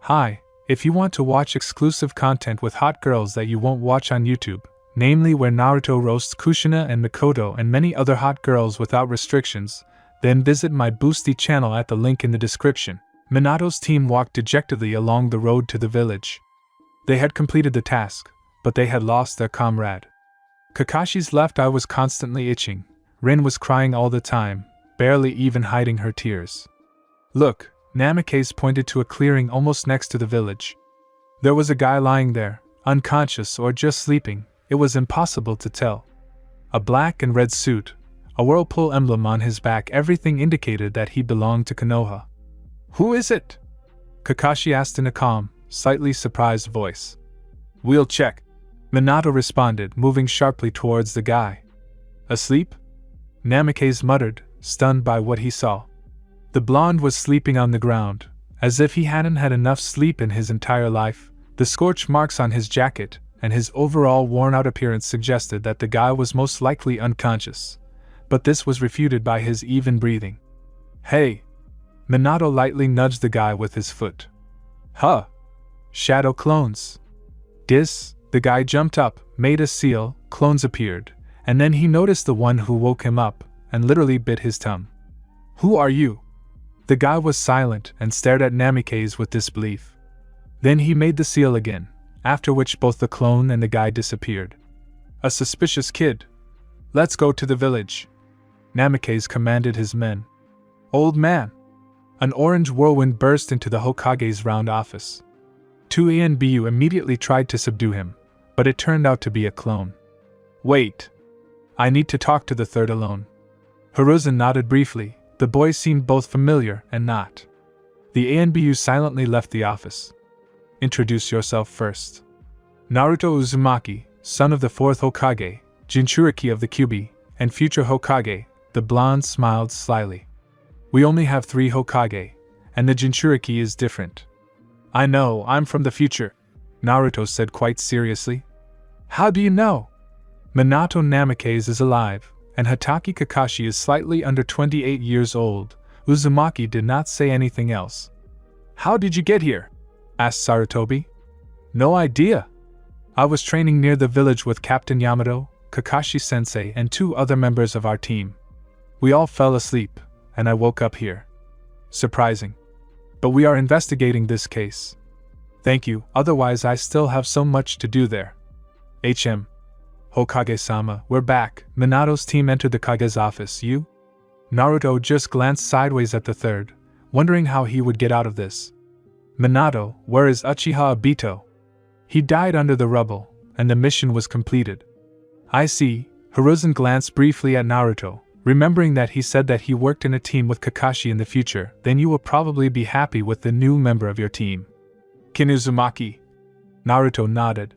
Hi, if you want to watch exclusive content with hot girls that you won't watch on YouTube, namely where Naruto roasts Kushina and Mikoto and many other hot girls without restrictions, then visit my Boosty channel at the link in the description. Minato's team walked dejectedly along the road to the village. They had completed the task, but they had lost their comrade. Kakashi's left eye was constantly itching. Rin was crying all the time, barely even hiding her tears. Look, Namikaze pointed to a clearing almost next to the village. There was a guy lying there, unconscious or just sleeping, it was impossible to tell. A black and red suit, a whirlpool emblem on his back, everything indicated that he belonged to Konoha. Who is it? Kakashi asked in a calm, slightly surprised voice. We'll check, Minato responded, moving sharply towards the guy. Asleep? Namikaze muttered, stunned by what he saw. The blonde was sleeping on the ground, as if he hadn't had enough sleep in his entire life. The scorch marks on his jacket and his overall worn-out appearance suggested that the guy was most likely unconscious, but this was refuted by his even breathing. Hey! Minato lightly nudged the guy with his foot. Huh! Shadow clones! The guy jumped up, made a seal, clones appeared, and then he noticed the one who woke him up, and literally bit his tongue. Who are you? The guy was silent and stared at Namikaze with disbelief. Then he made the seal again, after which both the clone and the guy disappeared. A suspicious kid. Let's go to the village. Namikaze commanded his men. Old man! An orange whirlwind burst into the Hokage's round office. 2ANBU immediately tried to subdue him, but it turned out to be a clone. Wait. I need to talk to the third alone. Hiruzen nodded briefly. The boy seemed both familiar and not. The ANBU silently left the office. Introduce yourself first. Naruto Uzumaki, son of the 4th Hokage, Jinchuriki of the Kyuubi, and future Hokage, the blonde smiled slyly. We only have 3 Hokage, and the Jinchuriki is different. I know, I'm from the future, Naruto said quite seriously. How do you know? Minato Namikaze is alive, and Hatake Kakashi is slightly under 28 years old. Uzumaki did not say anything else. How did you get here? Asked Sarutobi. No idea. I was training near the village with Captain Yamato, Kakashi-sensei, and 2 other members of our team. We all fell asleep, and I woke up here. Surprising. But we are investigating this case. Thank you, otherwise I still have so much to do there. Hokage-sama, we're back. Minato's team entered the Kage's office. You? Naruto just glanced sideways at the third, wondering how he would get out of this. Minato, where is Uchiha Obito? He died under the rubble, and the mission was completed. I see. Hiruzen glanced briefly at Naruto, remembering that he said that he worked in a team with Kakashi in the future. Then you will probably be happy with the new member of your team. Kin Uzumaki. Naruto nodded.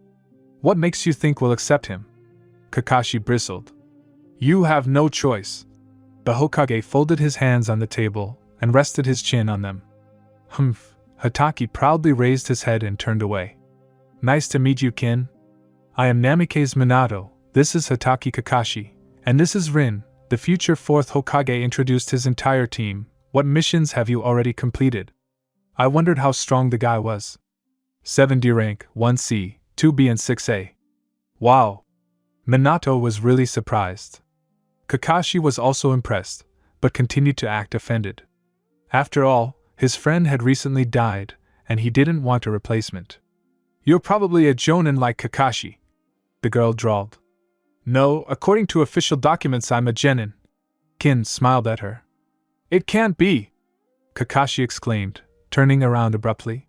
What makes you think we'll accept him? Kakashi bristled. You have no choice. The Hokage folded his hands on the table and rested his chin on them. Humph. Hatake proudly raised his head and turned away. Nice to meet you, Kin. I am Namikaze Minato, this is Hatake Kakashi, and this is Rin, the future 4th Hokage introduced his entire team. What missions have you already completed? I wondered how strong the guy was. 7D rank, 1C, 2B and 6A. Wow. Minato was really surprised. Kakashi was also impressed, but continued to act offended. After all, his friend had recently died, and he didn't want a replacement. You're probably a jonin like Kakashi, the girl drawled. No, according to official documents I'm a genin. Kin smiled at her. It can't be, Kakashi exclaimed, turning around abruptly.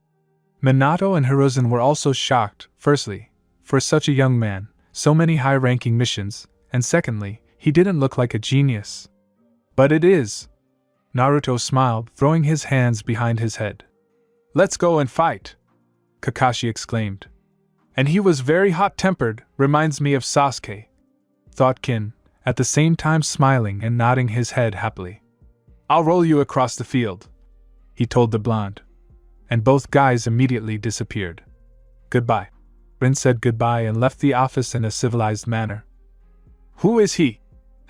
Minato and Hiruzen were also shocked, firstly, for such a young man, so many high-ranking missions, and secondly, he didn't look like a genius. But it is. Naruto smiled, throwing his hands behind his head. Let's go and fight, Kakashi exclaimed. And he was very hot-tempered, reminds me of Sasuke, thought Kin, at the same time smiling and nodding his head happily. I'll roll you across the field, he told the blonde. And both guys immediately disappeared. Goodbye. Rin said goodbye and left the office in a civilized manner. Who is he?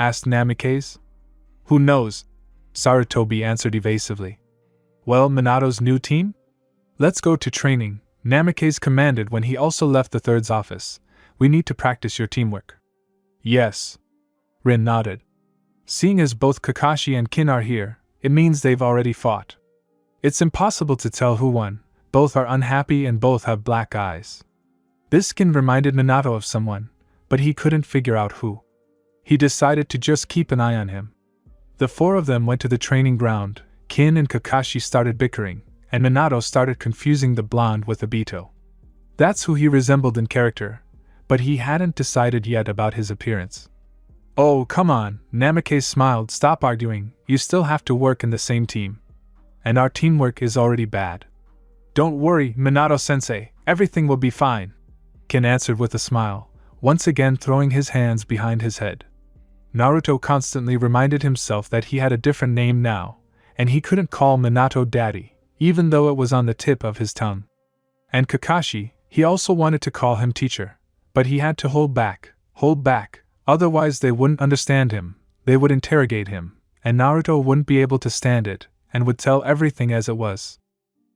Asked Namikaze. Who knows? Sarutobi answered evasively. Well, Minato's new team? Let's go to training, Namikaze commanded when he also left the third's office. We need to practice your teamwork. Yes. Rin nodded. Seeing as both Kakashi and Kin are here, it means they've already fought. It's impossible to tell who won, both are unhappy and both have black eyes. This skin reminded Minato of someone, but he couldn't figure out who. He decided to just keep an eye on him. The four of them went to the training ground. Kin and Kakashi started bickering, and Minato started confusing the blonde with Obito. That's who he resembled in character, but he hadn't decided yet about his appearance. Oh, come on, Namikaze smiled, stop arguing, you still have to work in the same team. And our teamwork is already bad. Don't worry, Minato-sensei, everything will be fine, Kin answered with a smile, once again throwing his hands behind his head. Naruto constantly reminded himself that he had a different name now, and he couldn't call Minato daddy, even though it was on the tip of his tongue. And Kakashi, he also wanted to call him teacher, but he had to hold back, otherwise they wouldn't understand him, they would interrogate him, and Naruto wouldn't be able to stand it, and would tell everything as it was.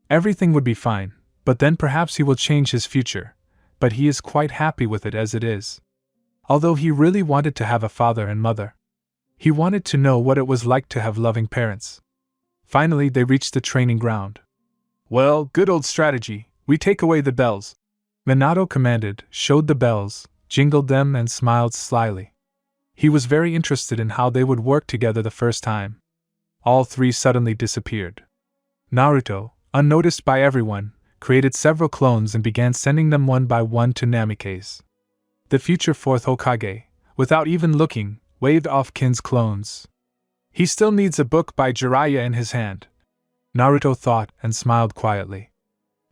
Everything would be fine, but then perhaps he will change his future, but he is quite happy with it as it is. Although he really wanted to have a father and mother. He wanted to know what it was like to have loving parents. Finally, they reached the training ground. Well, good old strategy, we take away the bells. Minato commanded, showed the bells, jingled them and smiled slyly. He was very interested in how they would work together the first time. All three suddenly disappeared. Naruto, unnoticed by everyone, created several clones and began sending them one by one to Namikaze. The future fourth Hokage, without even looking, waved off Kin's clones. He still needs a book by Jiraiya in his hand, Naruto thought and smiled quietly.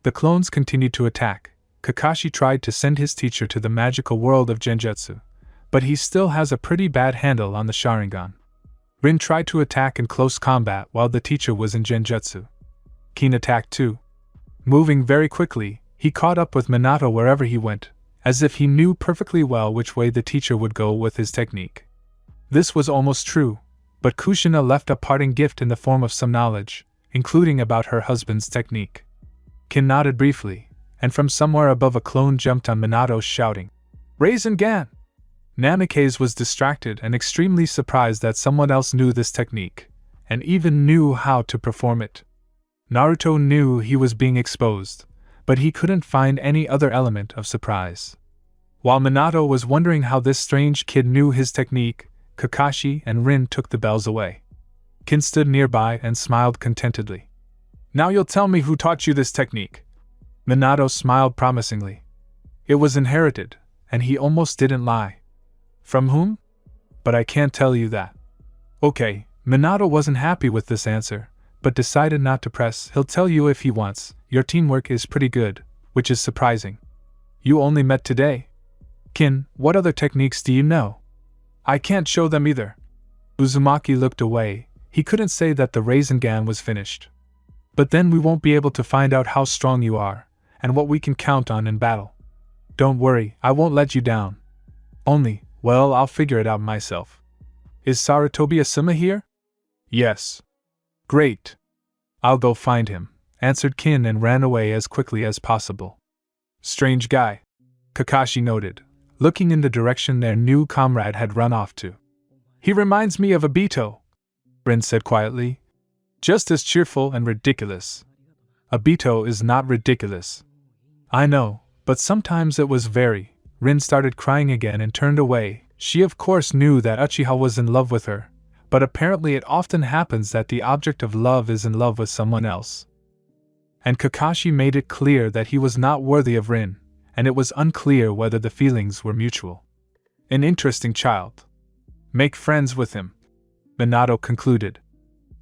The clones continued to attack. Kakashi tried to send his teacher to the magical world of Genjutsu, but he still has a pretty bad handle on the Sharingan. Rin tried to attack in close combat while the teacher was in Genjutsu. Kin attacked too. Moving very quickly, he caught up with Minato wherever he went, as if he knew perfectly well which way the teacher would go with his technique. This was almost true, but Kushina left a parting gift in the form of some knowledge, including about her husband's technique. Kin nodded briefly, and from somewhere above a clone jumped on Minato shouting, "Rasengan!" Namikaze was distracted and extremely surprised that someone else knew this technique, and even knew how to perform it. Naruto knew he was being exposed, but he couldn't find any other element of surprise. While Minato was wondering how this strange kid knew his technique, Kakashi and Rin took the bells away. Kin stood nearby and smiled contentedly. "Now you'll tell me who taught you this technique." Minato smiled promisingly. It was inherited, and he almost didn't lie. "From whom? But I can't tell you that." Okay, Minato wasn't happy with this answer, but decided not to press. He'll tell you if he wants. Your teamwork is pretty good, which is surprising. You only met today. Kin, what other techniques do you know? I can't show them either. Uzumaki looked away. He couldn't say that the Rasengan was finished. But then we won't be able to find out how strong you are, and what we can count on in battle. Don't worry, I won't let you down. Only, well, I'll figure it out myself. Is Sarutobi Asuma here? Yes. Great. I'll go find him, answered Kin and ran away as quickly as possible. Strange guy, Kakashi noted, looking in the direction their new comrade had run off to. He reminds me of Obito, Rin said quietly. Just as cheerful and ridiculous. Obito is not ridiculous. I know, but sometimes it was very. Rin started crying again and turned away. She of course knew that Uchiha was in love with her, but apparently it often happens that the object of love is in love with someone else. And Kakashi made it clear that he was not worthy of Rin, and it was unclear whether the feelings were mutual. An interesting child. Make friends with him, Minato concluded.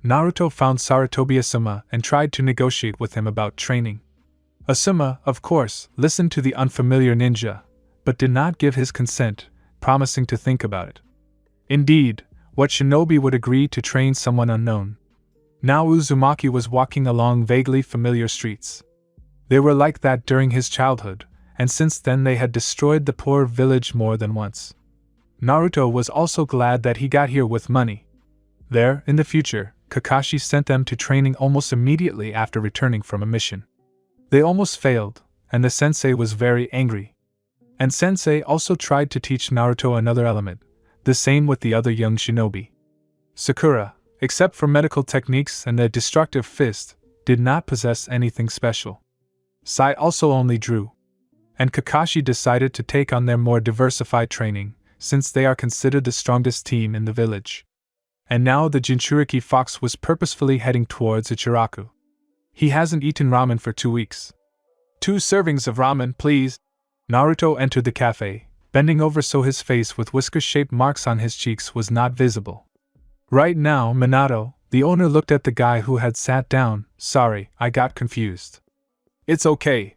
Naruto found Sarutobi Asuma and tried to negotiate with him about training. Asuma, of course, listened to the unfamiliar ninja, but did not give his consent, promising to think about it. Indeed, what shinobi would agree to train someone unknown? Now Uzumaki was walking along vaguely familiar streets. They were like that during his childhood, and since then they had destroyed the poor village more than once. Naruto was also glad that he got here with money. There, in the future, Kakashi sent them to training almost immediately after returning from a mission. They almost failed, and the sensei was very angry. And sensei also tried to teach Naruto another element, the same with the other young shinobi. Sakura, except for medical techniques and a destructive fist, did not possess anything special. Sai also only drew. And Kakashi decided to take on their more diversified training, since they are considered the strongest team in the village. And now the Jinchuriki fox was purposefully heading towards Ichiraku. He hasn't eaten ramen for 2 weeks. 2 servings of ramen, please. Naruto entered the cafe, bending over so his face with whisker-shaped marks on his cheeks was not visible. Right now, Minato, the owner, looked at the guy who had sat down. Sorry, I got confused. It's okay.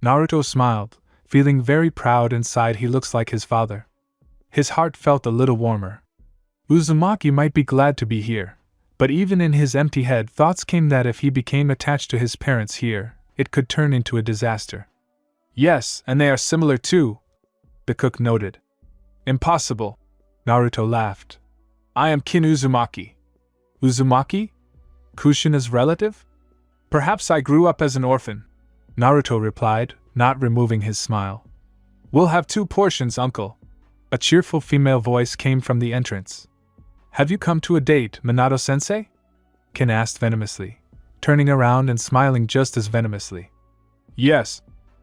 Naruto smiled, feeling very proud inside. He looks like his father. His heart felt a little warmer. Uzumaki might be glad to be here, but even in his empty head thoughts came that if he became attached to his parents here, it could turn into a disaster. Yes, and they are similar too, the cook noted. Impossible. Naruto laughed. I am Kin Uzumaki. Uzumaki? Kushina's relative? Perhaps I grew up as an orphan, Naruto replied, not removing his smile. We'll have 2 portions, uncle. A cheerful female voice came from the entrance. Have you come to a date, Minato-sensei? Kin asked venomously, turning around and smiling just as venomously. Yes.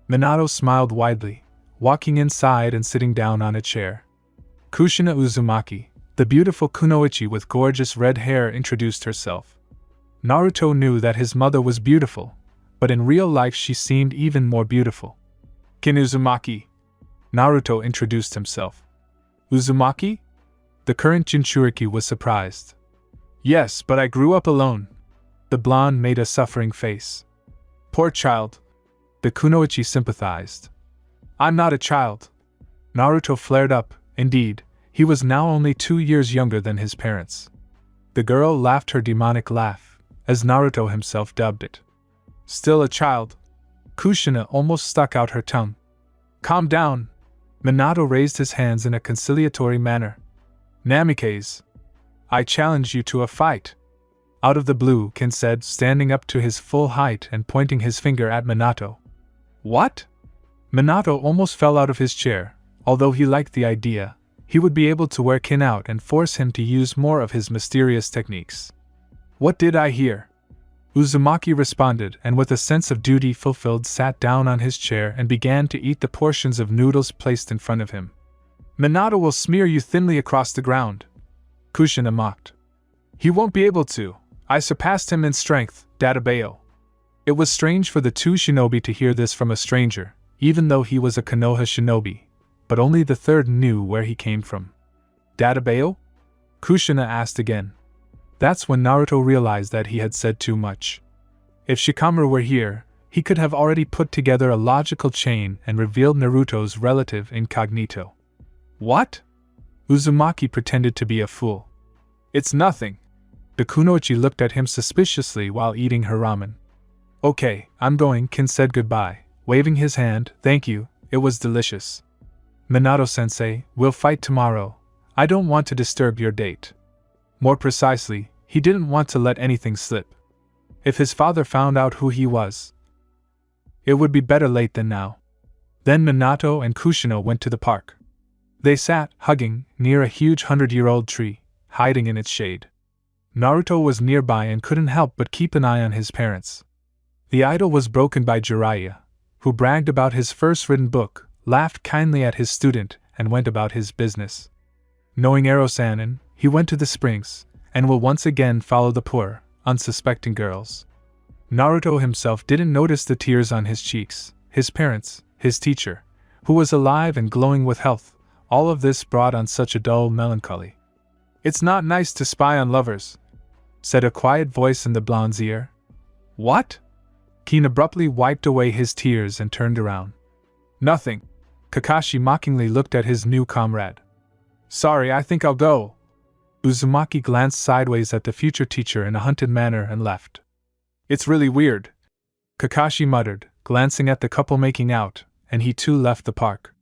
Minato smiled widely, walking inside and sitting down on a chair. Kushina Uzumaki, the beautiful kunoichi with gorgeous red hair, introduced herself. Naruto knew that his mother was beautiful, but in real life she seemed even more beautiful. Kin Uzumaki. Naruto introduced himself. Uzumaki? The current Jinchuriki was surprised. Yes, but I grew up alone. The blonde made a suffering face. Poor child. The kunoichi sympathized. I'm not a child. Naruto flared up. Indeed, he was now only 2 years younger than his parents. The girl laughed her demonic laugh, as Naruto himself dubbed it. Still a child. Kushina almost stuck out her tongue. Calm down. Minato raised his hands in a conciliatory manner. Namikaze. I challenge you to a fight. Out of the blue, Kin said, standing up to his full height and pointing his finger at Minato. What? Minato almost fell out of his chair. Although he liked the idea, he would be able to wear Kin out and force him to use more of his mysterious techniques. What did I hear? Uzumaki responded, and with a sense of duty fulfilled sat down on his chair and began to eat the portions of noodles placed in front of him. Minato will smear you thinly across the ground. Kushina mocked. He won't be able to. I surpassed him in strength, Databeo. It was strange for the 2 shinobi to hear this from a stranger, even though he was a Konoha shinobi, but only the third knew where he came from. Databeo? Kushina asked again. That's when Naruto realized that he had said too much. If Shikamaru were here, he could have already put together a logical chain and revealed Naruto's relative incognito. What? Uzumaki pretended to be a fool. It's nothing. The kunoichi looked at him suspiciously while eating her ramen. Okay, I'm going, Kin said goodbye, waving his hand. Thank you, it was delicious. Minato-sensei, we'll fight tomorrow. I don't want to disturb your date. More precisely, he didn't want to let anything slip. If his father found out who he was, it would be better late than now. Then Minato and Kushina went to the park. They sat, hugging, near a huge 100-year-old tree, hiding in its shade. Naruto was nearby and couldn't help but keep an eye on his parents. The idyll was broken by Jiraiya, who bragged about his first written book, laughed kindly at his student, and went about his business. Knowing Erosanin, he went to the springs, and will once again follow the poor, unsuspecting girls. Naruto himself didn't notice the tears on his cheeks. His parents, his teacher, who was alive and glowing with health, all of this brought on such a dull melancholy. It's not nice to spy on lovers, said a quiet voice in the blonde's ear. What? Kin abruptly wiped away his tears and turned around. Nothing. Kakashi mockingly looked at his new comrade. Sorry, I think I'll go. Uzumaki glanced sideways at the future teacher in a hunted manner and left. It's really weird, Kakashi muttered, glancing at the couple making out, and he too left the park.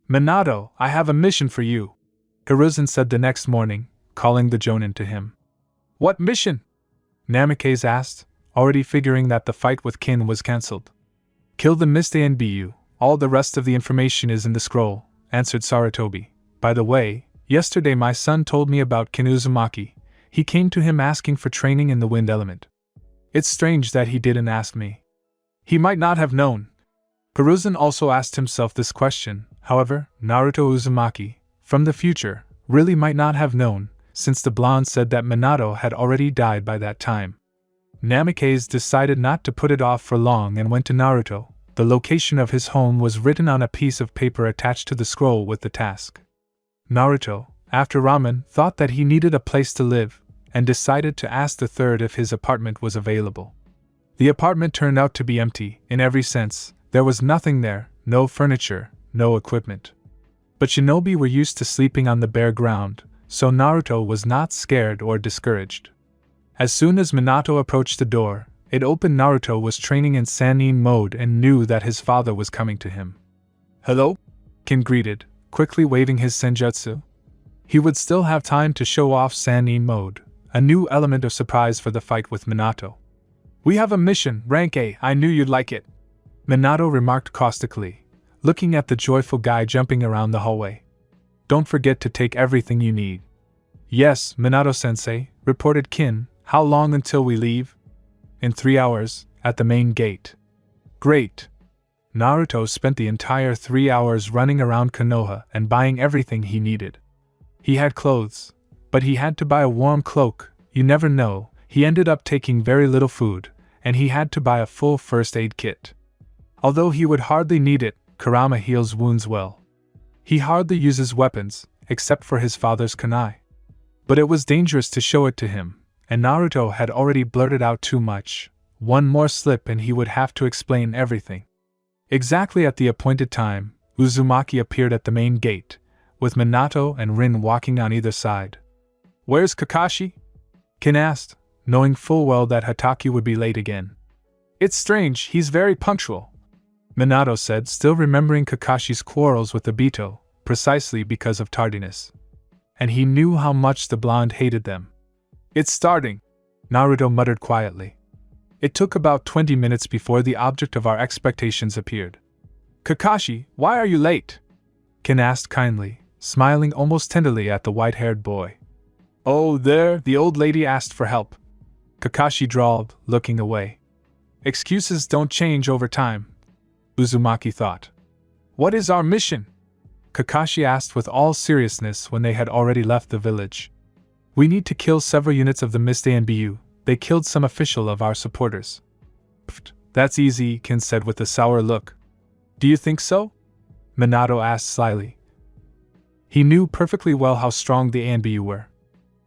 Minato, I have a mission for you, Hiruzen said the next morning, calling the Jonin to him. What mission? Namikaze asked, already figuring that the fight with Kin was cancelled. Kill the Mist ANBU, all the rest of the information is in the scroll, answered Sarutobi. By the way, yesterday my son told me about Kin Uzumaki. He came to him asking for training in the wind element. It's strange that he didn't ask me. He might not have known. Hiruzen also asked himself this question. However, Naruto Uzumaki, from the future, really might not have known, since the blonde said that Minato had already died by that time. Namikaze decided not to put it off for long and went to Naruto. The location of his home was written on a piece of paper attached to the scroll with the task. Naruto, after ramen, thought that he needed a place to live, and decided to ask the third if his apartment was available. The apartment turned out to be empty, in every sense. There was nothing there, no furniture, no equipment. But shinobi were used to sleeping on the bare ground, so Naruto was not scared or discouraged. As soon as Minato approached the door, it opened. Naruto was training in Sannin mode and knew that his father was coming to him. "Hello?" Kin greeted, quickly waving his senjutsu. He would still have time to show off Sannin mode, a new element of surprise for the fight with Minato. "We have a mission, rank A, I knew you'd like it," Minato remarked caustically, looking at the joyful guy jumping around the hallway. "Don't forget to take everything you need." "Yes, Minato-sensei," reported Kin. "How long until we leave?" "In 3 hours, at the main gate." "Great." Naruto spent the entire 3 hours running around Konoha and buying everything he needed. He had clothes, but he had to buy a warm cloak. You never know. He ended up taking very little food, and he had to buy a full first aid kit. Although he would hardly need it, Kurama heals wounds well. He hardly uses weapons, except for his father's kunai. But it was dangerous to show it to him, and Naruto had already blurted out too much. One more slip and he would have to explain everything. Exactly at the appointed time, Uzumaki appeared at the main gate, with Minato and Rin walking on either side. "Where's Kakashi?" Kin asked, knowing full well that Hatake would be late again. "It's strange, he's very punctual," Minato said, still remembering Kakashi's quarrels with Obito, precisely because of tardiness. And he knew how much the blonde hated them. "It's starting," Naruto muttered quietly. It took about 20 minutes before the object of our expectations appeared. "Kakashi, why are you late?" Kin asked kindly, smiling almost tenderly at the white-haired boy. "Oh, there, the old lady asked for help," Kakashi drawled, looking away. "Excuses don't change over time," Uzumaki thought. "What is our mission?" Kakashi asked with all seriousness when they had already left the village. "We need to kill several units of the Mist ANBU. They killed some official of our supporters." "Pfft, that's easy," Kin said with a sour look. "Do you think so?" Minato asked slyly. He knew perfectly well how strong the ANBU were.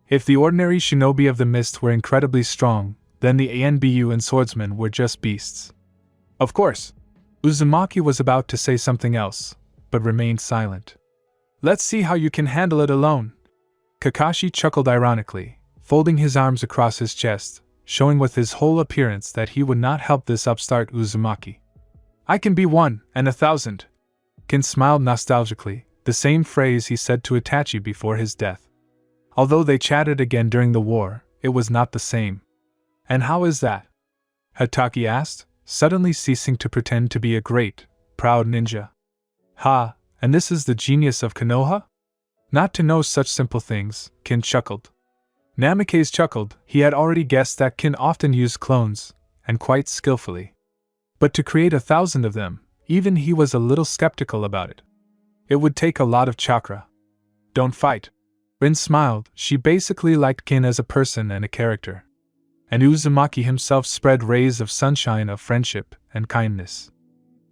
If the ordinary shinobi of the mist were incredibly strong, then the ANBU and swordsmen were just beasts. "Of course." Uzumaki was about to say something else, but remained silent. "Let's see how you can handle it alone." Kakashi chuckled ironically, folding his arms across his chest, showing with his whole appearance that he would not help this upstart Uzumaki. "I can be 1 and 1,000. Kin smiled nostalgically, the same phrase he said to Itachi before his death. Although they chatted again during the war, it was not the same. "And how is that?" Hatake asked, suddenly ceasing to pretend to be a great, proud ninja. "Ha, and this is the genius of Konoha? Not to know such simple things," Kin chuckled. Namikaze chuckled. He had already guessed that Kin often used clones, and quite skillfully. But to create 1,000 of them, even he was a little skeptical about it. It would take a lot of chakra. "Don't fight." Rin smiled. She basically liked Kin as a person and a character. And Uzumaki himself spread rays of sunshine of friendship and kindness.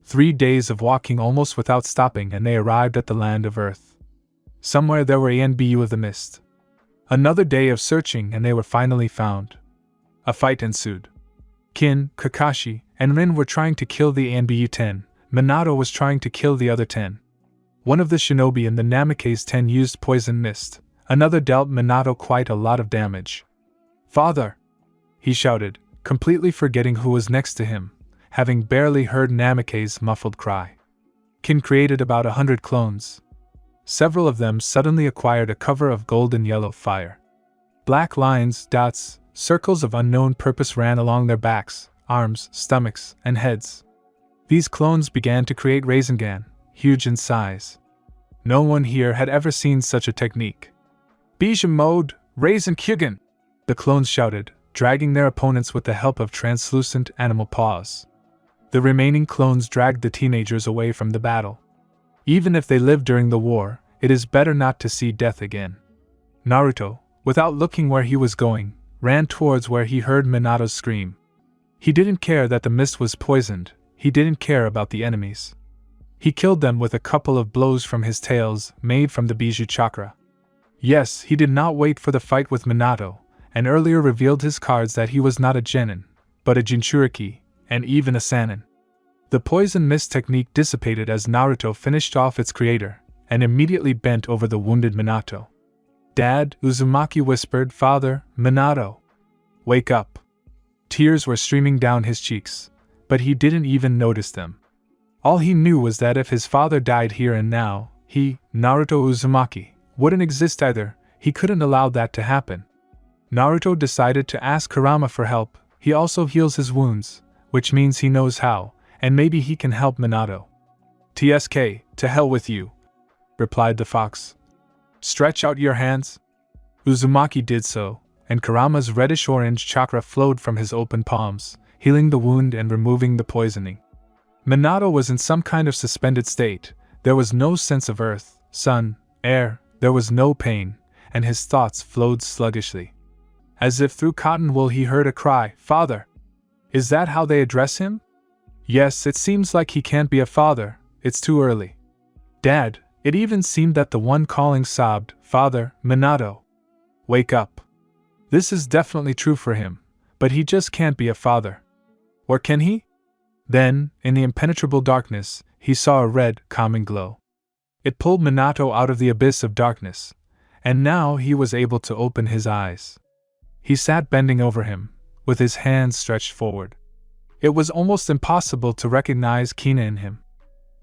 3 days of walking almost without stopping and they arrived at the land of Earth. Somewhere there were ANBU of the mist. Another day of searching and they were finally found. A fight ensued. Kin, Kakashi, and Rin were trying to kill the ANBU 10. Minato was trying to kill the other 10. One of the shinobi in the Namikaze 10 used poison mist. Another dealt Minato quite a lot of damage. "Father!" he shouted, completely forgetting who was next to him, having barely heard Namikaze's muffled cry. Kin created about 100 clones. Several of them suddenly acquired a cover of golden yellow fire. Black lines, dots, circles of unknown purpose ran along their backs, arms, stomachs, and heads. These clones began to create Rasengan, huge in size. No one here had ever seen such a technique. Bijou mode, Rasenkyugen! The clones shouted, dragging their opponents with the help of translucent animal paws. The remaining clones dragged the teenagers away from the battle. Even if they lived during the war, it is better not to see death again. Naruto, without looking where he was going, ran towards where he heard Minato's scream. He didn't care that the mist was poisoned, he didn't care about the enemies. He killed them with a couple of blows from his tails, made from the Bijou chakra. Yes, he did not wait for the fight with Minato, and earlier revealed his cards that he was not a genin, but a Jinchuriki, and even a Sannin. The poison mist technique dissipated as Naruto finished off its creator, and immediately bent over the wounded Minato. "Dad," Uzumaki whispered, "Father, Minato. Wake up." Tears were streaming down his cheeks, but he didn't even notice them. All he knew was that if his father died here and now, he, Naruto Uzumaki, wouldn't exist either. He couldn't allow that to happen. Naruto decided to ask Kurama for help. He also heals his wounds, which means he knows how, and maybe he can help Minato. "TSK, to hell with you," replied the fox. "Stretch out your hands." Uzumaki did so, and Kurama's reddish-orange chakra flowed from his open palms, healing the wound and removing the poisoning. Minato was in some kind of suspended state. There was no sense of earth, sun, air, there was no pain, and his thoughts flowed sluggishly. As if through cotton wool he heard a cry, "Father!" Is that how they address him? Yes, it seems like he can't be a father, it's too early. "Dad!" It even seemed that the one calling sobbed, "Father, Minato! Wake up!" This is definitely true for him, but he just can't be a father. Or can he? Then, in the impenetrable darkness, he saw a red, calming glow. It pulled Minato out of the abyss of darkness, and now he was able to open his eyes. He sat bending over him, with his hands stretched forward. It was almost impossible to recognize Kina in him.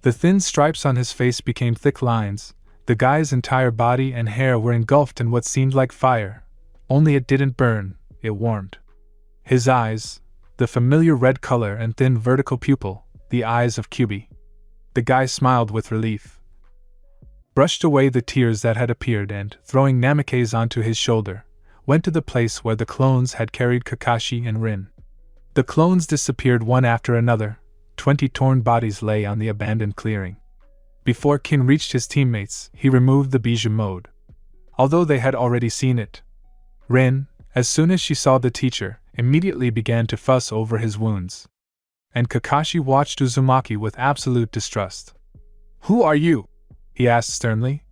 The thin stripes on his face became thick lines, the guy's entire body and hair were engulfed in what seemed like fire, only it didn't burn, it warmed. His eyes, the familiar red color and thin vertical pupil, the eyes of Kyubi. The guy smiled with relief, brushed away the tears that had appeared and, throwing Namikaze onto his shoulder, went to the place where the clones had carried Kakashi and Rin. The clones disappeared one after another. 20 torn bodies lay on the abandoned clearing. Before Kin reached his teammates, he removed the Bijou mode. Although they had already seen it. Rin, as soon as she saw the teacher, immediately began to fuss over his wounds. And Kakashi watched Uzumaki with absolute distrust. "Who are you?" he asked sternly.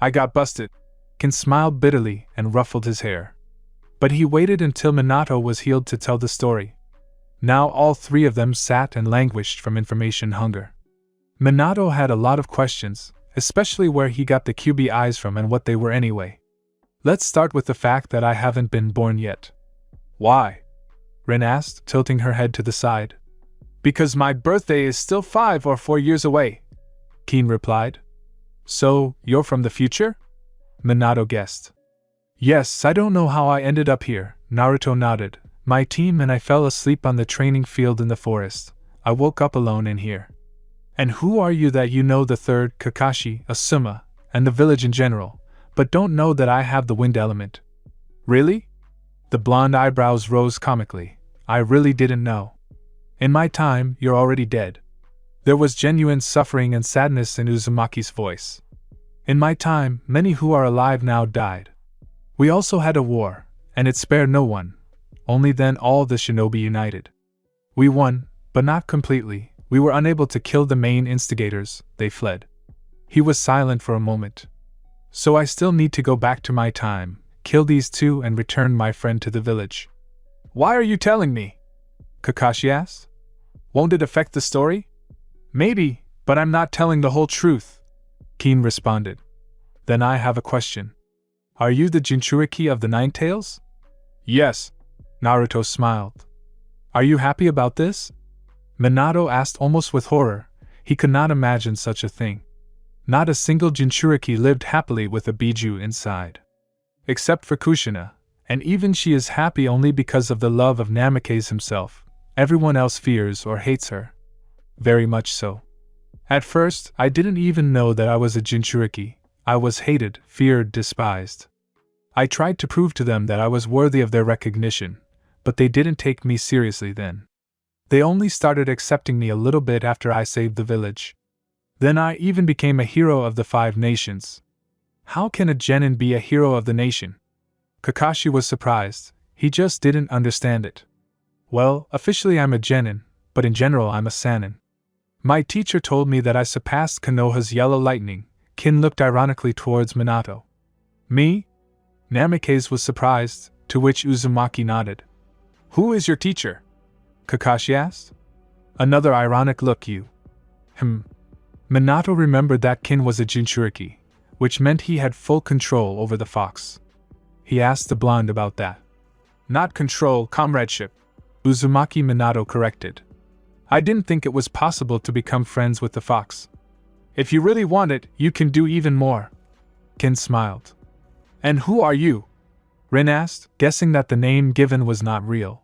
"I got busted." Kin smiled bitterly and ruffled his hair. But he waited until Minato was healed to tell the story. Now all three of them sat and languished from information hunger. Minato had a lot of questions, especially where he got the Kyubi eyes from and what they were anyway. "Let's start with the fact that I haven't been born yet." "Why?" Rin asked, tilting her head to the side. "Because my birthday is still 5 or 4 years away," Kin replied. "So, you're from the future?" Minato guessed. "Yes, I don't know how I ended up here," Naruto nodded. "My team and I fell asleep on the training field in the forest. I woke up alone in here." "And who are you that you know the third, Kakashi, Asuma, and the village in general, but don't know that I have the wind element?" "Really?" The blonde eyebrows rose comically. "I really didn't know. In my time, you're already dead." There was genuine suffering and sadness in Uzumaki's voice. "In my time, many who are alive now died. We also had a war, and it spared no one. Only then all the shinobi united. We won, but not completely. We were unable to kill the main instigators, they fled." He was silent for a moment. "So I still need to go back to my time, kill these two and return my friend to the village." "Why are you telling me?" Kakashi asked. "Won't it affect the story?" "Maybe, but I'm not telling the whole truth," Kin responded. "Then I have a question. Are you the Jinchuriki of the Nine Tails?" "Yes." Naruto smiled. "Are you happy about this?" Minato asked almost with horror. He could not imagine such a thing. Not a single Jinchuriki lived happily with a Bijou inside. Except for Kushina, and even she is happy only because of the love of Namikaze himself. Everyone else fears or hates her. Very much so. At first, I didn't even know that I was a Jinchuriki. I was hated, feared, despised. I tried to prove to them that I was worthy of their recognition, but they didn't take me seriously then. They only started accepting me a little bit after I saved the village. Then I even became a hero of the 5 nations. How can a genin be a hero of the nation? Kakashi was surprised. He just didn't understand it. Well, officially I'm a genin, but in general I'm a sanin. My teacher told me that I surpassed Konoha's yellow lightning. Kin looked ironically towards Minato. Me? Namikaze was surprised, to which Uzumaki nodded. Who is your teacher? Kakashi asked. Another ironic look, you. Minato remembered that Kin was a Jinchuriki, which meant he had full control over the fox. He asked the blonde about that. Not control, comradeship, Uzumaki Minato corrected. I didn't think it was possible to become friends with the fox. If you really want it, you can do even more. Kin smiled. And who are you? Rin asked, guessing that the name given was not real.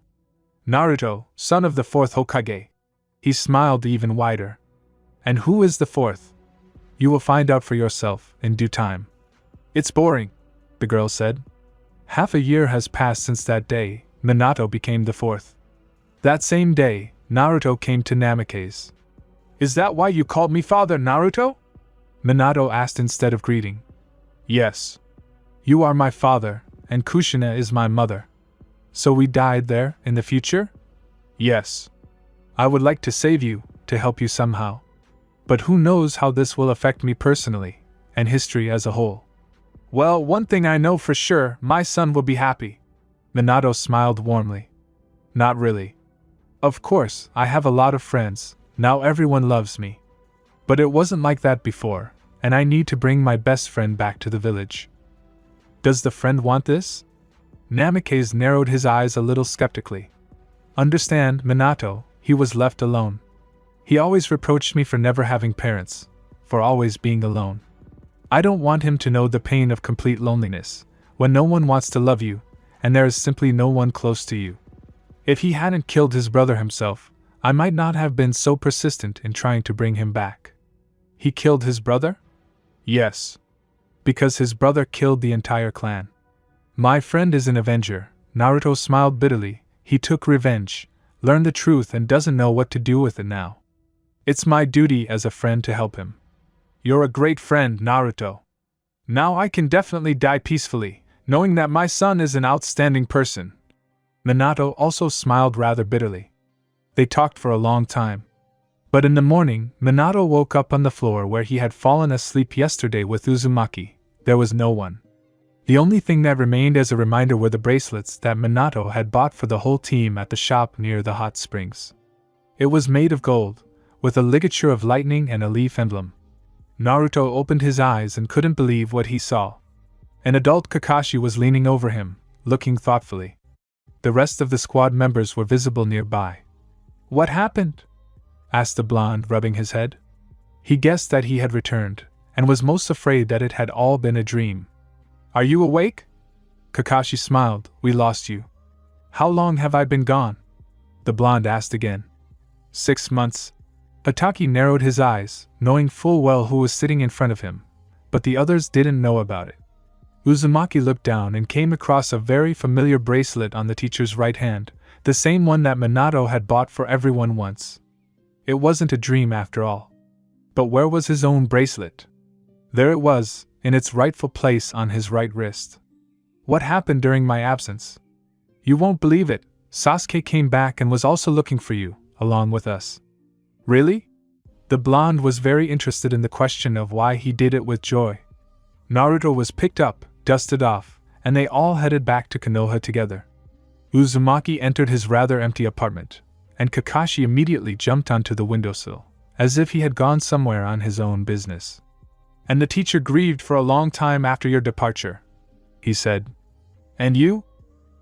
Naruto, son of the 4th Hokage. He smiled even wider. And who is the 4th? You will find out for yourself, in due time. It's boring, the girl said. Half a year has passed since that day, Minato became the 4th. That same day, Naruto came to Namikaze. Is that why you called me Father Naruto? Minato asked instead of greeting. Yes. You are my father, and Kushina is my mother. So we died there, in the future? Yes. I would like to save you, to help you somehow. But who knows how this will affect me personally, and history as a whole. Well, one thing I know for sure, my son will be happy. Minato smiled warmly. Not really. Of course, I have a lot of friends, now everyone loves me. But it wasn't like that before, and I need to bring my best friend back to the village. Does the friend want this? Namikaze narrowed his eyes a little skeptically. Understand, Minato, he was left alone. He always reproached me for never having parents, for always being alone. I don't want him to know the pain of complete loneliness, when no one wants to love you, and there is simply no one close to you. If he hadn't killed his brother himself, I might not have been so persistent in trying to bring him back. He killed his brother? Yes. Because his brother killed the entire clan. My friend is an avenger. Naruto smiled bitterly. He took revenge, learned the truth, and doesn't know what to do with it now. It's my duty as a friend to help him. You're a great friend, Naruto. Now I can definitely die peacefully, knowing that my son is an outstanding person. Minato also smiled rather bitterly. They talked for a long time. But in the morning, Minato woke up on the floor where he had fallen asleep yesterday with Uzumaki. There was no one. The only thing that remained as a reminder were the bracelets that Minato had bought for the whole team at the shop near the hot springs. It was made of gold, with a ligature of lightning and a leaf emblem. Naruto opened his eyes and couldn't believe what he saw. An adult Kakashi was leaning over him, looking thoughtfully. The rest of the squad members were visible nearby. What happened? Asked the blonde, rubbing his head. He guessed that he had returned, and was most afraid that it had all been a dream. Are you awake? Kakashi smiled. We lost you. How long have I been gone? The blonde asked again. 6 months. Pataki narrowed his eyes, knowing full well who was sitting in front of him, but the others didn't know about it. Uzumaki looked down and came across a very familiar bracelet on the teacher's right hand, the same one that Minato had bought for everyone once. It wasn't a dream after all. But where was his own bracelet? There it was, in its rightful place on his right wrist. What happened during my absence? You won't believe it, Sasuke came back and was also looking for you, along with us. Really? The blonde was very interested in the question of why he did it with joy. Naruto was picked up, dusted off, and they all headed back to Konoha together. Uzumaki entered his rather empty apartment, and Kakashi immediately jumped onto the windowsill, as if he had gone somewhere on his own business. And the teacher grieved for a long time after your departure, he said. And you?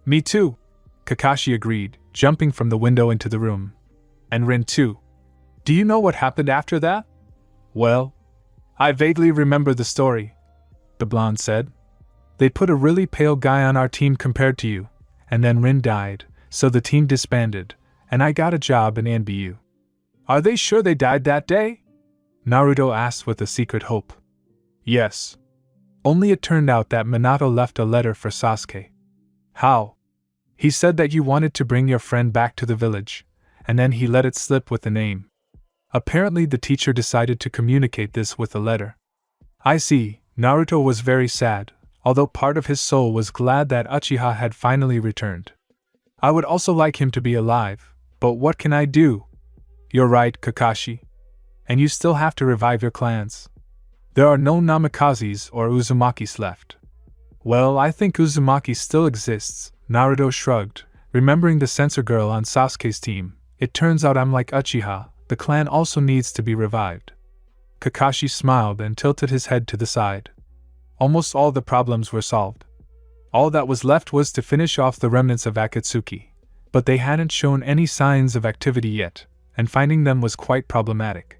Me too, Kakashi agreed, jumping from the window into the room. And Rin too. Do you know what happened after that? Well, I vaguely remember the story, the blonde said. They put a really pale guy on our team compared to you, and then Rin died, so the team disbanded, and I got a job in NBU. Are they sure they died that day? Naruto asked with a secret hope. Yes. Only it turned out that Minato left a letter for Sasuke. How? He said that you wanted to bring your friend back to the village, and then he let it slip with the name. Apparently the teacher decided to communicate this with a letter. I see. Naruto was very sad, although part of his soul was glad that Uchiha had finally returned. I would also like him to be alive, but what can I do? You're right, Kakashi. And you still have to revive your clans. There are no Namikazes or Uzumakis left. Well, I think Uzumaki still exists, Naruto shrugged, remembering the censor girl on Sasuke's team. It turns out I'm like Uchiha, the clan also needs to be revived. Kakashi smiled and tilted his head to the side. Almost all the problems were solved. All that was left was to finish off the remnants of Akatsuki, but they hadn't shown any signs of activity yet, and finding them was quite problematic.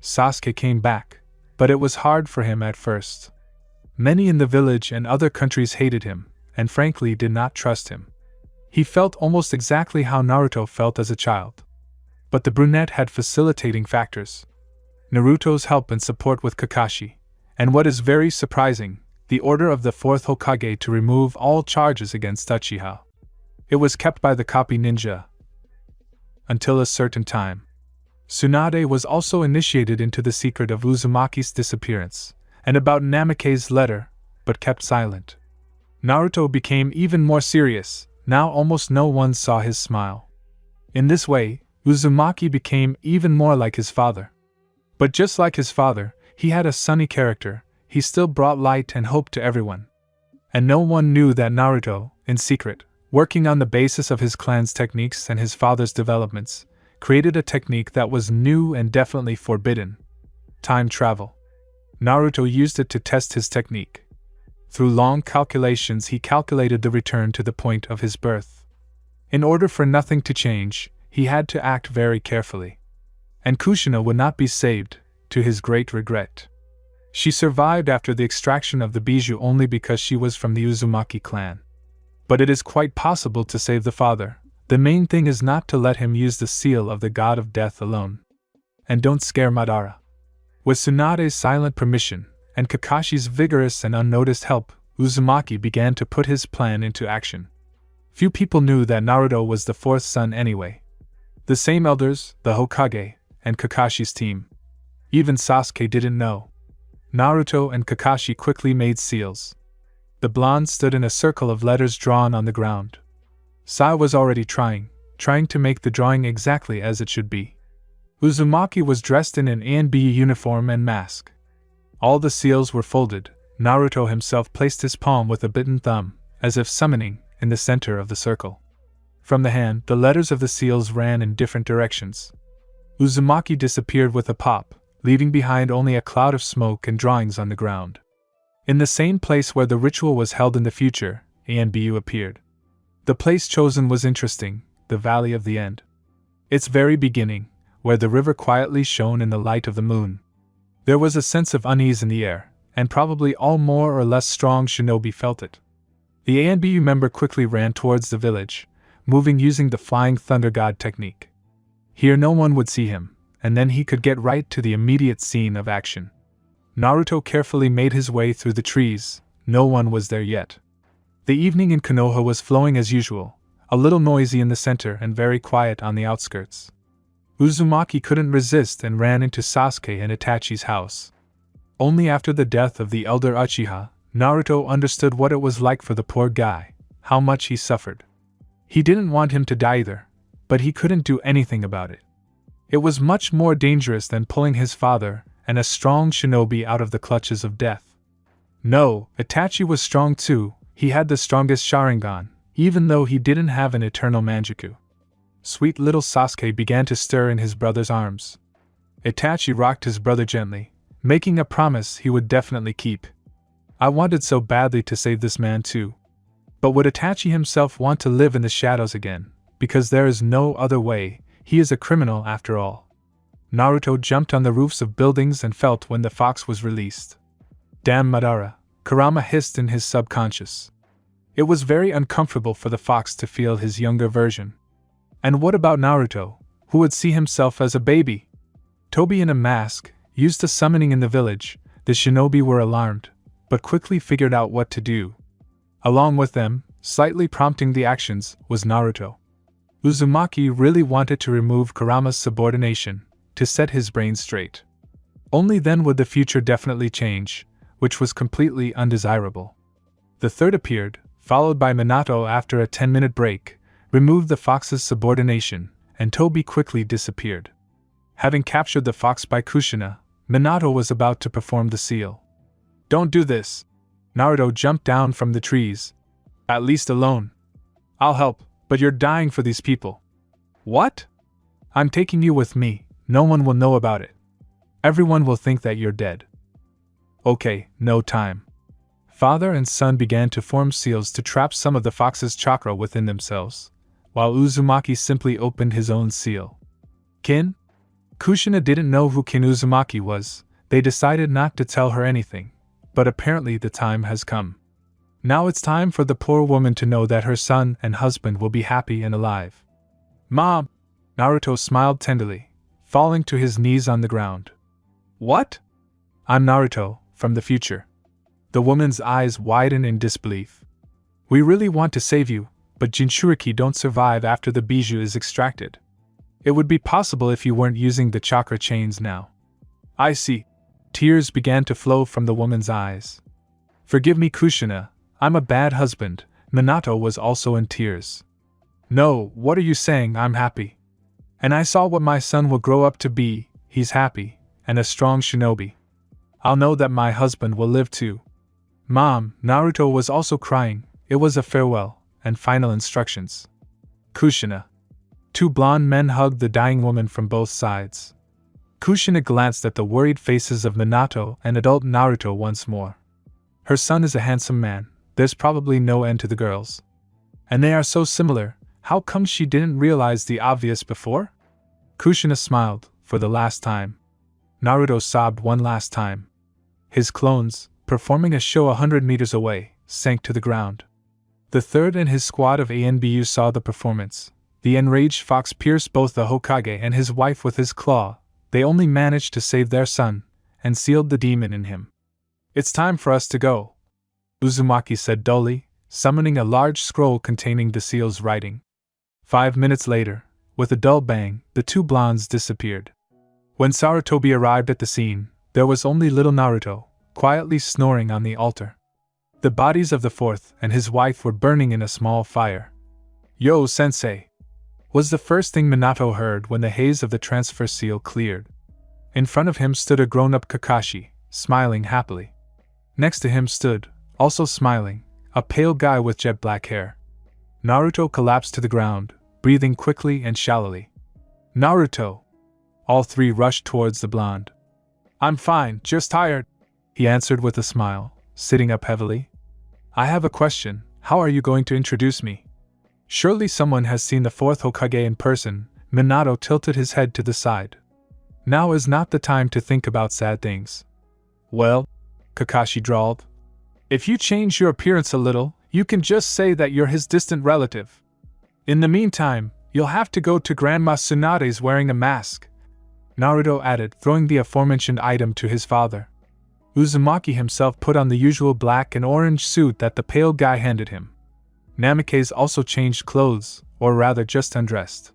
Sasuke came back, but it was hard for him at first. Many in the village and other countries hated him, and frankly did not trust him. He felt almost exactly how Naruto felt as a child. But the brunette had facilitating factors. Naruto's help and support with Kakashi, and what is very surprising, the order of the fourth Hokage to remove all charges against Uchiha. It was kept by the copy ninja until a certain time. Tsunade was also initiated into the secret of Uzumaki's disappearance, and about Namikaze's letter, but kept silent. Naruto became even more serious, now almost no one saw his smile. In this way, Uzumaki became even more like his father. But just like his father, he had a sunny character, he still brought light and hope to everyone. And no one knew that Naruto, in secret, working on the basis of his clan's techniques and his father's developments, created a technique that was new and definitely forbidden. Time travel. Naruto used it to test his technique. Through long calculations he calculated the return to the point of his birth. In order for nothing to change, he had to act very carefully. And Kushina would not be saved, to his great regret. She survived after the extraction of the bijou only because she was from the Uzumaki clan. But it is quite possible to save the father. The main thing is not to let him use the seal of the god of death alone. And don't scare Madara. With Tsunade's silent permission, and Kakashi's vigorous and unnoticed help, Uzumaki began to put his plan into action. Few people knew that Naruto was the fourth son anyway. The same elders, the Hokage, and Kakashi's team. Even Sasuke didn't know. Naruto and Kakashi quickly made seals. The blonde stood in a circle of letters drawn on the ground. Sai was already trying to make the drawing exactly as it should be. Uzumaki was dressed in an ANB uniform and mask. All the seals were folded. Naruto himself placed his palm with a bitten thumb, as if summoning, in the center of the circle. From the hand, the letters of the seals ran in different directions. Uzumaki disappeared with a pop, leaving behind only a cloud of smoke and drawings on the ground. In the same place where the ritual was held in the future, Anbu appeared. The place chosen was interesting, the Valley of the End. Its very beginning, where the river quietly shone in the light of the moon. There was a sense of unease in the air, and probably all more or less strong shinobi felt it. The ANBU member quickly ran towards the village, moving using the Flying Thunder God technique. Here no one would see him, and then he could get right to the immediate scene of action. Naruto carefully made his way through the trees, no one was there yet. The evening in Konoha was flowing as usual, a little noisy in the center and very quiet on the outskirts. Uzumaki couldn't resist and ran into Sasuke and Itachi's house. Only after the death of the elder Uchiha, Naruto understood what it was like for the poor guy, how much he suffered. He didn't want him to die either, but he couldn't do anything about it. It was much more dangerous than pulling his father and a strong shinobi out of the clutches of death. No, Itachi was strong too, he had the strongest Sharingan, even though he didn't have an eternal Manjuku. Sweet little Sasuke began to stir in his brother's arms. Itachi rocked his brother gently, making a promise he would definitely keep. I wanted so badly to save this man too. But would Itachi himself want to live in the shadows again? Because there is no other way, he is a criminal after all. Naruto jumped on the roofs of buildings and felt when the fox was released. Damn Madara, Kurama hissed in his subconscious. It was very uncomfortable for the fox to feel his younger version. And what about Naruto, who would see himself as a baby? Toby in a mask, used to summoning in the village, the shinobi were alarmed, but quickly figured out what to do. Along with them, slightly prompting the actions, was Naruto. Uzumaki really wanted to remove Kurama's subordination, to set his brain straight. Only then would the future definitely change, which was completely undesirable. The third appeared, followed by Minato after a 10-minute break, removed the fox's subordination, and Toby quickly disappeared. Having captured the fox by Kushina, Minato was about to perform the seal. "Don't do this!" Naruto jumped down from the trees. "At least alone. I'll help, but you're dying for these people." "What?" "I'm taking you with me, no one will know about it. Everyone will think that you're dead." "Okay, no time." Father and son began to form seals to trap some of the fox's chakra within themselves, while Uzumaki simply opened his own seal. Kin? Kushina didn't know who Kin Uzumaki was. They decided not to tell her anything, but apparently the time has come. Now it's time for the poor woman to know that her son and husband will be happy and alive. "Mom!" Naruto smiled tenderly, falling to his knees on the ground. "What?" "I'm Naruto, from the future." The woman's eyes widened in disbelief. "We really want to save you, but Jinchuriki don't survive after the bijou is extracted. It would be possible if you weren't using the chakra chains now." "I see." Tears began to flow from the woman's eyes. "Forgive me, Kushina, I'm a bad husband." Minato was also in tears. "No, what are you saying? I'm happy. And I saw what my son will grow up to be. He's happy, and a strong shinobi. I'll know that my husband will live too." "Mom," Naruto was also crying. It was a farewell, and final instructions. "Kushina." Two blonde men hugged the dying woman from both sides. Kushina glanced at the worried faces of Minato and adult Naruto once more. Her son is a handsome man, there's probably no end to the girls. And they are so similar, how come she didn't realize the obvious before? Kushina smiled, for the last time. Naruto sobbed one last time. His clones, performing a show 100 meters away, sank to the ground. The third and his squad of ANBU saw the performance. The enraged fox pierced both the Hokage and his wife with his claw. They only managed to save their son, and sealed the demon in him. "It's time for us to go," Uzumaki said dully, summoning a large scroll containing the seal's writing. 5 minutes later, with a dull bang, the two blondes disappeared. When Sarutobi arrived at the scene, there was only little Naruto, quietly snoring on the altar. The bodies of the fourth and his wife were burning in a small fire. "Yo, sensei!" was the first thing Minato heard when the haze of the transfer seal cleared. In front of him stood a grown-up Kakashi, smiling happily. Next to him stood, also smiling, a pale guy with jet black hair. Naruto collapsed to the ground, breathing quickly and shallowly. "Naruto!" All three rushed towards the blonde. "I'm fine, just tired," he answered with a smile, sitting up heavily. "I have a question, how are you going to introduce me?" "Surely someone has seen the fourth Hokage in person." Minato tilted his head to the side. "Now is not the time to think about sad things." "Well," Kakashi drawled, "if you change your appearance a little, you can just say that you're his distant relative. In the meantime, you'll have to go to Grandma Tsunade's wearing a mask," Naruto added, throwing the aforementioned item to his father. Uzumaki himself put on the usual black and orange suit that the pale guy handed him. Namikaze also changed clothes, or rather just undressed.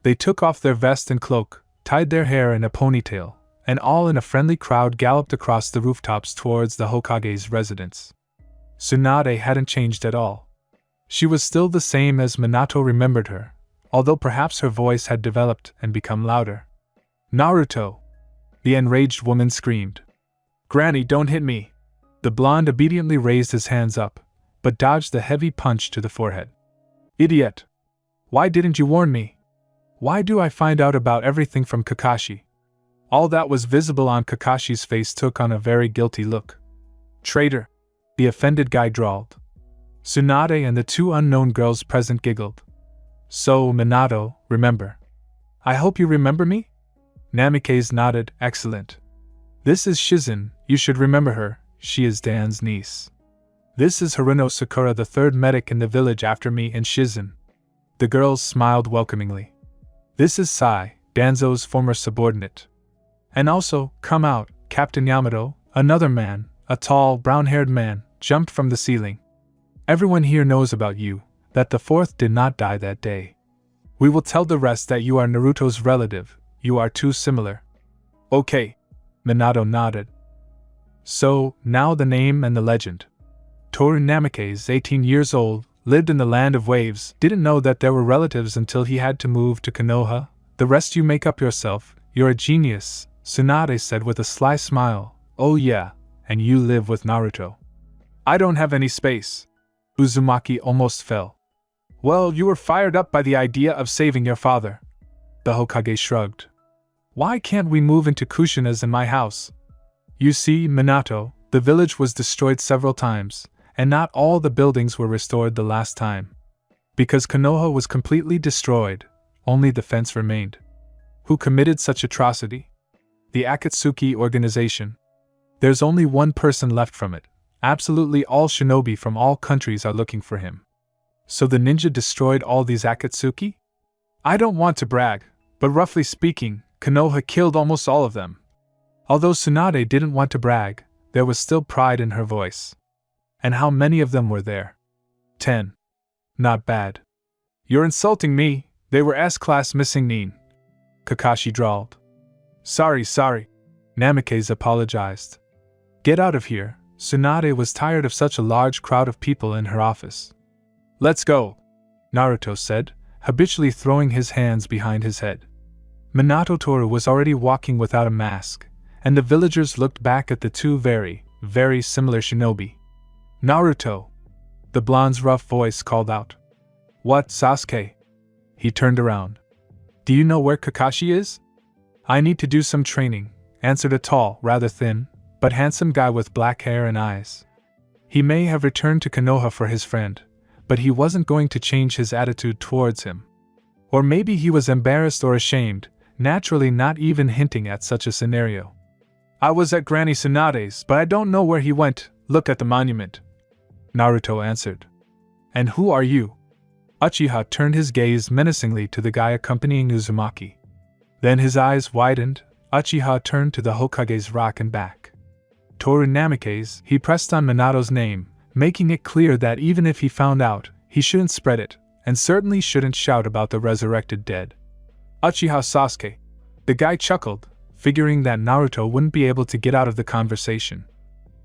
They took off their vest and cloak, tied their hair in a ponytail, and all in a friendly crowd galloped across the rooftops towards the Hokage's residence. Tsunade hadn't changed at all. She was still the same as Minato remembered her, although perhaps her voice had developed and become louder. "Naruto!" the enraged woman screamed. "Granny, don't hit me!" The blonde obediently raised his hands up, but dodged the heavy punch to the forehead. "Idiot! Why didn't you warn me? Why do I find out about everything from Kakashi?" All that was visible on Kakashi's face took on a very guilty look. "Traitor!" the offended guy drawled. Tsunade and the two unknown girls present giggled. "So, Minato, remember. I hope you remember me?" Namikaze nodded. "Excellent. This is Shizen, you should remember her, she is Dan's niece. This is Haruno Sakura, the third medic in the village after me and Shizen." The girls smiled welcomingly. "This is Sai, Danzo's former subordinate. And also, come out, Captain Yamato, another man, a tall, brown-haired man, jumped from the ceiling. Everyone here knows about you, that the fourth did not die that day. We will tell the rest that you are Naruto's relative, you are too similar. Okay. Minato nodded. So, now the name and the legend. Toru Namikaze, 18 years old, lived in the land of waves, didn't know that there were relatives until he had to move to Konoha. The rest you make up yourself, you're a genius, Tsunade said with a sly smile. Oh yeah, and you live with Naruto. I don't have any space. Uzumaki almost fell. Well, you were fired up by the idea of saving your father. The Hokage shrugged. Why can't we move into Kushina's in my house? You see, Minato, the village was destroyed several times, and not all the buildings were restored the last time. Because Konoha was completely destroyed, only the fence remained. Who committed such atrocity? The Akatsuki organization. There's only one person left from it. Absolutely all shinobi from all countries are looking for him. So the ninja destroyed all these Akatsuki? I don't want to brag, but roughly speaking, Konoha killed almost all of them. Although Tsunade didn't want to brag, there was still pride in her voice. And how many of them were there? 10. Not bad. You're insulting me, they were S-class missing nin. Kakashi drawled. Sorry. Namikaze apologized. Get out of here, Tsunade was tired of such a large crowd of people in her office. Let's go, Naruto said, habitually throwing his hands behind his head. Minato Toru was already walking without a mask, and the villagers looked back at the two very, very similar shinobi. Naruto! The blonde's rough voice called out. What, Sasuke? He turned around. Do you know where Kakashi is? I need to do some training, answered a tall, rather thin, but handsome guy with black hair and eyes. He may have returned to Konoha for his friend, but he wasn't going to change his attitude towards him. Or maybe he was embarrassed or ashamed, naturally not even hinting at such a scenario. I was at Granny Tsunade's, but I don't know where he went. Look at the monument. Naruto answered. And who are you? Uchiha turned his gaze menacingly to the guy accompanying Uzumaki. Then his eyes widened. Uchiha turned to the Hokage's rock and back. Toru Namikaze, he pressed on Minato's name, making it clear that even if he found out, he shouldn't spread it, and certainly shouldn't shout about the resurrected dead. Uchiha Sasuke. The guy chuckled, figuring that Naruto wouldn't be able to get out of the conversation.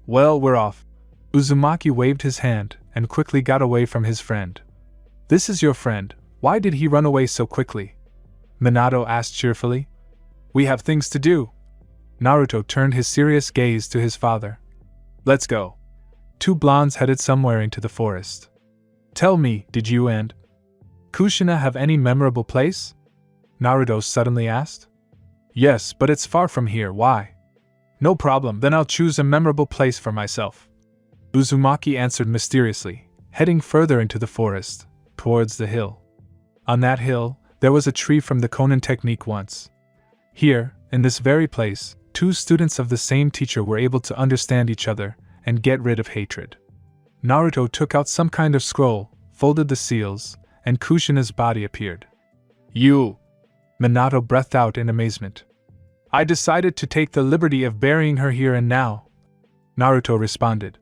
Well, we're off. Uzumaki waved his hand and quickly got away from his friend. This is your friend, why did he run away so quickly? Minato asked cheerfully. We have things to do. Naruto turned his serious gaze to his father. Let's go. Two blondes headed somewhere into the forest. Tell me, did you and Kushina have any memorable place? Naruto suddenly asked. Yes, but it's far from here, why? No problem, then I'll choose a memorable place for myself. Uzumaki answered mysteriously, heading further into the forest, towards the hill. On that hill, there was a tree from the Konin technique once. Here, in this very place, two students of the same teacher were able to understand each other and get rid of hatred. Naruto took out some kind of scroll, folded the seals, and Kushina's body appeared. You! Minato breathed out in amazement. I decided to take the liberty of burying her here and now. Naruto responded.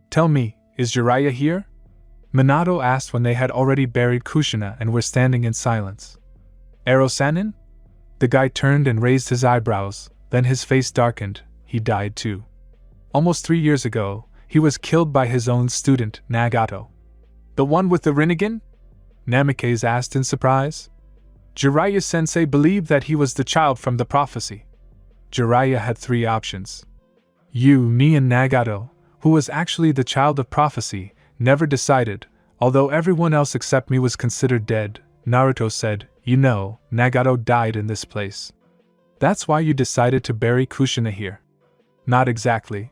Tell me, is Jiraiya here? Minato asked when they had already buried Kushina and were standing in silence. Ero-sanin? The guy turned and raised his eyebrows, then his face darkened. He died too. Almost 3 years ago, he was killed by his own student, Nagato. The one with the Rinnegan? Namikaze asked in surprise. Jiraiya-sensei believed that he was the child from the prophecy. Jiraiya had 3 options. You, me and Nagato, who was actually the child of prophecy, never decided, although everyone else except me was considered dead. Naruto said, you know, Nagato died in this place. That's why you decided to bury Kushina here. Not exactly.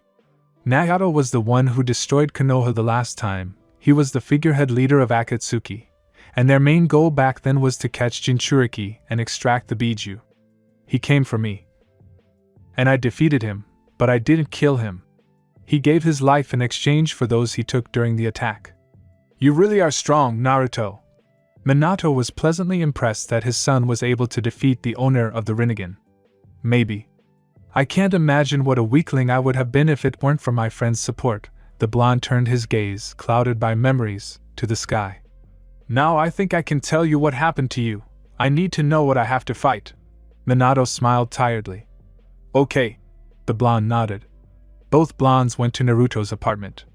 Nagato was the one who destroyed Konoha the last time. He was the figurehead leader of Akatsuki, and their main goal back then was to catch Jinchuriki and extract the Biju. He came for me. And I defeated him, but I didn't kill him. He gave his life in exchange for those he took during the attack. You really are strong, Naruto. Minato was pleasantly impressed that his son was able to defeat the owner of the Rinnegan. Maybe. I can't imagine what a weakling I would have been if it weren't for my friend's support. The blonde turned his gaze, clouded by memories, to the sky. Now I think I can tell you what happened to you. I need to know what I have to fight. Minato smiled tiredly. Okay. The blonde nodded. Both blondes went to Naruto's apartment.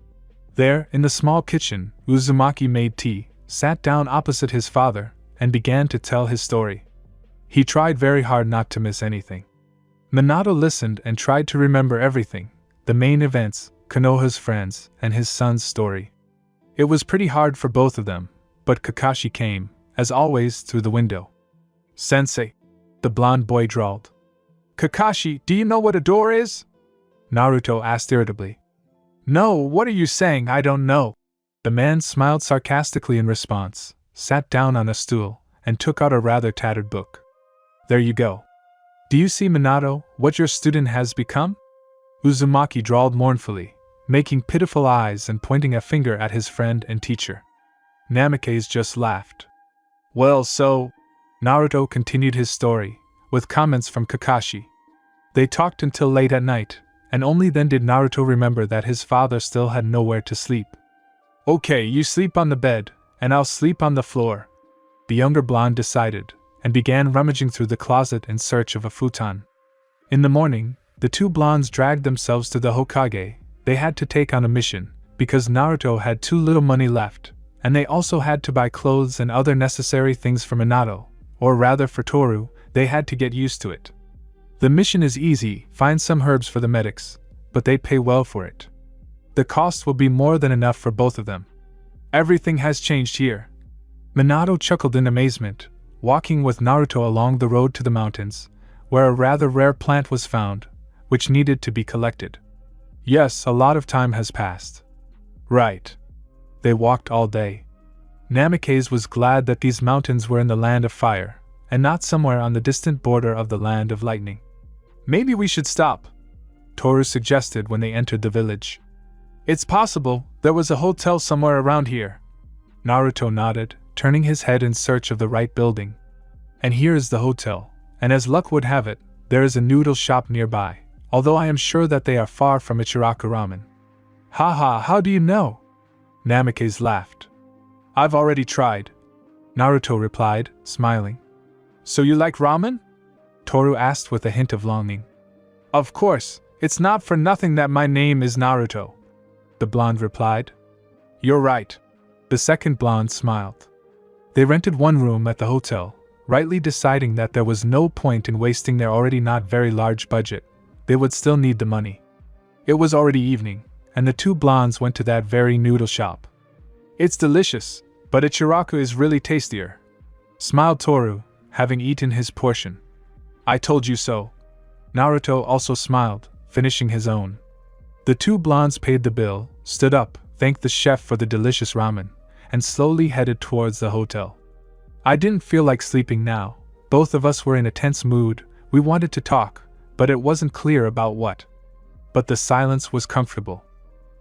There, in the small kitchen, Uzumaki made tea, sat down opposite his father, and began to tell his story. He tried very hard not to miss anything. Minato listened and tried to remember everything, the main events, Konoha's friends, and his son's story. It was pretty hard for both of them, but Kakashi came, as always, through the window. Sensei, the blonde boy drawled. Kakashi, do you know what a door is? Naruto asked irritably. No, what are you saying? I don't know. The man smiled sarcastically in response, sat down on a stool, and took out a rather tattered book. There you go. Do you see, Minato, what your student has become? Uzumaki drawled mournfully, making pitiful eyes and pointing a finger at his friend and teacher. Namikaze just laughed. Well, so... Naruto continued his story, with comments from Kakashi. They talked until late at night, and only then did Naruto remember that his father still had nowhere to sleep. Okay, you sleep on the bed, and I'll sleep on the floor, the younger blonde decided, and began rummaging through the closet in search of a futon. In the morning, the two blondes dragged themselves to the Hokage. They had to take on a mission, because Naruto had too little money left, and they also had to buy clothes and other necessary things for Minato, or rather for Toru. They had to get used to it. The mission is easy, find some herbs for the medics, but they pay well for it. The cost will be more than enough for both of them. Everything has changed here. Minato chuckled in amazement, walking with Naruto along the road to the mountains, where a rather rare plant was found, which needed to be collected. Yes, a lot of time has passed. Right. They walked all day. Namikaze was glad that these mountains were in the land of fire, and not somewhere on the distant border of the land of lightning. Maybe we should stop, Toru suggested when they entered the village. It's possible, there was a hotel somewhere around here. Naruto nodded, turning his head in search of the right building. And here is the hotel, and as luck would have it, there is a noodle shop nearby, although I am sure that they are far from Ichiraku ramen. Haha, how do you know? Namikaze laughed. I've already tried, Naruto replied, smiling. So you like ramen? Toru asked with a hint of longing. Of course, it's not for nothing that my name is Naruto, the blonde replied. You're right. The second blonde smiled. They rented one room at the hotel, rightly deciding that there was no point in wasting their already not very large budget. They would still need the money. It was already evening, and the two blondes went to that very noodle shop. It's delicious, but Ichiraku is really tastier, smiled Toru, having eaten his portion. I told you so. Naruto also smiled, finishing his own. The two blondes paid the bill, stood up, thanked the chef for the delicious ramen, and slowly headed towards the hotel. I didn't feel like sleeping now. Both of us were in a tense mood. We wanted to talk, but it wasn't clear about what. But the silence was comfortable.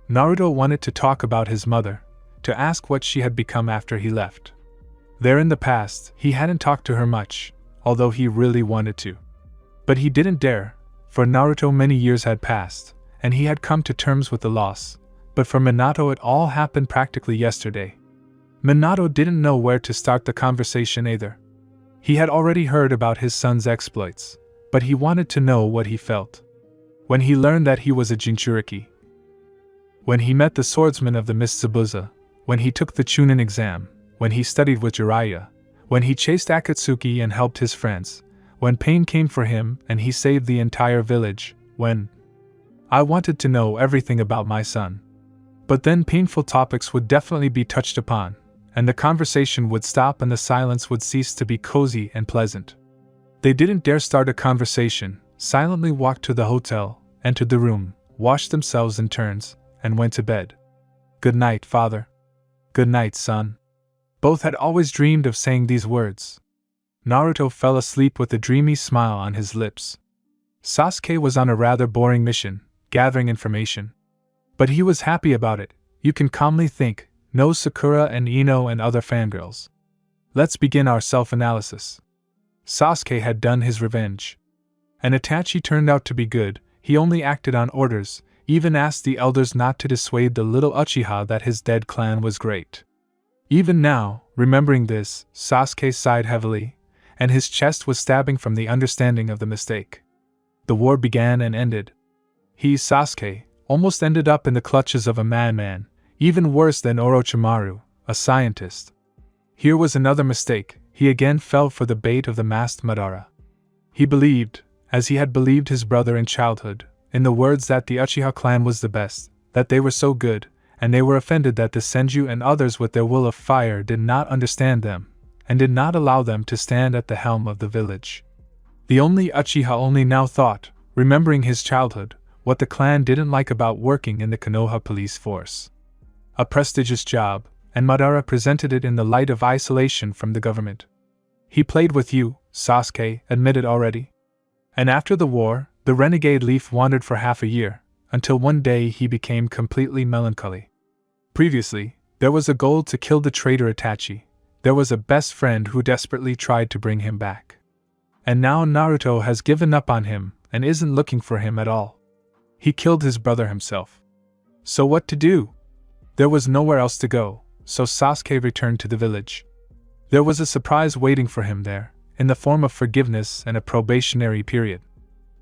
Naruto wanted to talk about his mother, to ask what she had become after he left. There in the past, he hadn't talked to her much, although he really wanted to. But he didn't dare, for Naruto many years had passed, and he had come to terms with the loss. But for Minato it all happened practically yesterday. Minato didn't know where to start the conversation either. He had already heard about his son's exploits, but he wanted to know what he felt when he learned that he was a Jinchuriki. When he met the swordsman of the Mist Zabuza, when he took the Chunin exam, when he studied with Jiraiya, when he chased Akatsuki and helped his friends, when pain came for him and he saved the entire village, when... I wanted to know everything about my son. But then painful topics would definitely be touched upon, and the conversation would stop and the silence would cease to be cozy and pleasant. They didn't dare start a conversation, silently walked to the hotel, entered the room, washed themselves in turns, and went to bed. Good night, father. Good night, son. Both had always dreamed of saying these words. Naruto fell asleep with a dreamy smile on his lips. Sasuke was on a rather boring mission, gathering information. But he was happy about it, you can calmly think, no Sakura and Ino and other fangirls. Let's begin our self-analysis. Sasuke had done his revenge. And Itachi turned out to be good. He only acted on orders, even asked the elders not to dissuade the little Uchiha that his dead clan was great. Even now, remembering this, Sasuke sighed heavily, and his chest was stabbing from the understanding of the mistake. The war began and ended. He, Sasuke, almost ended up in the clutches of a madman, even worse than Orochimaru, a scientist. Here was another mistake. He again fell for the bait of the masked Madara. He believed, as he had believed his brother in childhood, in the words that the Uchiha clan was the best, that they were so good, and they were offended that the Senju and others with their will of fire did not understand them, and did not allow them to stand at the helm of the village. The only Uchiha only now thought, remembering his childhood, what the clan didn't like about working in the Konoha police force. A prestigious job, and Madara presented it in the light of isolation from the government. He played with you, Sasuke admitted already. And after the war, the renegade Leaf wandered for half a year, until one day he became completely melancholy. Previously, there was a goal to kill the traitor Itachi. There was a best friend who desperately tried to bring him back. And now Naruto has given up on him and isn't looking for him at all. He killed his brother himself. So what to do? There was nowhere else to go, so Sasuke returned to the village. There was a surprise waiting for him there, in the form of forgiveness and a probationary period.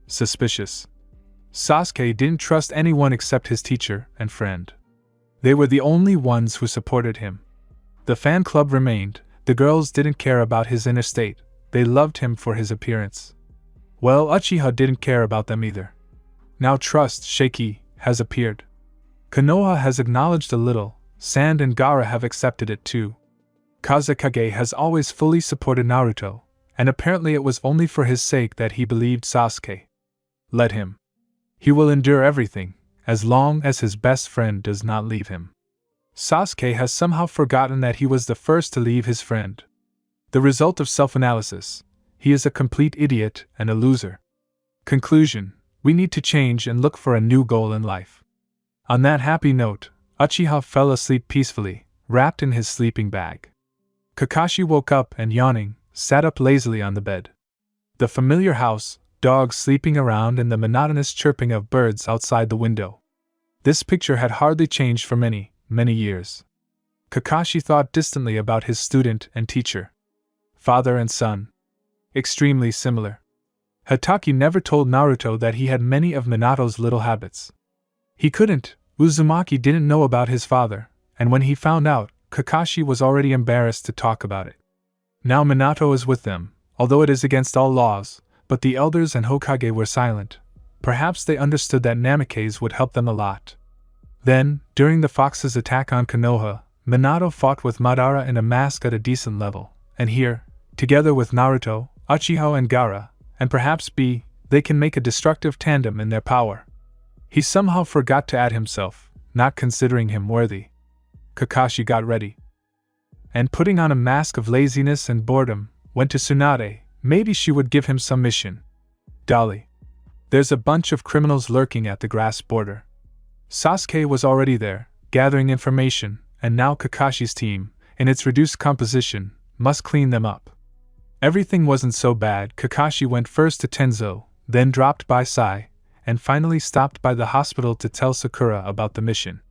Suspicious. Sasuke didn't trust anyone except his teacher and friend. They were the only ones who supported him. The fan club remained. The girls didn't care about his inner state. They loved him for his appearance. Well, Uchiha didn't care about them either. Now trust, shaky, has appeared. Konoha has acknowledged a little. Sand and Gaara have accepted it too. Kazekage has always fully supported Naruto, and apparently it was only for his sake that he believed Sasuke. Let him. He will endure everything, as long as his best friend does not leave him. Sasuke has somehow forgotten that he was the first to leave his friend. The result of self-analysis: he is a complete idiot and a loser. Conclusion: we need to change and look for a new goal in life. On that happy note, Uchiha fell asleep peacefully, wrapped in his sleeping bag. Kakashi woke up and, yawning, sat up lazily on the bed. The familiar house, dogs sleeping around, and the monotonous chirping of birds outside the window. This picture had hardly changed for many years. Kakashi thought distantly about his student and teacher. Father and son. Extremely similar. Hatake never told Naruto that he had many of Minato's little habits. He couldn't. Uzumaki didn't know about his father, and when he found out, Kakashi was already embarrassed to talk about it. Now Minato is with them, although it is against all laws, but the elders and Hokage were silent. Perhaps they understood that Namikaze would help them a lot. Then, during the Fox's attack on Konoha, Minato fought with Madara in a mask at a decent level, and here, together with Naruto, Uchiha and Gaara, and perhaps they can make a destructive tandem in their power. He somehow forgot to add himself, not considering him worthy. Kakashi got ready. And putting on a mask of laziness and boredom, went to Tsunade. Maybe she would give him some mission. Dolly. There's a bunch of criminals lurking at the grass border. Sasuke was already there, gathering information, and now Kakashi's team, in its reduced composition, must clean them up. Everything wasn't so bad. Kakashi went first to Tenzo, then dropped by Sai, and finally stopped by the hospital to tell Sakura about the mission.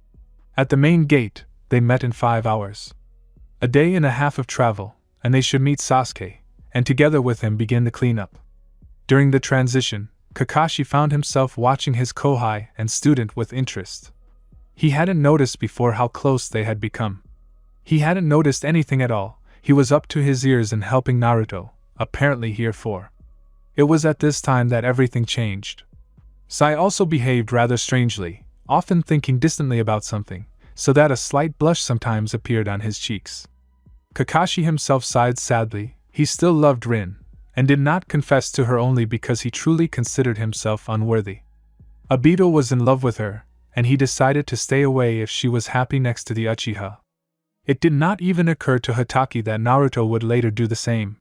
At the main gate, they met in 5 hours. A day and a half of travel, and they should meet Sasuke, and together with him begin the cleanup. During the transition, Kakashi found himself watching his kohai and student with interest. He hadn't noticed before how close they had become. He hadn't noticed anything at all. He was up to his ears in helping Naruto, apparently here for. It was at this time that everything changed. Sai also behaved rather strangely, often thinking distantly about something, so that a slight blush sometimes appeared on his cheeks. Kakashi himself sighed sadly. He still loved Rin, and did not confess to her only because he truly considered himself unworthy. Obito was in love with her, and he decided to stay away if she was happy next to the Uchiha. It did not even occur to Hatake that Naruto would later do the same.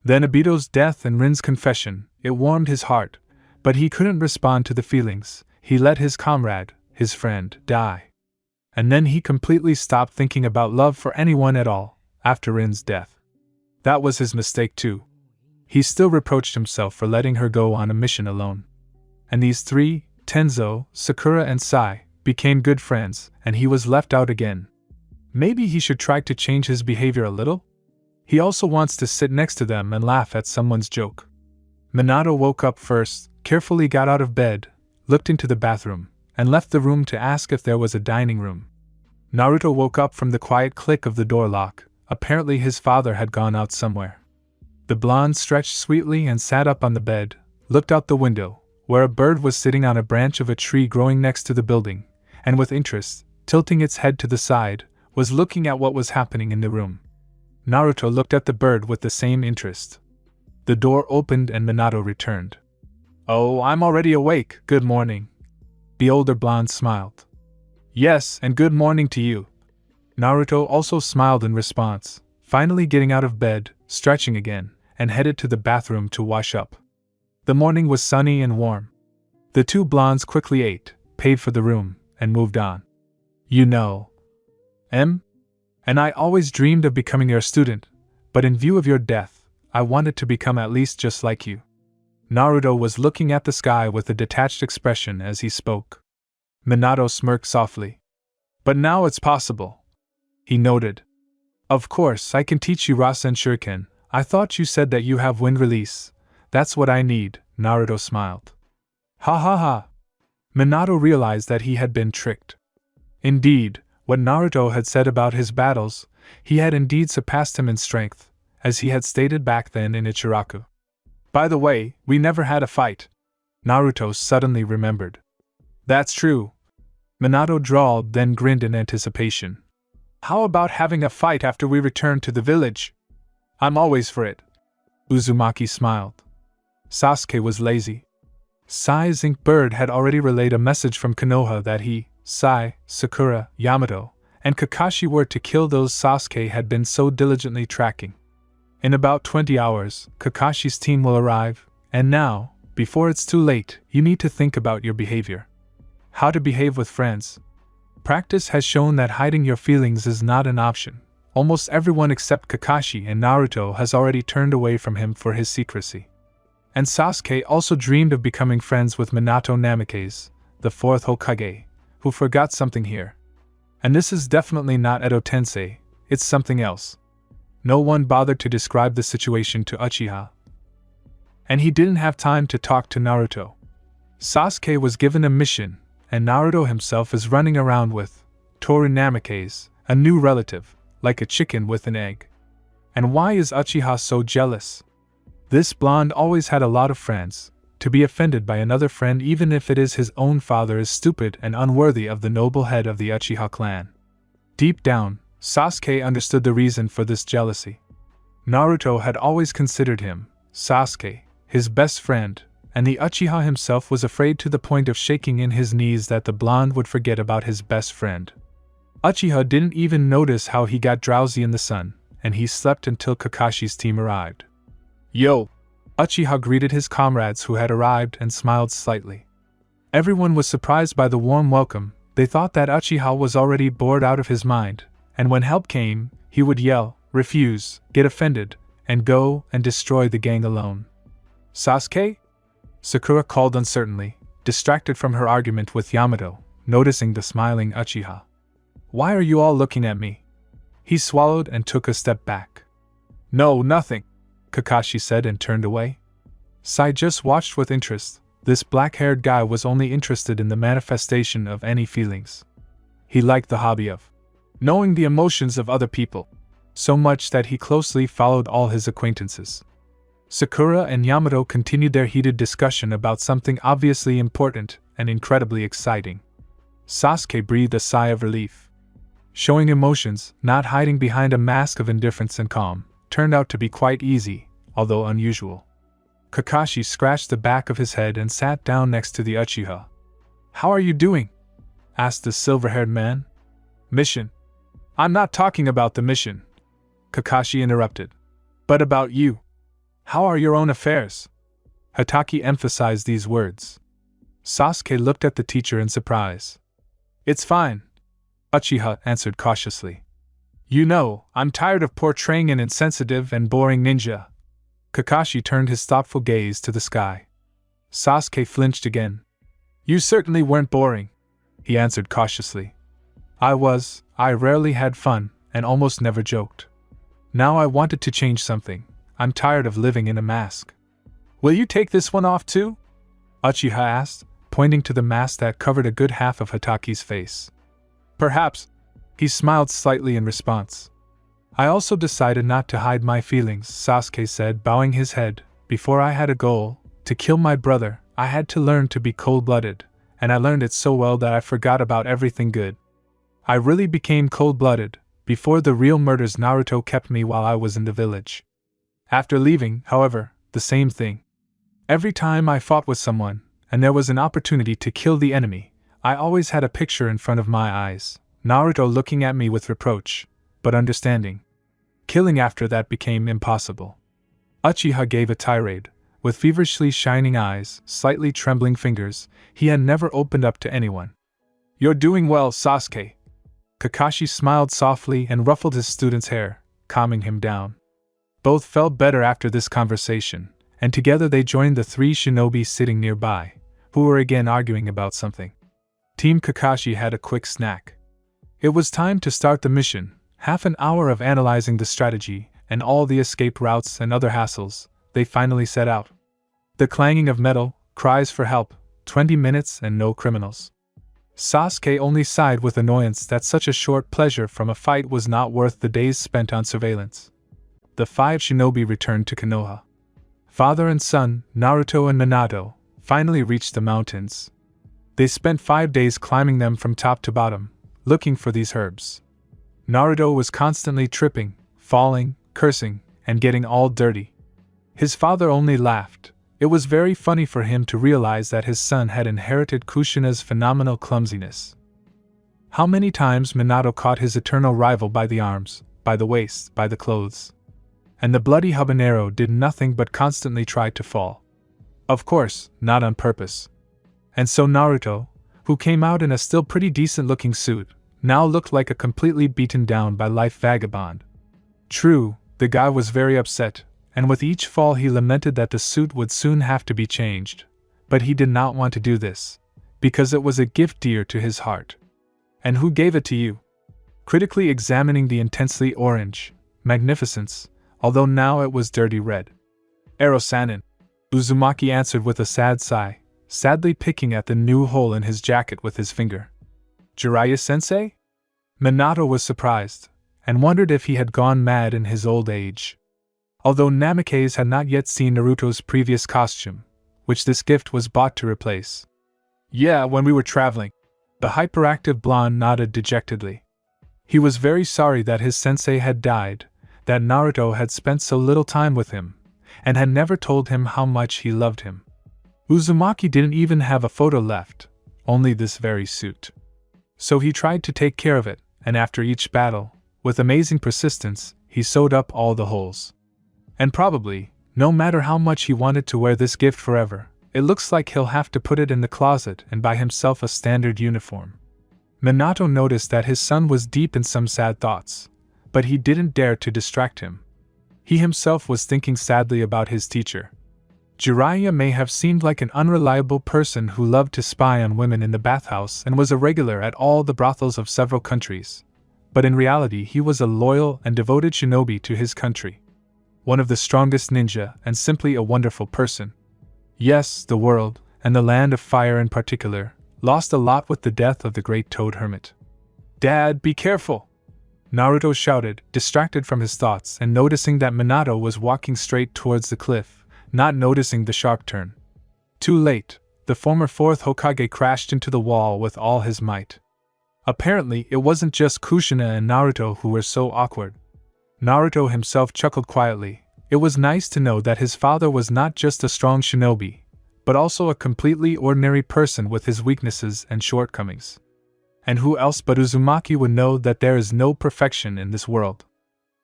Then Obito's death and Rin's confession, it warmed his heart, but he couldn't respond to the feelings. He let his comrade, his friend, die. And then he completely stopped thinking about love for anyone at all, after Rin's death. That was his mistake too. He still reproached himself for letting her go on a mission alone. And these three, Tenzo, Sakura and Sai, became good friends, and he was left out again. Maybe he should try to change his behavior a little? He also wants to sit next to them and laugh at someone's joke. Minato woke up first, carefully got out of bed, looked into the bathroom, and left the room to ask if there was a dining room. Naruto woke up from the quiet click of the door lock. Apparently his father had gone out somewhere. The blonde stretched sweetly and sat up on the bed, looked out the window, where a bird was sitting on a branch of a tree growing next to the building, and with interest, tilting its head to the side, was looking at what was happening in the room. Naruto looked at the bird with the same interest. The door opened and Minato returned. "Oh, I'm already awake, good morning." The older blonde smiled. "Yes, and good morning to you." Naruto also smiled in response, finally getting out of bed, stretching again, and headed to the bathroom to wash up. The morning was sunny and warm. The two blondes quickly ate, paid for the room, and moved on. "You know, and I always dreamed of becoming your student, but in view of your death, I wanted to become at least just like you." Naruto was looking at the sky with a detached expression as he spoke. Minato smirked softly. "But now it's possible," he noted. "Of course, I can teach you Rasen Shuriken. I thought you said that you have wind release. That's what I need," Naruto smiled. Ha ha ha. Minato realized that he had been tricked. Indeed, what Naruto had said about his battles, he had indeed surpassed him in strength, as he had stated back then in Ichiraku. "By the way, we never had a fight," Naruto suddenly remembered. "That's true," Minato drawled, then grinned in anticipation. "How about having a fight after we return to the village?" "I'm always for it." Uzumaki smiled. Sasuke was lazy. Sai's ink bird had already relayed a message from Konoha that he, Sai, Sakura, Yamato, and Kakashi were to kill those Sasuke had been so diligently tracking. In about 20 hours, Kakashi's team will arrive, and now, before it's too late, you need to think about your behavior. How to behave with friends. Practice has shown that hiding your feelings is not an option. Almost everyone except Kakashi and Naruto has already turned away from him for his secrecy. And Sasuke also dreamed of becoming friends with Minato Namikaze, the fourth Hokage, who forgot something here. And this is definitely not Edo Tensei, it's something else. No one bothered to describe the situation to Uchiha. And he didn't have time to talk to Naruto. Sasuke was given a mission, and Naruto himself is running around with Toru Namikaze, a new relative, like a chicken with an egg. And why is Uchiha so jealous? This blonde always had a lot of friends. To be offended by another friend even if it is his own father is stupid and unworthy of the noble head of the Uchiha clan. Deep down, Sasuke understood the reason for this jealousy. Naruto had always considered him, Sasuke, his best friend, and the Uchiha himself was afraid to the point of shaking in his knees that the blonde would forget about his best friend. Uchiha didn't even notice how he got drowsy in the sun, and he slept until Kakashi's team arrived. "Yo!" Uchiha greeted his comrades who had arrived and smiled slightly. Everyone was surprised by the warm welcome. They thought that Uchiha was already bored out of his mind, and when help came, he would yell, refuse, get offended, and go and destroy the gang alone. "Sasuke?" Sakura called uncertainly, distracted from her argument with Yamato, noticing the smiling Uchiha. "Why are you all looking at me?" He swallowed and took a step back. "No, nothing," Kakashi said and turned away. Sai just watched with interest. This black-haired guy was only interested in the manifestation of any feelings. He liked the hobby of knowing the emotions of other people, so much that he closely followed all his acquaintances. Sakura and Yamato continued their heated discussion about something obviously important and incredibly exciting. Sasuke breathed a sigh of relief. Showing emotions, not hiding behind a mask of indifference and calm, turned out to be quite easy, although unusual. Kakashi scratched the back of his head and sat down next to the Uchiha. "How are you doing?" asked the silver-haired man. "Mission." "I'm not talking about the mission," Kakashi interrupted. "But about you. How are your own affairs?" Hatake emphasized these words. Sasuke looked at the teacher in surprise. "It's fine," Uchiha answered cautiously. "You know, I'm tired of portraying an insensitive and boring ninja." Kakashi turned his thoughtful gaze to the sky. Sasuke flinched again. You certainly weren't boring, he answered cautiously. I rarely had fun, and almost never joked. Now I wanted to change something. I'm tired of living in a mask. Will you take this one off too? Uchiha asked, pointing to the mask that covered a good half of Hataki's face. Perhaps. He smiled slightly in response. I also decided not to hide my feelings, Sasuke said, bowing his head. Before I had a goal, to kill my brother, I had to learn to be cold-blooded, and I learned it so well that I forgot about everything good. I really became cold-blooded, before the real murders Naruto kept me while I was in the village. After leaving, however, the same thing. Every time I fought with someone, and there was an opportunity to kill the enemy, I always had a picture in front of my eyes, Naruto looking at me with reproach, but understanding. Killing after that became impossible. Uchiha gave a tirade. With feverishly shining eyes, slightly trembling fingers, he had never opened up to anyone. You're doing well, Sasuke. Kakashi smiled softly and ruffled his student's hair, calming him down. Both felt better after this conversation, and together they joined the three shinobi sitting nearby, who were again arguing about something. Team Kakashi had a quick snack. It was time to start the mission. Half an hour of analyzing the strategy, and all the escape routes and other hassles, they finally set out. The clanging of metal, cries for help, 20 minutes and no criminals. Sasuke only sighed with annoyance that such a short pleasure from a fight was not worth the days spent on surveillance. The 5 shinobi returned to Konoha. Father and son, Naruto and Minato, finally reached the mountains. They spent 5 days climbing them from top to bottom, looking for these herbs. Naruto was constantly tripping, falling, cursing, and getting all dirty. His father only laughed. It was very funny for him to realize that his son had inherited Kushina's phenomenal clumsiness. How many times Minato caught his eternal rival by the arms, by the waist, by the clothes. And the bloody habanero did nothing but constantly try to fall. Of course, not on purpose. And so Naruto, who came out in a still pretty decent-looking suit, now looked like a completely beaten down by life vagabond. True, the guy was very upset, and with each fall he lamented that the suit would soon have to be changed. But he did not want to do this, because it was a gift dear to his heart. And who gave it to you? Critically examining the intensely orange magnificence, although now it was dirty red. Ero-sanin, Uzumaki answered with a sad sigh, sadly picking at the new hole in his jacket with his finger. Jiraiya-sensei? Minato was surprised, and wondered if he had gone mad in his old age. Although Namikaze had not yet seen Naruto's previous costume, which this gift was bought to replace. Yeah, when we were traveling. The hyperactive blonde nodded dejectedly. He was very sorry that his sensei had died, that Naruto had spent so little time with him, and had never told him how much he loved him. Uzumaki didn't even have a photo left, only this very suit. So he tried to take care of it, and after each battle, with amazing persistence, he sewed up all the holes. And probably, no matter how much he wanted to wear this gift forever, it looks like he'll have to put it in the closet and buy himself a standard uniform. Minato noticed that his son was deep in some sad thoughts, but he didn't dare to distract him. He himself was thinking sadly about his teacher. Jiraiya may have seemed like an unreliable person who loved to spy on women in the bathhouse and was a regular at all the brothels of several countries, but in reality he was a loyal and devoted shinobi to his country. One of the strongest ninja and simply a wonderful person. Yes, the world, and the land of fire in particular, lost a lot with the death of the great toad hermit. Dad, be careful! Naruto shouted, distracted from his thoughts and noticing that Minato was walking straight towards the cliff, not noticing the sharp turn. Too late, the former 4th Hokage crashed into the wall with all his might. Apparently, it wasn't just Kushina and Naruto who were so awkward. Naruto himself chuckled quietly. It was nice to know that his father was not just a strong shinobi, but also a completely ordinary person with his weaknesses and shortcomings. And who else but Uzumaki would know that there is no perfection in this world?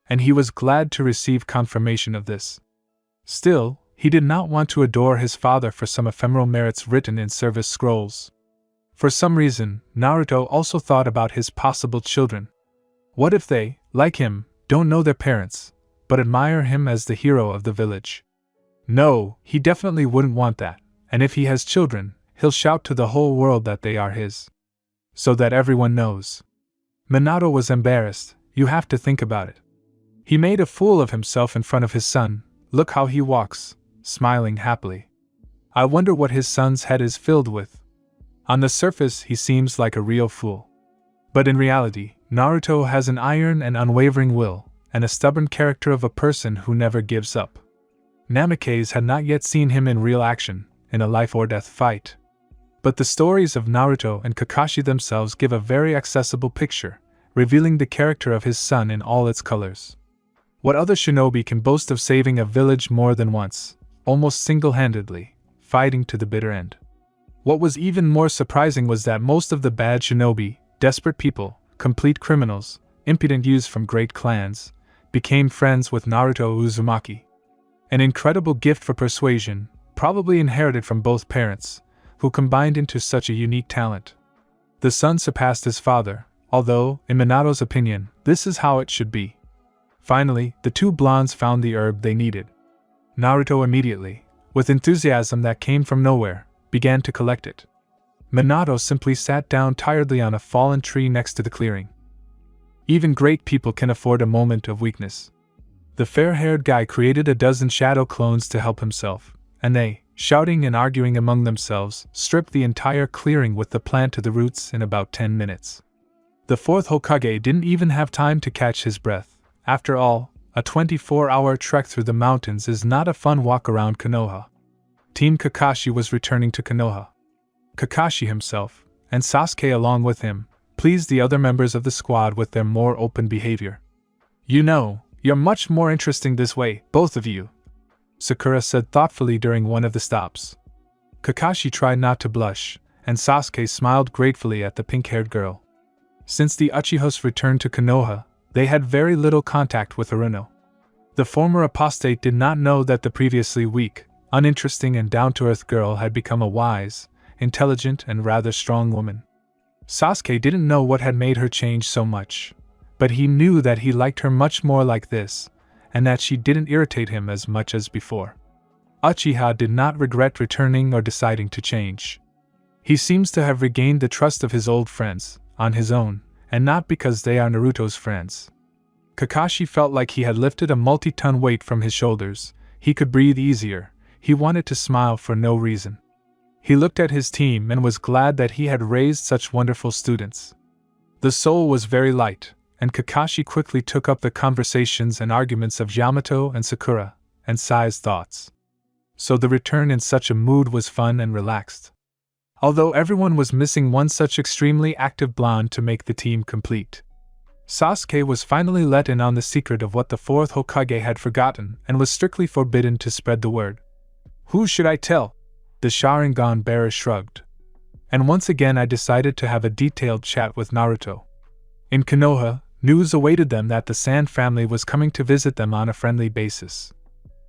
And he was glad to receive confirmation of this. Still, he did not want to adore his father for some ephemeral merits written in service scrolls. For some reason, Naruto also thought about his possible children. What if they, like him, don't know their parents, but admire him as the hero of the village? No, he definitely wouldn't want that, and if he has children, he'll shout to the whole world that they are his. So that everyone knows. Minato was embarrassed. You have to think about it. He made a fool of himself in front of his son. Look how he walks, smiling happily. I wonder what his son's head is filled with. On the surface, he seems like a real fool. But in reality, Naruto has an iron and unwavering will, and a stubborn character of a person who never gives up. Namikaze had not yet seen him in real action, in a life-or-death fight. But the stories of Naruto and Kakashi themselves give a very accessible picture, revealing the character of his son in all its colors. What other shinobi can boast of saving a village more than once, almost single-handedly, fighting to the bitter end? What was even more surprising was that most of the bad shinobi, desperate people, complete criminals, impudent youths from great clans, became friends with Naruto Uzumaki. An incredible gift for persuasion, probably inherited from both parents, who combined into such a unique talent. The son surpassed his father, although, in Minato's opinion, this is how it should be. Finally, the two blondes found the herb they needed. Naruto immediately, with enthusiasm that came from nowhere, began to collect it. Minato simply sat down tiredly on a fallen tree next to the clearing. Even great people can afford a moment of weakness. The fair-haired guy created a dozen shadow clones to help himself, and they, shouting and arguing among themselves, stripped the entire clearing with the plant to the roots in about 10 minutes. The fourth Hokage didn't even have time to catch his breath. After all, a 24-hour trek through the mountains is not a fun walk around Konoha. Team Kakashi was returning to Konoha. Kakashi himself, and Sasuke along with him, pleased the other members of the squad with their more open behavior. You know, you're much more interesting this way, both of you, Sakura said thoughtfully during one of the stops. Kakashi tried not to blush, and Sasuke smiled gratefully at the pink-haired girl. Since the Uchihas returned to Konoha, they had very little contact with Haruno. The former apostate did not know that the previously weak, uninteresting and down-to-earth girl had become a wise, intelligent and rather strong woman. Sasuke didn't know what had made her change so much, but he knew that he liked her much more like this, and that she didn't irritate him as much as before. Uchiha did not regret returning or deciding to change. He seems to have regained the trust of his old friends, on his own, and not because they are Naruto's friends. Kakashi felt like he had lifted a multi-ton weight from his shoulders. He could breathe easier. He wanted to smile for no reason. He looked at his team and was glad that he had raised such wonderful students. The soul was very light, and Kakashi quickly took up the conversations and arguments of Yamato and Sakura, and Sai's thoughts. So the return in such a mood was fun and relaxed. Although everyone was missing one such extremely active blonde to make the team complete. Sasuke was finally let in on the secret of what the fourth Hokage had forgotten and was strictly forbidden to spread the word. Who should I tell? The Sharingan bearer shrugged. And once again I decided to have a detailed chat with Naruto. In Konoha, news awaited them that the Sand family was coming to visit them on a friendly basis.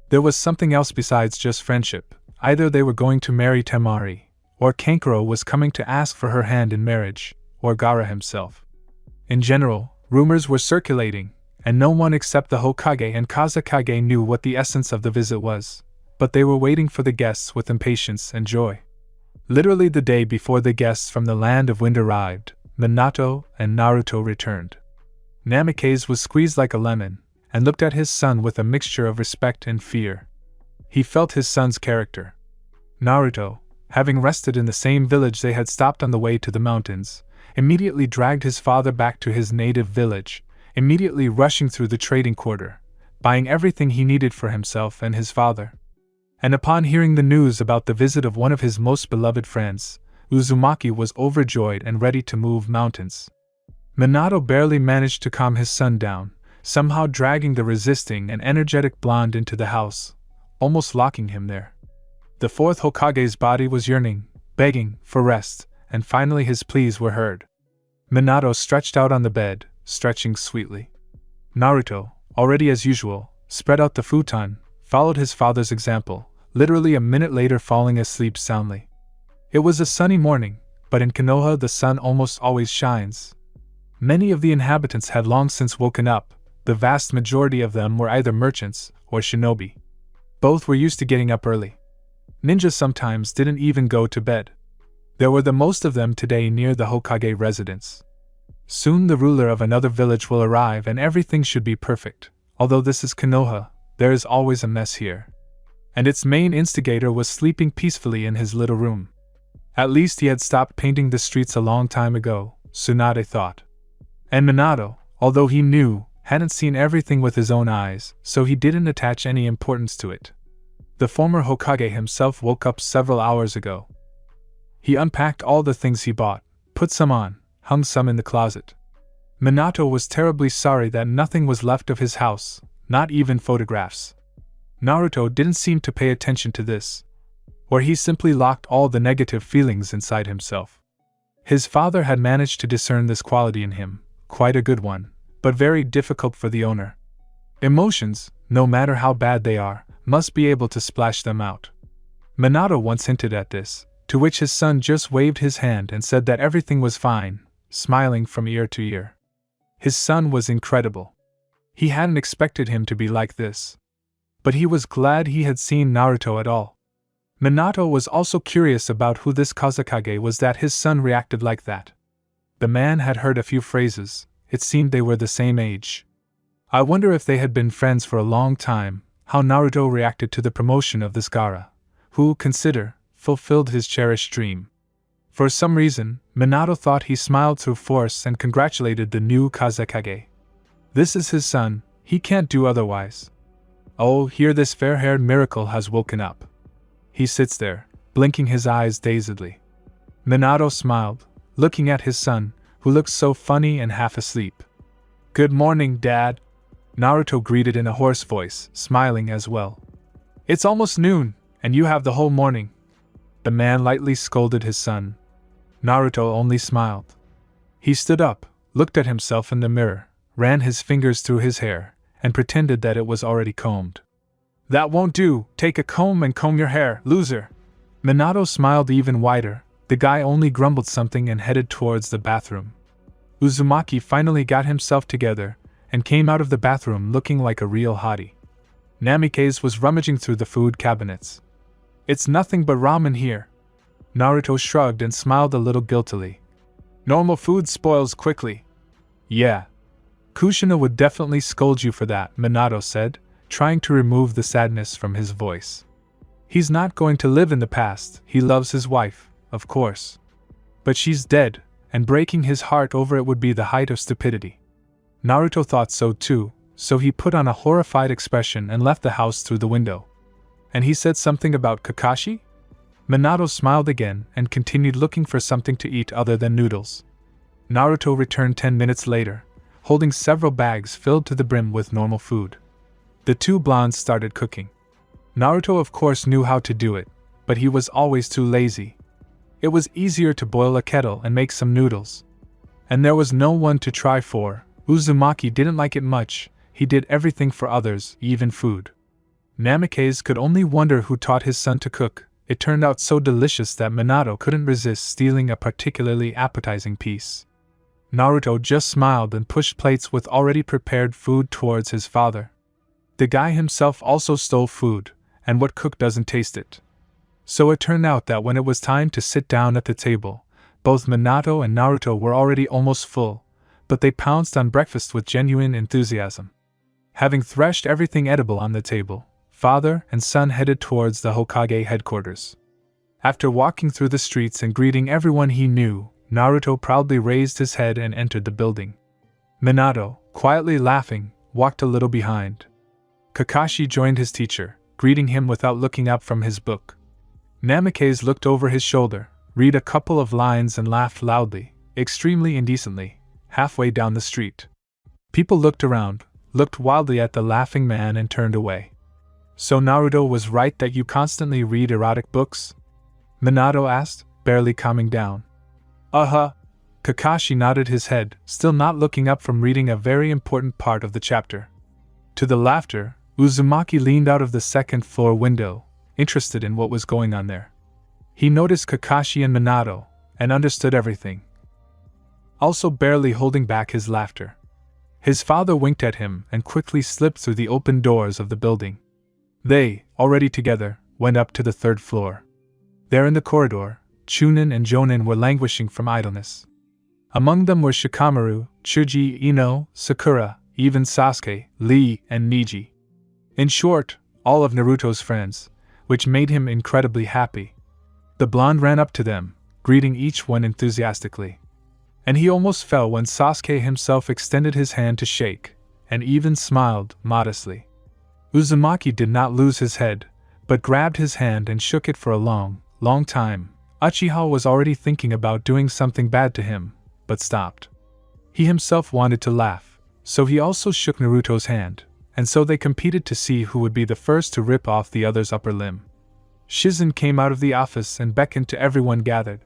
There was something else besides just friendship. Either they were going to marry Temari, or Kankuro was coming to ask for her hand in marriage, or Gaara himself. In general, rumors were circulating, and no one except the Hokage and Kazekage knew what the essence of the visit was, but they were waiting for the guests with impatience and joy. Literally the day before the guests from the Land of Wind arrived, Minato and Naruto returned. Namikaze was squeezed like a lemon, and looked at his son with a mixture of respect and fear. He felt his son's character. Naruto, having rested in the same village they had stopped on the way to the mountains, immediately dragged his father back to his native village, immediately rushing through the trading quarter, buying everything he needed for himself and his father. And upon hearing the news about the visit of one of his most beloved friends, Uzumaki was overjoyed and ready to move mountains. Minato barely managed to calm his son down, somehow dragging the resisting and energetic blonde into the house, almost locking him there. The fourth Hokage's body was yearning, begging for rest, and finally his pleas were heard. Minato stretched out on the bed, stretching sweetly. Naruto, already as usual, spread out the futon, followed his father's example, literally a minute later falling asleep soundly. It was a sunny morning, but in Konoha the sun almost always shines. Many of the inhabitants had long since woken up. The vast majority of them were either merchants or shinobi. Both were used to getting up early. Ninjas sometimes didn't even go to bed. There were the most of them today near the Hokage residence. Soon the ruler of another village will arrive and everything should be perfect. Although this is Konoha, there is always a mess here. And its main instigator was sleeping peacefully in his little room. At least he had stopped painting the streets a long time ago, Tsunade thought. And Minato, although he knew, hadn't seen everything with his own eyes, so he didn't attach any importance to it. The former Hokage himself woke up several hours ago. He unpacked all the things he bought, put some on, hung some in the closet. Minato was terribly sorry that nothing was left of his house, not even photographs. Naruto didn't seem to pay attention to this, or he simply locked all the negative feelings inside himself. His father had managed to discern this quality in him, quite a good one, but very difficult for the owner. Emotions, no matter how bad they are, must be able to splash them out. Minato once hinted at this, to which his son just waved his hand and said that everything was fine, smiling from ear to ear. His son was incredible. He hadn't expected him to be like this. But he was glad he had seen Naruto at all. Minato was also curious about who this Kazekage was that his son reacted like that. The man had heard a few phrases, it seemed they were the same age. I wonder if they had been friends for a long time, how Naruto reacted to the promotion of this Gaara, who, consider, fulfilled his cherished dream. For some reason, Minato thought he smiled through force and congratulated the new Kazekage. This is his son, he can't do otherwise. Oh, here this fair-haired miracle has woken up. He sits there, blinking his eyes dazedly. Minato smiled, looking at his son, who looked so funny and half asleep. "Good morning, Dad," Naruto greeted in a hoarse voice, smiling as well. "It's almost noon, and you have the whole morning." The man lightly scolded his son. Naruto only smiled. He stood up, looked at himself in the mirror, ran his fingers through his hair, and pretended that it was already combed. "That won't do, take a comb and comb your hair, loser." Minato smiled even wider. The guy only grumbled something and headed towards the bathroom. Uzumaki finally got himself together, and came out of the bathroom looking like a real hottie. Namikaze was rummaging through the food cabinets. "It's nothing but ramen here." Naruto shrugged and smiled a little guiltily. "Normal food spoils quickly." "Yeah. Kushina would definitely scold you for that," Minato said, trying to remove the sadness from his voice. "He's not going to live in the past, he loves his wife, of course. But she's dead, and breaking his heart over it would be the height of stupidity." Naruto thought so too, so he put on a horrified expression and left the house through the window. "And he said something about Kakashi?" Minato smiled again and continued looking for something to eat other than noodles. Naruto returned 10 minutes later, holding several bags filled to the brim with normal food. The two blondes started cooking. Naruto of course knew how to do it, but he was always too lazy. It was easier to boil a kettle and make some noodles. And there was no one to try for. Uzumaki didn't like it much, he did everything for others, even food. Namikaze could only wonder who taught his son to cook. It turned out so delicious that Minato couldn't resist stealing a particularly appetizing piece. Naruto just smiled and pushed plates with already prepared food towards his father. The guy himself also stole food, and what cook doesn't taste it? So it turned out that when it was time to sit down at the table, both Minato and Naruto were already almost full, but they pounced on breakfast with genuine enthusiasm. Having threshed everything edible on the table, father and son headed towards the Hokage headquarters. After walking through the streets and greeting everyone he knew, Naruto proudly raised his head and entered the building. Minato, quietly laughing, walked a little behind. Kakashi joined his teacher, greeting him without looking up from his book. Namikaze looked over his shoulder, read a couple of lines and laughed loudly, extremely indecently, halfway down the street. People looked around, looked wildly at the laughing man and turned away. "So Naruto was right that you constantly read erotic books?" Minato asked, barely calming down. "Uh-huh." Kakashi nodded his head, still not looking up from reading a very important part of the chapter. To the laughter, Uzumaki leaned out of the second-floor window, interested in what was going on there. He noticed Kakashi and Minato, and understood everything. Also barely holding back his laughter. His father winked at him and quickly slipped through the open doors of the building. They, already together, went up to the third floor. There in the corridor, Chunin and Jonin were languishing from idleness. Among them were Shikamaru, Tsuji, Ino, Sakura, even Sasuke, Lee, and Niji. In short, all of Naruto's friends, which made him incredibly happy. The blonde ran up to them, greeting each one enthusiastically. And he almost fell when Sasuke himself extended his hand to shake, and even smiled modestly. Uzumaki did not lose his head, but grabbed his hand and shook it for a long, long time. Uchiha was already thinking about doing something bad to him, but stopped. He himself wanted to laugh, so he also shook Naruto's hand, and so they competed to see who would be the first to rip off the other's upper limb. Shizen came out of the office and beckoned to everyone gathered.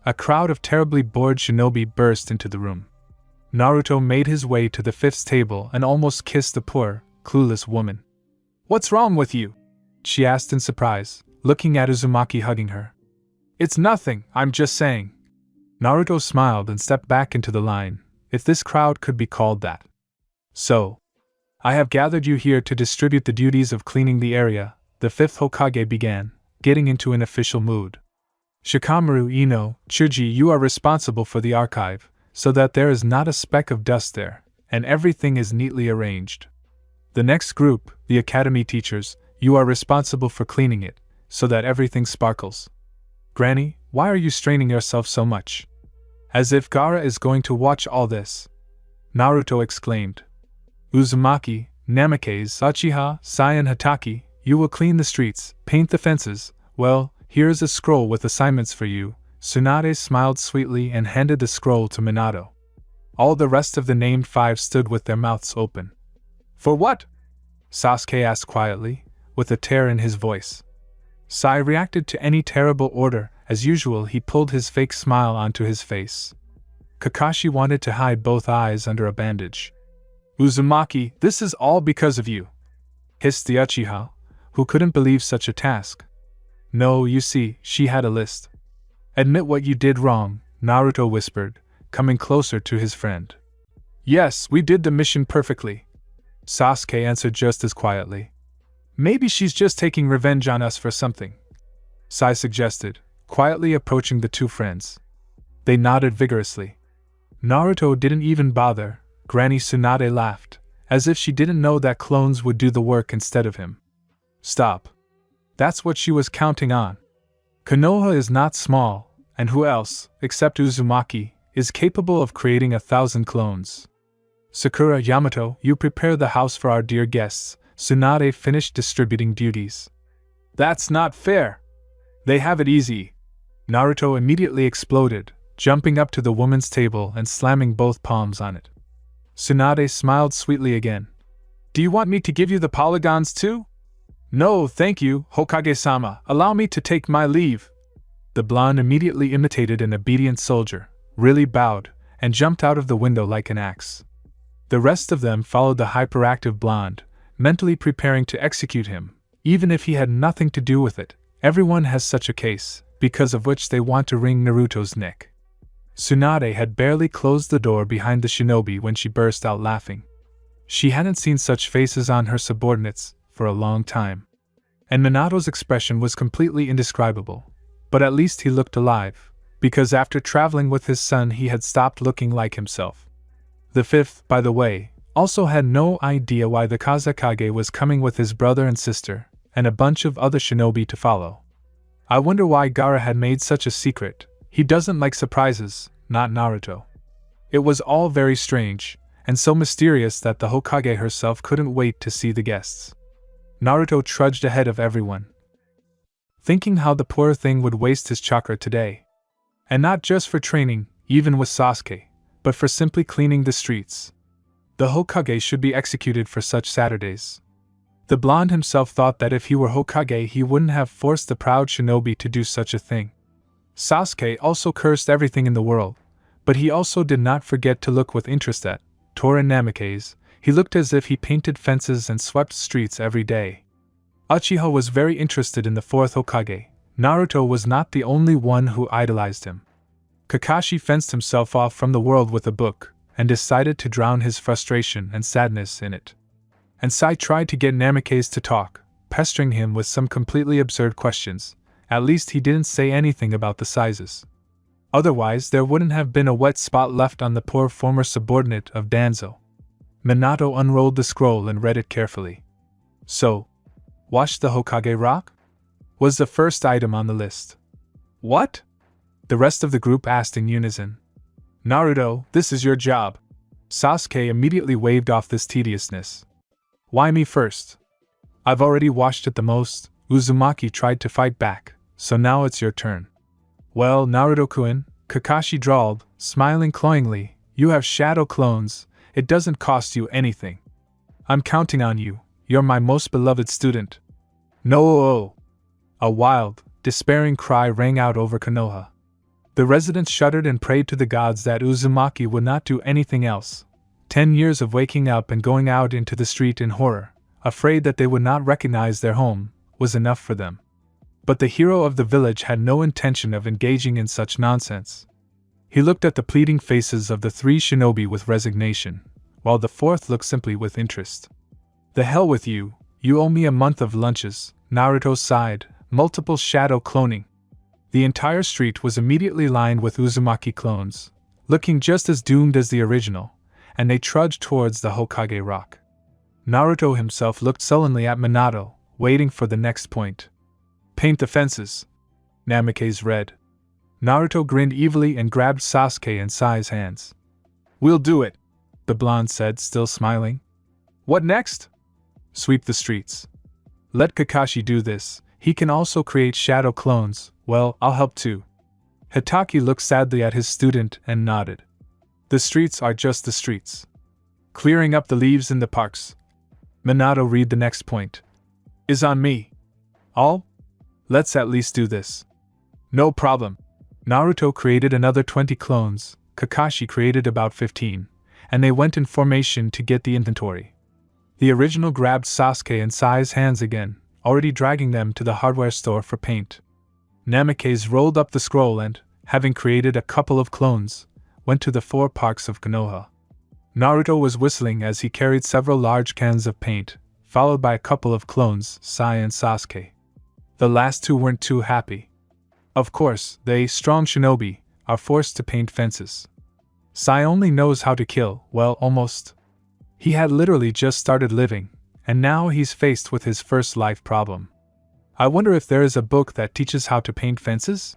A crowd of terribly bored shinobi burst into the room. Naruto made his way to the fifth table and almost kissed the poor, clueless woman. "What's wrong with you?" she asked in surprise, looking at Uzumaki hugging her. "It's nothing, I'm just saying." Naruto smiled and stepped back into the line, if this crowd could be called that. "So, I have gathered you here to distribute the duties of cleaning the area," the fifth Hokage began, getting into an official mood. "Shikamaru, Ino, Tsuji, you are responsible for the archive, so that there is not a speck of dust there, and everything is neatly arranged. The next group, the academy teachers, you are responsible for cleaning it, so that everything sparkles. Granny, why are you straining yourself so much? As if Gaara is going to watch all this," Naruto exclaimed. "Uzumaki, Namikaze, Uchiha, Sai and Hatake, you will clean the streets, paint the fences. Well, here is a scroll with assignments for you." Tsunade smiled sweetly and handed the scroll to Minato. All the rest of the named five stood with their mouths open. "For what?" Sasuke asked quietly, with a tear in his voice. Sai reacted to any terrible order. As usual, he pulled his fake smile onto his face. Kakashi wanted to hide both eyes under a bandage. "Uzumaki, this is all because of you," hissed the Uchiha, who couldn't believe such a task. "No, you see, she had a list." "Admit what you did wrong," Naruto whispered, coming closer to his friend. "Yes, we did the mission perfectly," Sasuke answered just as quietly. "Maybe she's just taking revenge on us for something," Sai suggested, quietly approaching the two friends. They nodded vigorously. Naruto didn't even bother. Granny Tsunade laughed, as if she didn't know that clones would do the work instead of him. "Stop. That's what she was counting on. Konoha is not small, and who else, except Uzumaki, is capable of creating 1,000 clones? Sakura, Yamato, you prepare the house for our dear guests." Tsunade finished distributing duties. "That's not fair. They have it easy." Naruto immediately exploded, jumping up to the woman's table and slamming both palms on it. Tsunade smiled sweetly again. "Do you want me to give you the polygons too?" "No, thank you, Hokage-sama, allow me to take my leave." The blonde immediately imitated an obedient soldier, really bowed, and jumped out of the window like an axe. The rest of them followed the hyperactive blonde, mentally preparing to execute him, even if he had nothing to do with it. Everyone has such a case, because of which they want to wring Naruto's neck. Tsunade had barely closed the door behind the shinobi when she burst out laughing. She hadn't seen such faces on her subordinates for a long time. And Minato's expression was completely indescribable, but at least he looked alive, because after traveling with his son he had stopped looking like himself. The fifth, by the way, also had no idea why the Kazekage was coming with his brother and sister, and a bunch of other shinobi to follow. I wonder why Gaara had made such a secret. He doesn't like surprises, not Naruto. It was all very strange, and so mysterious that the Hokage herself couldn't wait to see the guests. Naruto trudged ahead of everyone, thinking how the poor thing would waste his chakra today. And not just for training, even with Sasuke, but for simply cleaning the streets. The Hokage should be executed for such Saturdays. The blonde himself thought that if he were Hokage he wouldn't have forced the proud shinobi to do such a thing. Sasuke also cursed everything in the world, but he also did not forget to look with interest at Torin Namikaze. He looked as if he painted fences and swept streets every day. Uchiha was very interested in the fourth Hokage. Naruto was not the only one who idolized him. Kakashi fenced himself off from the world with a book, and decided to drown his frustration and sadness in it. And Sai tried to get Namikaze to talk, pestering him with some completely absurd questions. At least he didn't say anything about the sizes. Otherwise, there wouldn't have been a wet spot left on the poor former subordinate of Danzo. Minato unrolled the scroll and read it carefully. So, wash the Hokage rock? Was the first item on the list. What? The rest of the group asked in unison. Naruto, this is your job. Sasuke immediately waved off this tediousness. Why me first? I've already washed it the most. Uzumaki tried to fight back, so now it's your turn. Well, Naruto-kun, Kakashi drawled, smiling cloyingly, you have shadow clones, it doesn't cost you anything. I'm counting on you, you're my most beloved student. No! A wild, despairing cry rang out over Konoha. The residents shuddered and prayed to the gods that Uzumaki would not do anything else. 10 years of waking up and going out into the street in horror, afraid that they would not recognize their home, was enough for them. But the hero of the village had no intention of engaging in such nonsense. He looked at the pleading faces of the 3 shinobi with resignation, while the 4th looked simply with interest. The hell with you, you owe me a month of lunches, Naruto sighed, multiple shadow cloning. The entire street was immediately lined with Uzumaki clones, looking just as doomed as the original, and they trudged towards the Hokage rock. Naruto himself looked sullenly at Minato, waiting for the next point. Paint the fences. Namikaze read. Naruto grinned evilly and grabbed Sasuke and Sai's hands. We'll do it, the blonde said, still smiling. What next? Sweep the streets. Let Kakashi do this, he can also create shadow clones, well, I'll help too. Hitaki looked sadly at his student and nodded. The streets are just the streets. Clearing up the leaves in the parks. Minato read the next point. Is on me. All? Let's at least do this. No problem. Naruto created another 20 clones, Kakashi created about 15, and they went in formation to get the inventory. The original grabbed Sasuke and Sai's hands again, already dragging them to the hardware store for paint. Namikaze rolled up the scroll and, having created a couple of clones, went to the 4 parks of Konoha. Naruto was whistling as he carried several large cans of paint, followed by a couple of clones, Sai and Sasuke. The last 2 weren't too happy. Of course, they, strong shinobi, are forced to paint fences. Sai only knows how to kill, well, almost. He had literally just started living, and now he's faced with his first life problem. I wonder if there is a book that teaches how to paint fences?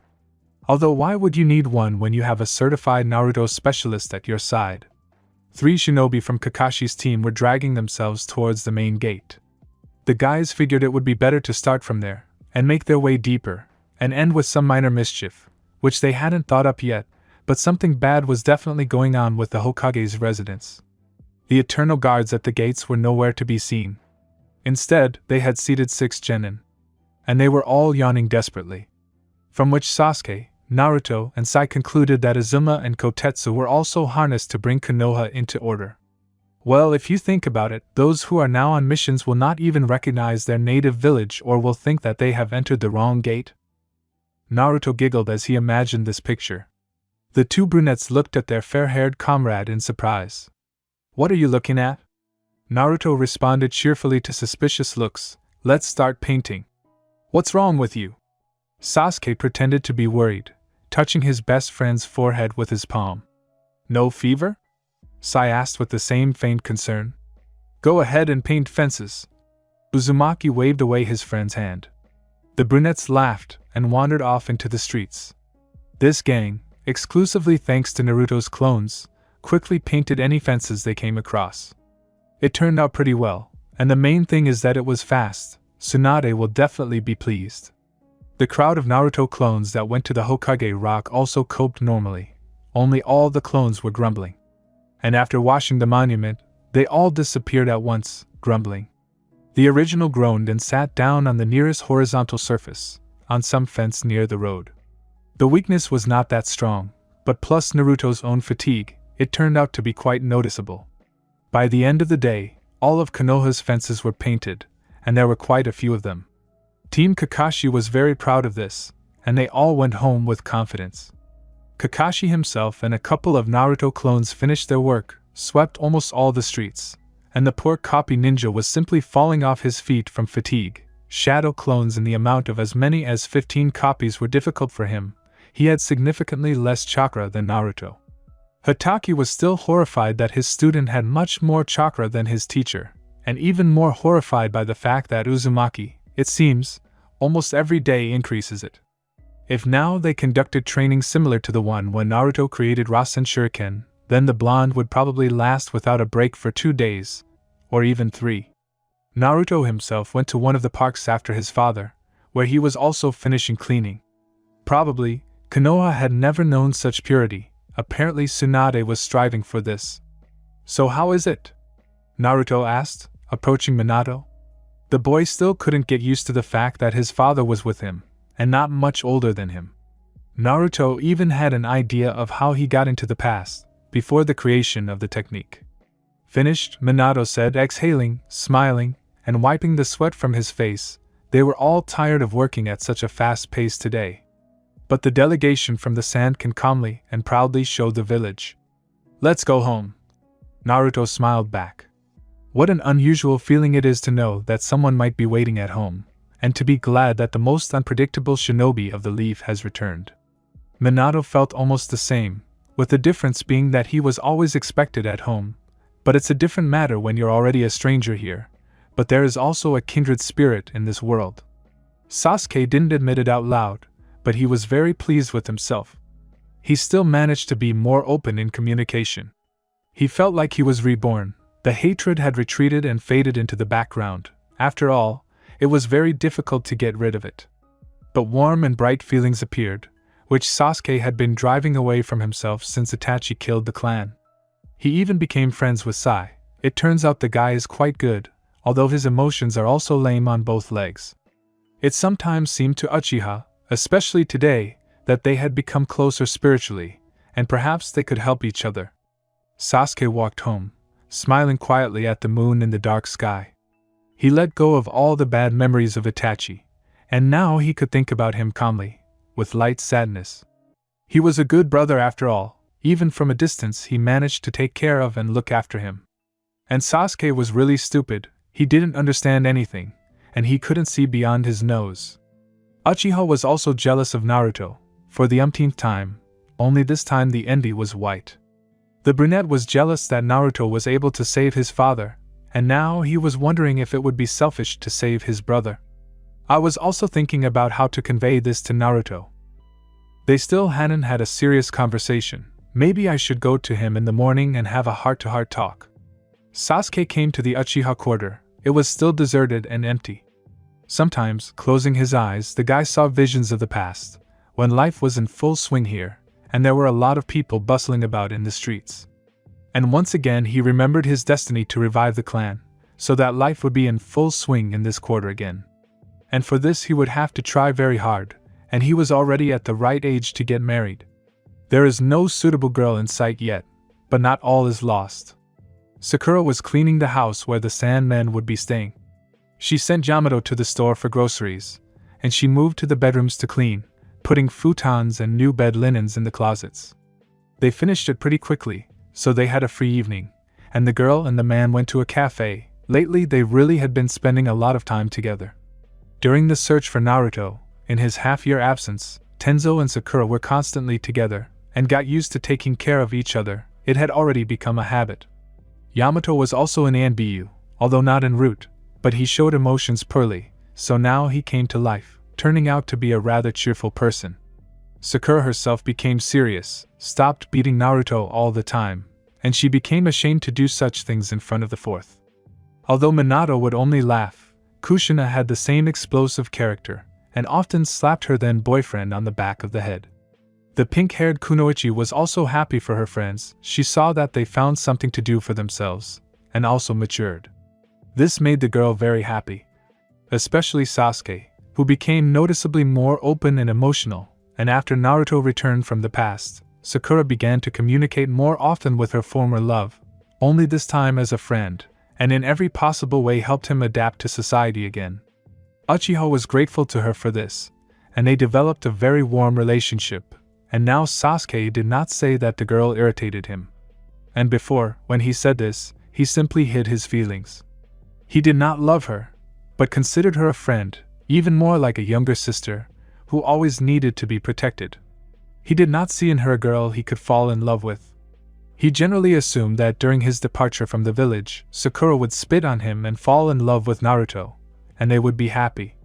Although why would you need one when you have a certified Naruto specialist at your side? 3 shinobi from Kakashi's team were dragging themselves towards the main gate. The guys figured it would be better to start from there, and make their way deeper, and end with some minor mischief, which they hadn't thought up yet, but something bad was definitely going on with the Hokage's residence. The eternal guards at the gates were nowhere to be seen. Instead, they had seated 6 genin. And they were all yawning desperately. From which Sasuke, Naruto, and Sai concluded that Azuma and Kotetsu were also harnessed to bring Konoha into order. Well, if you think about it, those who are now on missions will not even recognize their native village or will think that they have entered the wrong gate. Naruto giggled as he imagined this picture. The 2 brunettes looked at their fair-haired comrade in surprise. What are you looking at? Naruto responded cheerfully to suspicious looks. Let's start painting. What's wrong with you? Sasuke pretended to be worried, touching his best friend's forehead with his palm. No fever? Sai asked with the same faint concern. Go ahead and paint fences. Uzumaki waved away his friend's hand. The brunettes laughed and wandered off into the streets. This gang, exclusively thanks to Naruto's clones, quickly painted any fences they came across. It turned out pretty well, and the main thing is that it was fast. Tsunade will definitely be pleased. The crowd of Naruto clones that went to the Hokage rock also coped normally, only all the clones were grumbling. And after washing the monument, they all disappeared at once, grumbling. The original groaned and sat down on the nearest horizontal surface, on some fence near the road. The weakness was not that strong, but plus Naruto's own fatigue, it turned out to be quite noticeable. By the end of the day, all of Konoha's fences were painted, and there were quite a few of them. Team Kakashi was very proud of this, and they all went home with confidence. Kakashi himself and a couple of Naruto clones finished their work, swept almost all the streets, and the poor copy ninja was simply falling off his feet from fatigue, shadow clones in the amount of as many as 15 copies were difficult for him. He had significantly less chakra than Naruto. Hatake was still horrified that his student had much more chakra than his teacher, and even more horrified by the fact that Uzumaki, it seems, almost every day increases it. If now they conducted training similar to the one when Naruto created Rasen Shuriken, then the blonde would probably last without a break for 2 days, or even 3. Naruto himself went to one of the parks after his father, where he was also finishing cleaning. Probably, Konoha had never known such purity. Apparently Tsunade was striving for this. "So how is it?" Naruto asked, approaching Minato. The boy still couldn't get used to the fact that his father was with him, and not much older than him. Naruto even had an idea of how he got into the past, before the creation of the technique. "Finished," Minato said, exhaling, smiling, and wiping the sweat from his face. They were all tired of working at such a fast pace today. But the delegation from the sand can calmly and proudly show the village. "Let's go home." Naruto smiled back. What an unusual feeling it is to know that someone might be waiting at home, and to be glad that the most unpredictable shinobi of the leaf has returned. Minato felt almost the same, with the difference being that he was always expected at home. But it's a different matter when you're already a stranger here. But there is also a kindred spirit in this world. Sasuke didn't admit it out loud, but he was very pleased with himself. He still managed to be more open in communication. He felt like he was reborn. The hatred had retreated and faded into the background. After all, it was very difficult to get rid of it. But warm and bright feelings appeared, which Sasuke had been driving away from himself since Itachi killed the clan. He even became friends with Sai. It turns out the guy is quite good, although his emotions are also lame on both legs. It sometimes seemed to Uchiha, especially today, that they had become closer spiritually, and perhaps they could help each other. Sasuke walked home, smiling quietly at the moon in the dark sky. He let go of all the bad memories of Itachi, and now he could think about him calmly, with light sadness. He was a good brother after all. Even from a distance he managed to take care of and look after him. And Sasuke was really stupid. He didn't understand anything, and he couldn't see beyond his nose. Uchiha was also jealous of Naruto, for the umpteenth time, only this time the Endi was white. The brunette was jealous that Naruto was able to save his father, and now he was wondering if it would be selfish to save his brother. I was also thinking about how to convey this to Naruto. They still hadn't had a serious conversation. Maybe I should go to him in the morning and have a heart-to-heart talk. Sasuke came to the Uchiha quarter. It was still deserted and empty. Sometimes, closing his eyes, the guy saw visions of the past, when life was in full swing here, and there were a lot of people bustling about in the streets. And once again he remembered his destiny to revive the clan, so that life would be in full swing in this quarter again. And for this he would have to try very hard, and he was already at the right age to get married. There is no suitable girl in sight yet, but not all is lost. Sakura was cleaning the house where the Sandmen would be staying. She sent Yamato to the store for groceries, and she moved to the bedrooms to clean, putting futons and new bed linens in the closets. They finished it pretty quickly, so they had a free evening, and the girl and the man went to a cafe. Lately they really had been spending a lot of time together. During the search for Naruto, in his half-year absence, Tenzo and Sakura were constantly together, and got used to taking care of each other. It had already become a habit. Yamato was also in Anbu, although not en route, but he showed emotions poorly, so now he came to life, turning out to be a rather cheerful person. Sakura herself became serious, stopped beating Naruto all the time, and she became ashamed to do such things in front of the fourth. Although Minato would only laugh, Kushina had the same explosive character, and often slapped her then boyfriend on the back of the head. The pink-haired Kunoichi was also happy for her friends. She saw that they found something to do for themselves, and also matured. This made the girl very happy. Especially Sasuke, who became noticeably more open and emotional, and after Naruto returned from the past, Sakura began to communicate more often with her former love, only this time as a friend, and in every possible way helped him adapt to society again. Uchiha was grateful to her for this, and they developed a very warm relationship. And now Sasuke did not say that the girl irritated him. And before, when he said this, he simply hid his feelings. He did not love her, but considered her a friend, even more like a younger sister, who always needed to be protected. He did not see in her a girl he could fall in love with. He generally assumed that during his departure from the village, Sakura would spit on him and fall in love with Naruto, and they would be happy.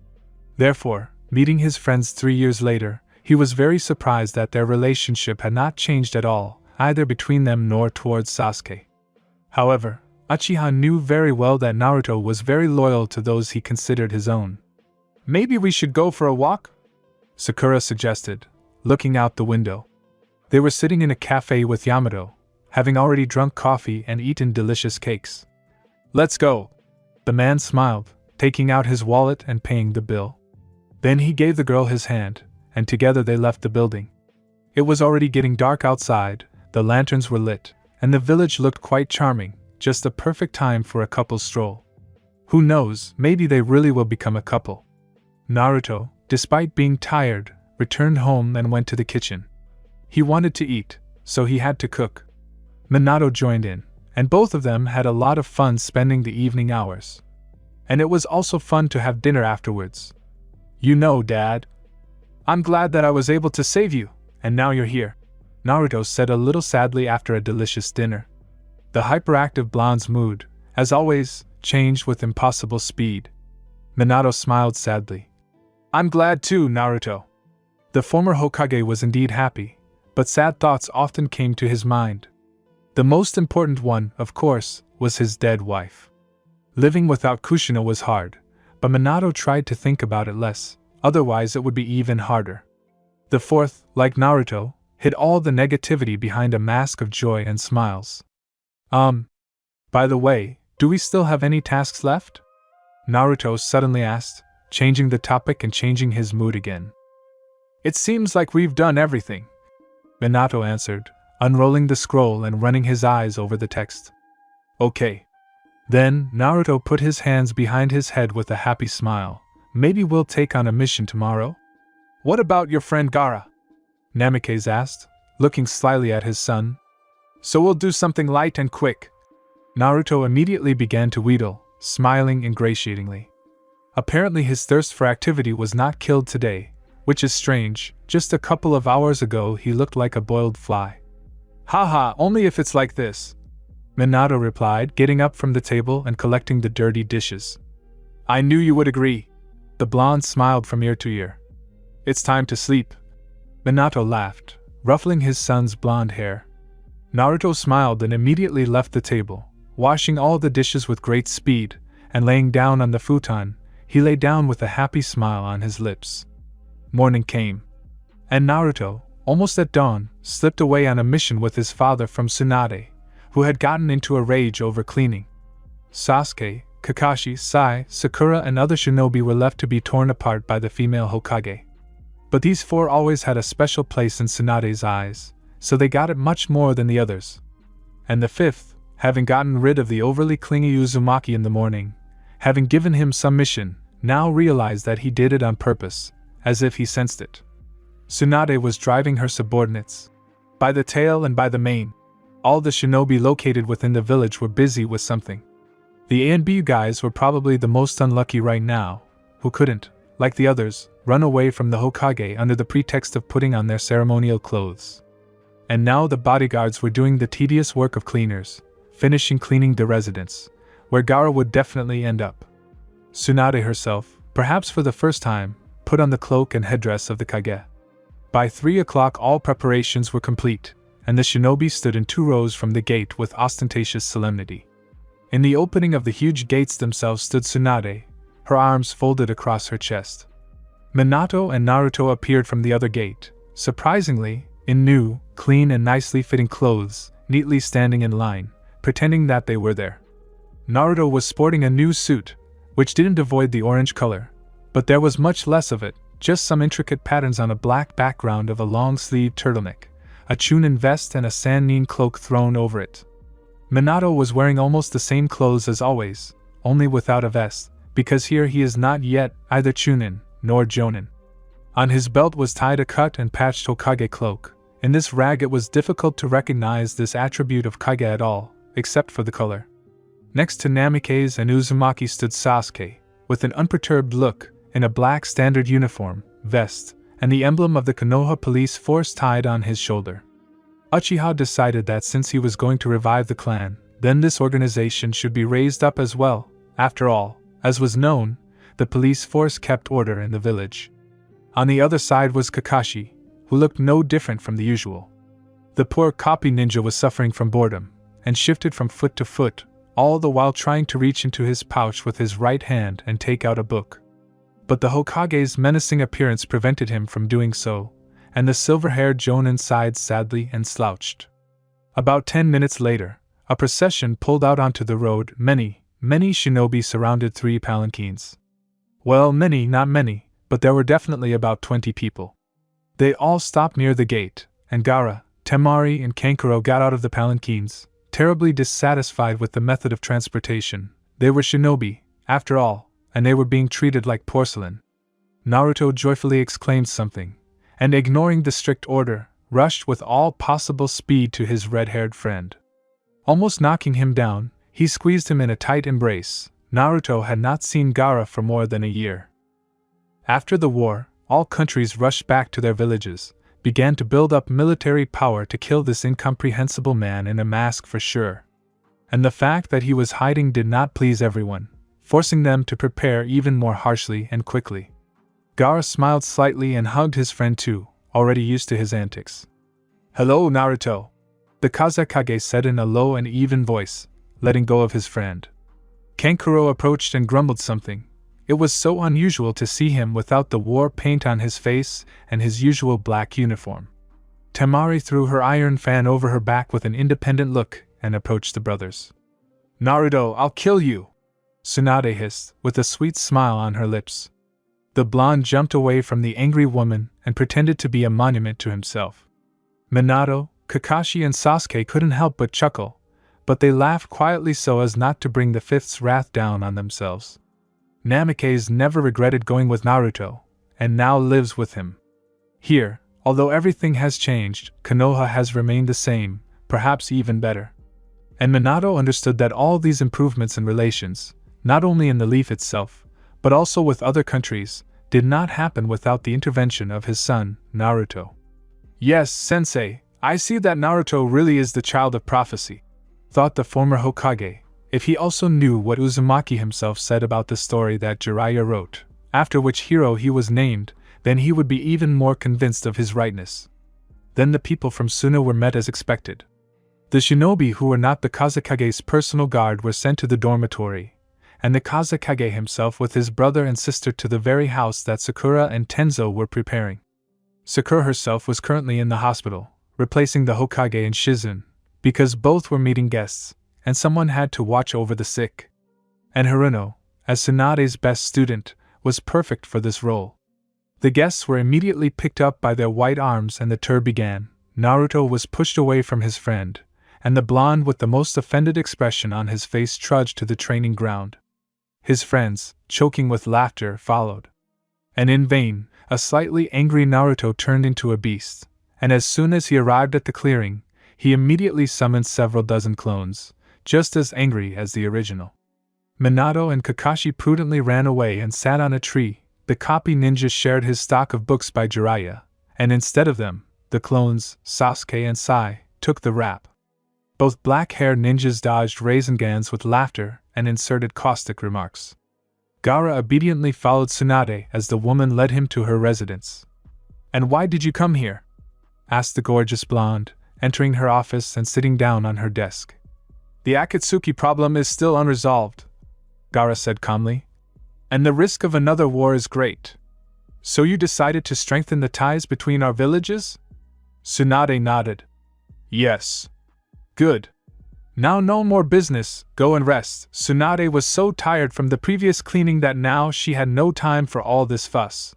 Therefore, meeting his friends 3 years later, he was very surprised that their relationship had not changed at all, either between them nor towards Sasuke. However, Uchiha knew very well that Naruto was very loyal to those he considered his own. "Maybe we should go for a walk?" Sakura suggested, looking out the window. They were sitting in a cafe with Yamato, having already drunk coffee and eaten delicious cakes. "Let's go." The man smiled, taking out his wallet and paying the bill. Then he gave the girl his hand, and together they left the building. It was already getting dark outside, the lanterns were lit, and the village looked quite charming, just a perfect time for a couple stroll. Who knows, maybe they really will become a couple. Naruto, despite being tired, returned home and went to the kitchen. He wanted to eat, so he had to cook. Minato joined in, and both of them had a lot of fun spending the evening hours. And it was also fun to have dinner afterwards. "You know, Dad, I'm glad that I was able to save you, and now you're here," Naruto said a little sadly after a delicious dinner. The hyperactive blonde's mood, as always, changed with impossible speed. Minato smiled sadly. "I'm glad too, Naruto." The former Hokage was indeed happy, but sad thoughts often came to his mind. The most important one, of course, was his dead wife. Living without Kushina was hard, but Minato tried to think about it less, otherwise it would be even harder. The fourth, like Naruto, hid all the negativity behind a mask of joy and smiles. By the way, do we still have any tasks left?" Naruto suddenly asked, changing the topic and changing his mood again. "It seems like we've done everything," Minato answered, unrolling the scroll and running his eyes over the text. "Okay." Then Naruto put his hands behind his head with a happy smile. "Maybe we'll take on a mission tomorrow?" "What about your friend Gaara?" Namikaze asked, looking slyly at his son. "So we'll do something light and quick." Naruto immediately began to wheedle, smiling ingratiatingly. Apparently his thirst for activity was not killed today, which is strange. Just a couple of hours ago he looked like a boiled fly. "Haha, only if it's like this," Minato replied, getting up from the table and collecting the dirty dishes. "I knew you would agree." The blonde smiled from ear to ear. "It's time to sleep." Minato laughed, ruffling his son's blonde hair. Naruto smiled and immediately left the table, washing all the dishes with great speed, and laying down on the futon, he lay down with a happy smile on his lips. Morning came, and Naruto, almost at dawn, slipped away on a mission with his father from Tsunade, who had gotten into a rage over cleaning. Sasuke, Kakashi, Sai, Sakura and other shinobi were left to be torn apart by the female Hokage. But these four always had a special place in Tsunade's eyes, so they got it much more than the others. And the fifth, having gotten rid of the overly clingy Uzumaki in the morning, having given him some mission, now realized that he did it on purpose, as if he sensed it. Tsunade was driving her subordinates. By the tail and by the mane, all the shinobi located within the village were busy with something. The A and B guys were probably the most unlucky right now, who couldn't, like the others, run away from the Hokage under the pretext of putting on their ceremonial clothes. And now the bodyguards were doing the tedious work of cleaners, finishing cleaning the residence, where Gaara would definitely end up. Tsunade herself, perhaps for the first time, put on the cloak and headdress of the Kage. By 3 o'clock all preparations were complete, and the shinobi stood in 2 rows from the gate with ostentatious solemnity. In the opening of the huge gates themselves stood Tsunade, her arms folded across her chest. Minato and Naruto appeared from the other gate, surprisingly, in new, clean and nicely fitting clothes, neatly standing in line, pretending that they were there. Naruto was sporting a new suit, which didn't avoid the orange color, but there was much less of it, just some intricate patterns on a black background of a long-sleeved turtleneck, a Chunin vest and a Sannin cloak thrown over it. Minato was wearing almost the same clothes as always, only without a vest, because here he is not yet either Chunin nor Jonin. On his belt was tied a cut and patched Hokage cloak. In this rag it was difficult to recognize this attribute of Kage at all, except for the color. Next to Namikaze and Uzumaki stood Sasuke, with an unperturbed look, in a black standard uniform, vest, and the emblem of the Konoha police force tied on his shoulder. Uchiha decided that since he was going to revive the clan, then this organization should be raised up as well. After all, as was known, the police force kept order in the village. On the other side was Kakashi, who looked no different from the usual. The poor copy ninja was suffering from boredom, and shifted from foot to foot, all the while trying to reach into his pouch with his right hand and take out a book. But the Hokage's menacing appearance prevented him from doing so, and the silver-haired Jonin sighed sadly and slouched. About 10 minutes later, a procession pulled out onto the road. Many shinobi surrounded 3 palanquins. Well, not many, but there were definitely about 20 people. They all stopped near the gate, and Gaara, Temari, and Kankuro got out of the palanquins, terribly dissatisfied with the method of transportation. They were shinobi, after all, and they were being treated like porcelain. Naruto joyfully exclaimed something, and ignoring the strict order, rushed with all possible speed to his red-haired friend. Almost knocking him down, he squeezed him in a tight embrace. Naruto had not seen Gaara for more than a year. After the war, all countries rushed back to their villages, began to build up military power to kill this incomprehensible man in a mask for sure. And the fact that he was hiding did not please everyone, forcing them to prepare even more harshly and quickly. Gaara smiled slightly and hugged his friend too, already used to his antics. "Hello, Naruto," the Kazekage said in a low and even voice, letting go of his friend. Kankuro approached and grumbled something. It was so unusual to see him without the war paint on his face and his usual black uniform. Temari threw her iron fan over her back with an independent look and approached the brothers. "Naruto, I'll kill you!" Tsunade hissed, with a sweet smile on her lips. The blonde jumped away from the angry woman and pretended to be a monument to himself. Minato, Kakashi, and Sasuke couldn't help but chuckle, but they laughed quietly so as not to bring the fifth's wrath down on themselves. Namikaze never regretted going with Naruto, and now lives with him. Here, although everything has changed, Konoha has remained the same, perhaps even better. And Minato understood that all these improvements in relations, not only in the Leaf itself, but also with other countries, did not happen without the intervention of his son, Naruto. "Yes, Sensei, I see that Naruto really is the child of prophecy," thought the former Hokage. If he also knew what Uzumaki himself said about the story that Jiraiya wrote, after which hero he was named, then he would be even more convinced of his rightness. Then the people from Suna were met as expected. The shinobi who were not the Kazekage's personal guard were sent to the dormitory, and the Kazekage himself with his brother and sister to the very house that Sakura and Tenzo were preparing. Sakura herself was currently in the hospital, replacing the Hokage and Shizun, because both were meeting guests, and someone had to watch over the sick. And Haruno, as Tsunade's best student, was perfect for this role. The guests were immediately picked up by their white arms and the tour began. Naruto was pushed away from his friend, and the blonde with the most offended expression on his face trudged to the training ground. His friends, choking with laughter, followed. And in vain, a slightly angry Naruto turned into a beast, and as soon as he arrived at the clearing, he immediately summoned several dozen clones, just as angry as the original. Minato and Kakashi prudently ran away and sat on a tree. The copy ninja shared his stock of books by Jiraiya, and instead of them, the clones, Sasuke and Sai, took the rap. Both black-haired ninjas dodged Raisengans with laughter and inserted caustic remarks. Gaara obediently followed Tsunade as the woman led him to her residence. "And why did you come here?" asked the gorgeous blonde, entering her office and sitting down on her desk. "The Akatsuki problem is still unresolved," Gaara said calmly, "and the risk of another war is great. So you decided to strengthen the ties between our villages?" Tsunade nodded. "Yes." "Good. Now no more business, go and rest." Tsunade was so tired from the previous cleaning that now she had no time for all this fuss.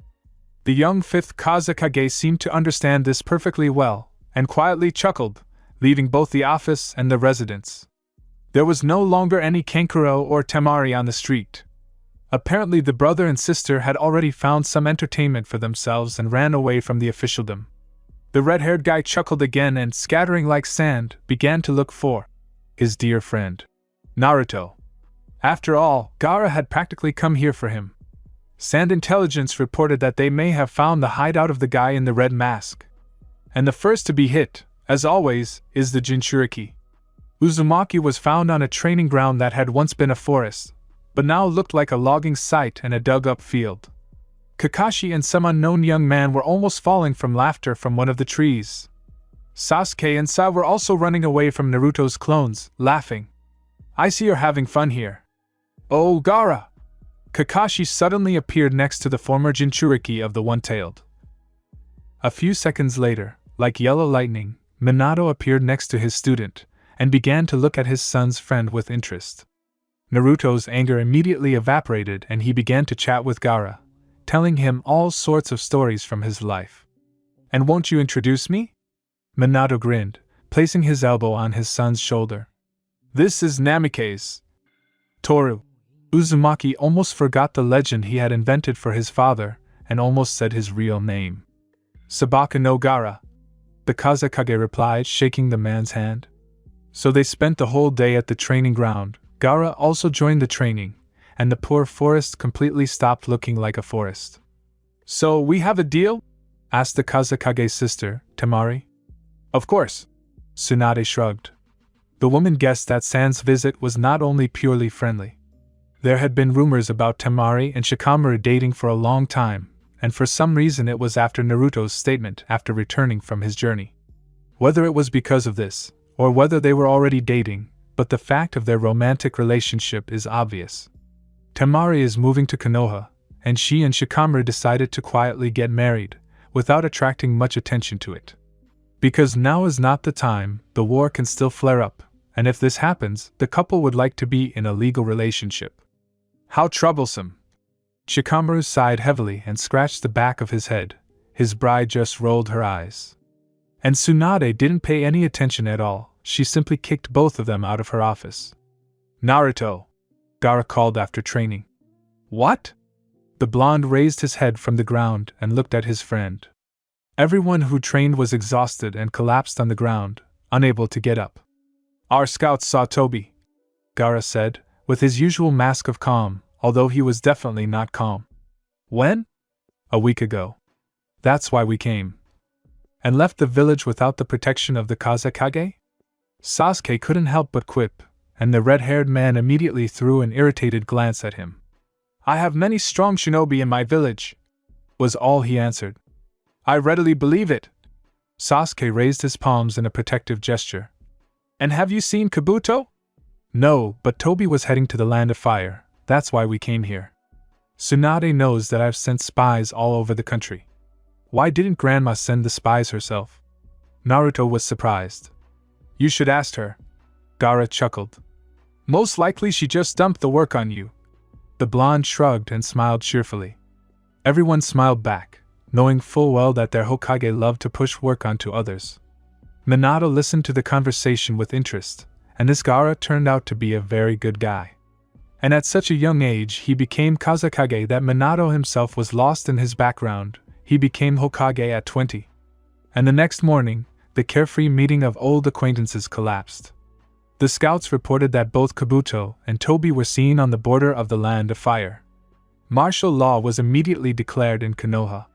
The young 5th Kazekage seemed to understand this perfectly well, and quietly chuckled, leaving both the office and the residence. There was no longer any Kankuro or Temari on the street. Apparently the brother and sister had already found some entertainment for themselves and ran away from the officialdom. The red-haired guy chuckled again and, scattering like sand, began to look for his dear friend, Naruto. After all, Gaara had practically come here for him. Sand Intelligence reported that they may have found the hideout of the guy in the red mask. And the first to be hit, as always, is the Jinchuriki. Uzumaki was found on a training ground that had once been a forest, but now looked like a logging site and a dug-up field. Kakashi and some unknown young man were almost falling from laughter from one of the trees. Sasuke and Sai were also running away from Naruto's clones, laughing. I see you're having fun here. Oh, Gaara! Kakashi suddenly appeared next to the former Jinchuriki of the One-Tailed. A few seconds later, like yellow lightning, Minato appeared next to his student, and began to look at his son's friend with interest. Naruto's anger immediately evaporated and he began to chat with Gaara, telling him all sorts of stories from his life. And won't you introduce me? Minato grinned, placing his elbow on his son's shoulder. This is Namikaze. Toru. Uzumaki almost forgot the legend he had invented for his father, and almost said his real name. Sabaka no Gaara. The Kazekage replied, shaking the man's hand. So they spent the whole day at the training ground. Gaara also joined the training, and the poor forest completely stopped looking like a forest. So we have a deal? Asked the Kazekage's sister, Temari. Of course. Tsunade shrugged. The woman guessed that San's visit was not only purely friendly. There had been rumors about Temari and Shikamaru dating for a long time, and for some reason it was after Naruto's statement after returning from his journey. Whether it was because of this, or whether they were already dating, but the fact of their romantic relationship is obvious. Temari is moving to Konoha, and she and Shikamaru decided to quietly get married, without attracting much attention to it. Because now is not the time, the war can still flare up, and if this happens, the couple would like to be in a legal relationship. How troublesome! Shikamaru sighed heavily and scratched the back of his head. His bride just rolled her eyes. And Tsunade didn't pay any attention at all, she simply kicked both of them out of her office. Naruto! Gaara called after training. What? The blonde raised his head from the ground and looked at his friend. Everyone who trained was exhausted and collapsed on the ground, unable to get up. Our scouts saw Toby, Gaara said, with his usual mask of calm, although he was definitely not calm. When? A week ago. That's why we came. And left the village without the protection of the Kazekage? Sasuke couldn't help but quip, and the red-haired man immediately threw an irritated glance at him. I have many strong shinobi in my village, was all he answered. I readily believe it. Sasuke raised his palms in a protective gesture. And have you seen Kabuto? No, but Toby was heading to the Land of Fire, that's why we came here. Tsunade knows that I've sent spies all over the country. Why didn't Grandma send the spies herself? Naruto was surprised. You should ask her. Gaara chuckled. Most likely she just dumped the work on you. The blonde shrugged and smiled cheerfully. Everyone smiled back, knowing full well that their Hokage loved to push work onto others. Minato listened to the conversation with interest, and this Gaara turned out to be a very good guy. And at such a young age he became Kazekage that Minato himself was lost in his background. He became Hokage at 20. And the next morning, the carefree meeting of old acquaintances collapsed. The scouts reported that both Kabuto and Toby were seen on the border of the Land of Fire. Martial law was immediately declared in Konoha.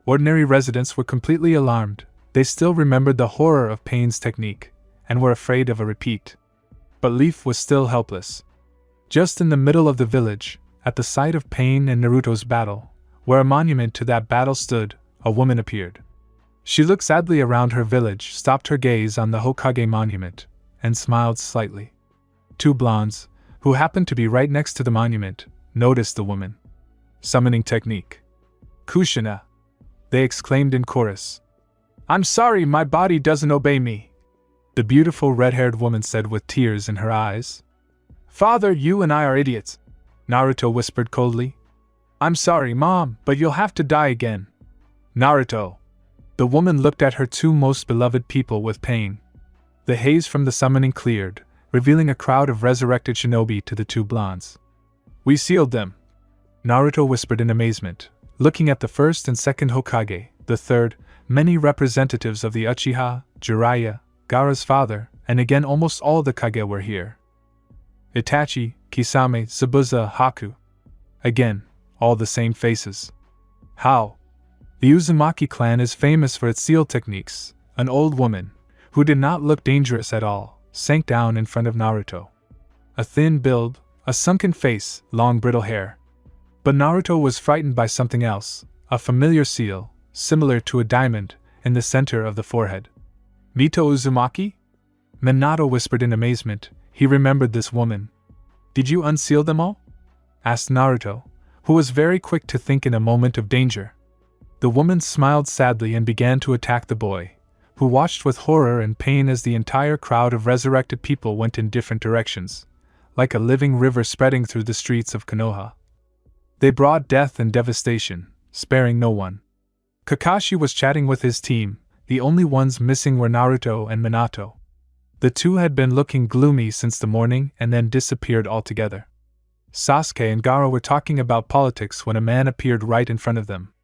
Ordinary residents were completely alarmed. They still remembered the horror of Pain's technique, and were afraid of a repeat. But Leaf was still helpless. Just in the middle of the village, at the site of Pain and Naruto's battle, where a monument to that battle stood, a woman appeared. She looked sadly around her village, stopped her gaze on the Hokage monument, and smiled slightly. Two blondes, who happened to be right next to the monument, noticed the woman. Summoning technique. Kushina! They exclaimed in chorus. I'm sorry, my body doesn't obey me, the beautiful red-haired woman said with tears in her eyes. Father, you and I are idiots, Naruto whispered coldly. I'm sorry, Mom, but you'll have to die again. Naruto. The woman looked at her two most beloved people with pain. The haze from the summoning cleared, revealing a crowd of resurrected shinobi to the two blondes. We sealed them, Naruto whispered in amazement, looking at the first and second Hokage, the third, many representatives of the Uchiha, Jiraiya, Gaara's father, and again almost all the Kage were here. Itachi, Kisame, Zabuza, Haku. Again, all the same faces. How? The Uzumaki clan is famous for its seal techniques. An old woman, who did not look dangerous at all, sank down in front of Naruto. A thin build, a sunken face, long brittle hair. But Naruto was frightened by something else, a familiar seal, similar to a diamond, in the center of the forehead. Mito Uzumaki? Minato whispered in amazement. He remembered this woman. Did you unseal them all? Asked Naruto, who was very quick to think in a moment of danger. The woman smiled sadly and began to attack the boy, who watched with horror and pain as the entire crowd of resurrected people went in different directions, like a living river spreading through the streets of Konoha. They brought death and devastation, sparing no one. Kakashi was chatting with his team. The only ones missing were Naruto and Minato. The two had been looking gloomy since the morning and then disappeared altogether. Sasuke and Gaara were talking about politics when a man appeared right in front of them.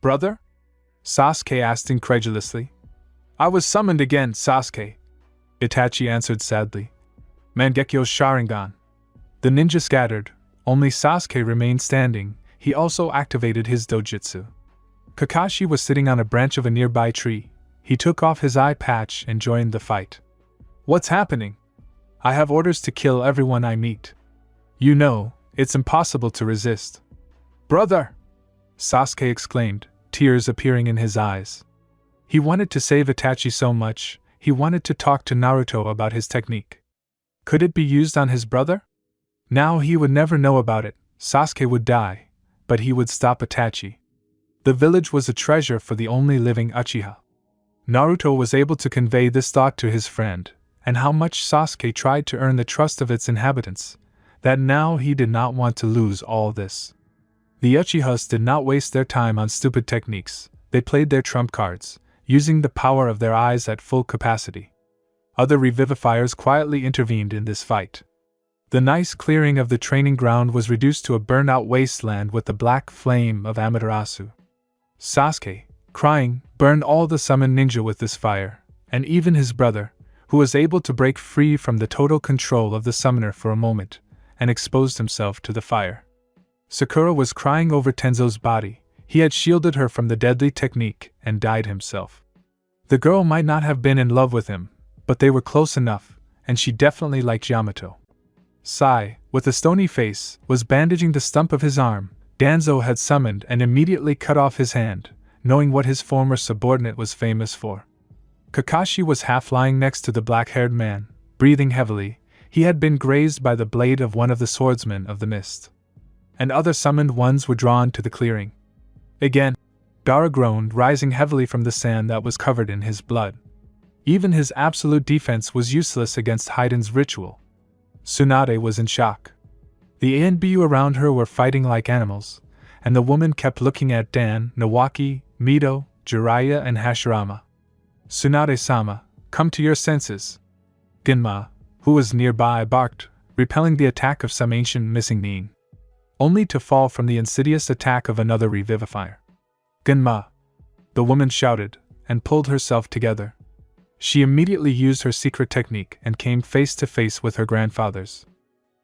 Brother? Sasuke asked incredulously. I was summoned again, Sasuke. Itachi answered sadly. Mangekyo's Sharingan. The ninja scattered, only Sasuke remained standing. He also activated his dojutsu. Kakashi was sitting on a branch of a nearby tree. He took off his eye patch and joined the fight. What's happening? I have orders to kill everyone I meet. You know, it's impossible to resist. Brother! Sasuke exclaimed, tears appearing in his eyes. He wanted to save Itachi so much, he wanted to talk to Naruto about his technique. Could it be used on his brother? Now he would never know about it. Sasuke would die, but he would stop Itachi. The village was a treasure for the only living Uchiha. Naruto was able to convey this thought to his friend, and how much Sasuke tried to earn the trust of its inhabitants, that now he did not want to lose all this. The Uchihas did not waste their time on stupid techniques. They played their trump cards, using the power of their eyes at full capacity. Other revivifiers quietly intervened in this fight. The nice clearing of the training ground was reduced to a burned-out wasteland with the black flame of Amaterasu. Sasuke, crying, burned all the summoned ninja with this fire, and even his brother, who was able to break free from the total control of the summoner for a moment, and exposed himself to the fire. Sakura was crying over Tenzo's body. He had shielded her from the deadly technique and died himself. The girl might not have been in love with him, but they were close enough, and she definitely liked Yamato. Sai, with a stony face, was bandaging the stump of his arm. Danzo had summoned and immediately cut off his hand, knowing what his former subordinate was famous for. Kakashi was half lying next to the black-haired man, breathing heavily. He had been grazed by the blade of one of the swordsmen of the mist. And other summoned ones were drawn to the clearing. Again, Gaara groaned, rising heavily from the sand that was covered in his blood. Even his absolute defense was useless against Haiden's ritual. Tsunade was in shock. The ANBU around her were fighting like animals, and the woman kept looking at Dan, Nawaki, Mito, Jiraiya, and Hashirama. Tsunade-sama, come to your senses. Genma, who was nearby, barked, repelling the attack of some ancient missing nin, only to fall from the insidious attack of another revivifier. Genma! The woman shouted, and pulled herself together. She immediately used her secret technique and came face to face with her grandfather's.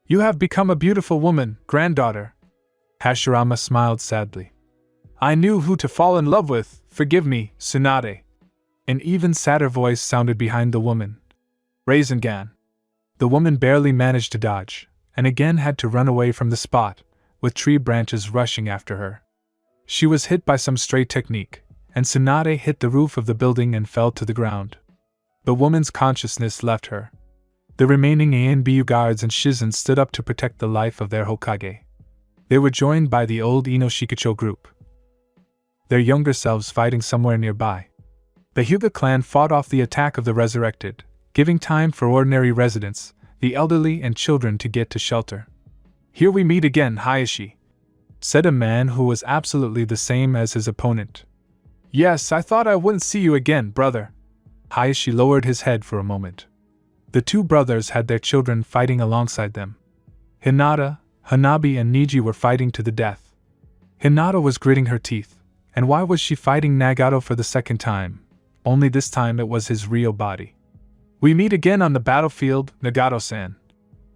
You have become a beautiful woman, granddaughter. Hashirama smiled sadly. I knew who to fall in love with, forgive me, Tsunade. An even sadder voice sounded behind the woman. Rasengan. The woman barely managed to dodge, and again had to run away from the spot, with tree branches rushing after her. She was hit by some stray technique, and Tsunade hit the roof of the building and fell to the ground. The woman's consciousness left her. The remaining ANBU guards and Shizen stood up to protect the life of their Hokage. They were joined by the old Inoshikacho group, their younger selves fighting somewhere nearby. The Hyuga clan fought off the attack of the resurrected, giving time for ordinary residents, the elderly and children to get to shelter. Here we meet again, Hayashi, said a man who was absolutely the same as his opponent. Yes, I thought I wouldn't see you again, brother. Hayashi lowered his head for a moment. The two brothers had their children fighting alongside them. Hinata, Hanabi, and Niji were fighting to the death. Hinata was gritting her teeth, and why was she fighting Nagato for the second time? Only this time it was his real body. We meet again on the battlefield, Nagato-san.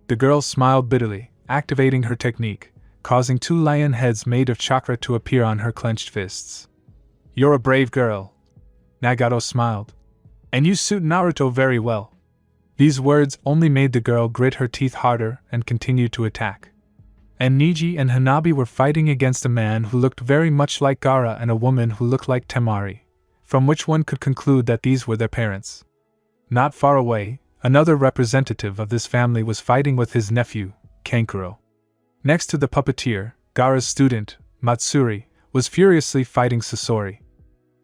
The girl smiled bitterly, activating her technique, causing 2 lion heads made of chakra to appear on her clenched fists. "You're a brave girl," Nagato smiled. "And you suit Naruto very well." These words only made the girl grit her teeth harder and continue to attack. And Niji and Hanabi were fighting against a man who looked very much like Gaara and a woman who looked like Temari, from which one could conclude that these were their parents. Not far away, another representative of this family was fighting with his nephew, Kankuro. Next to the puppeteer, Gaara's student, Matsuri, was furiously fighting Sasori.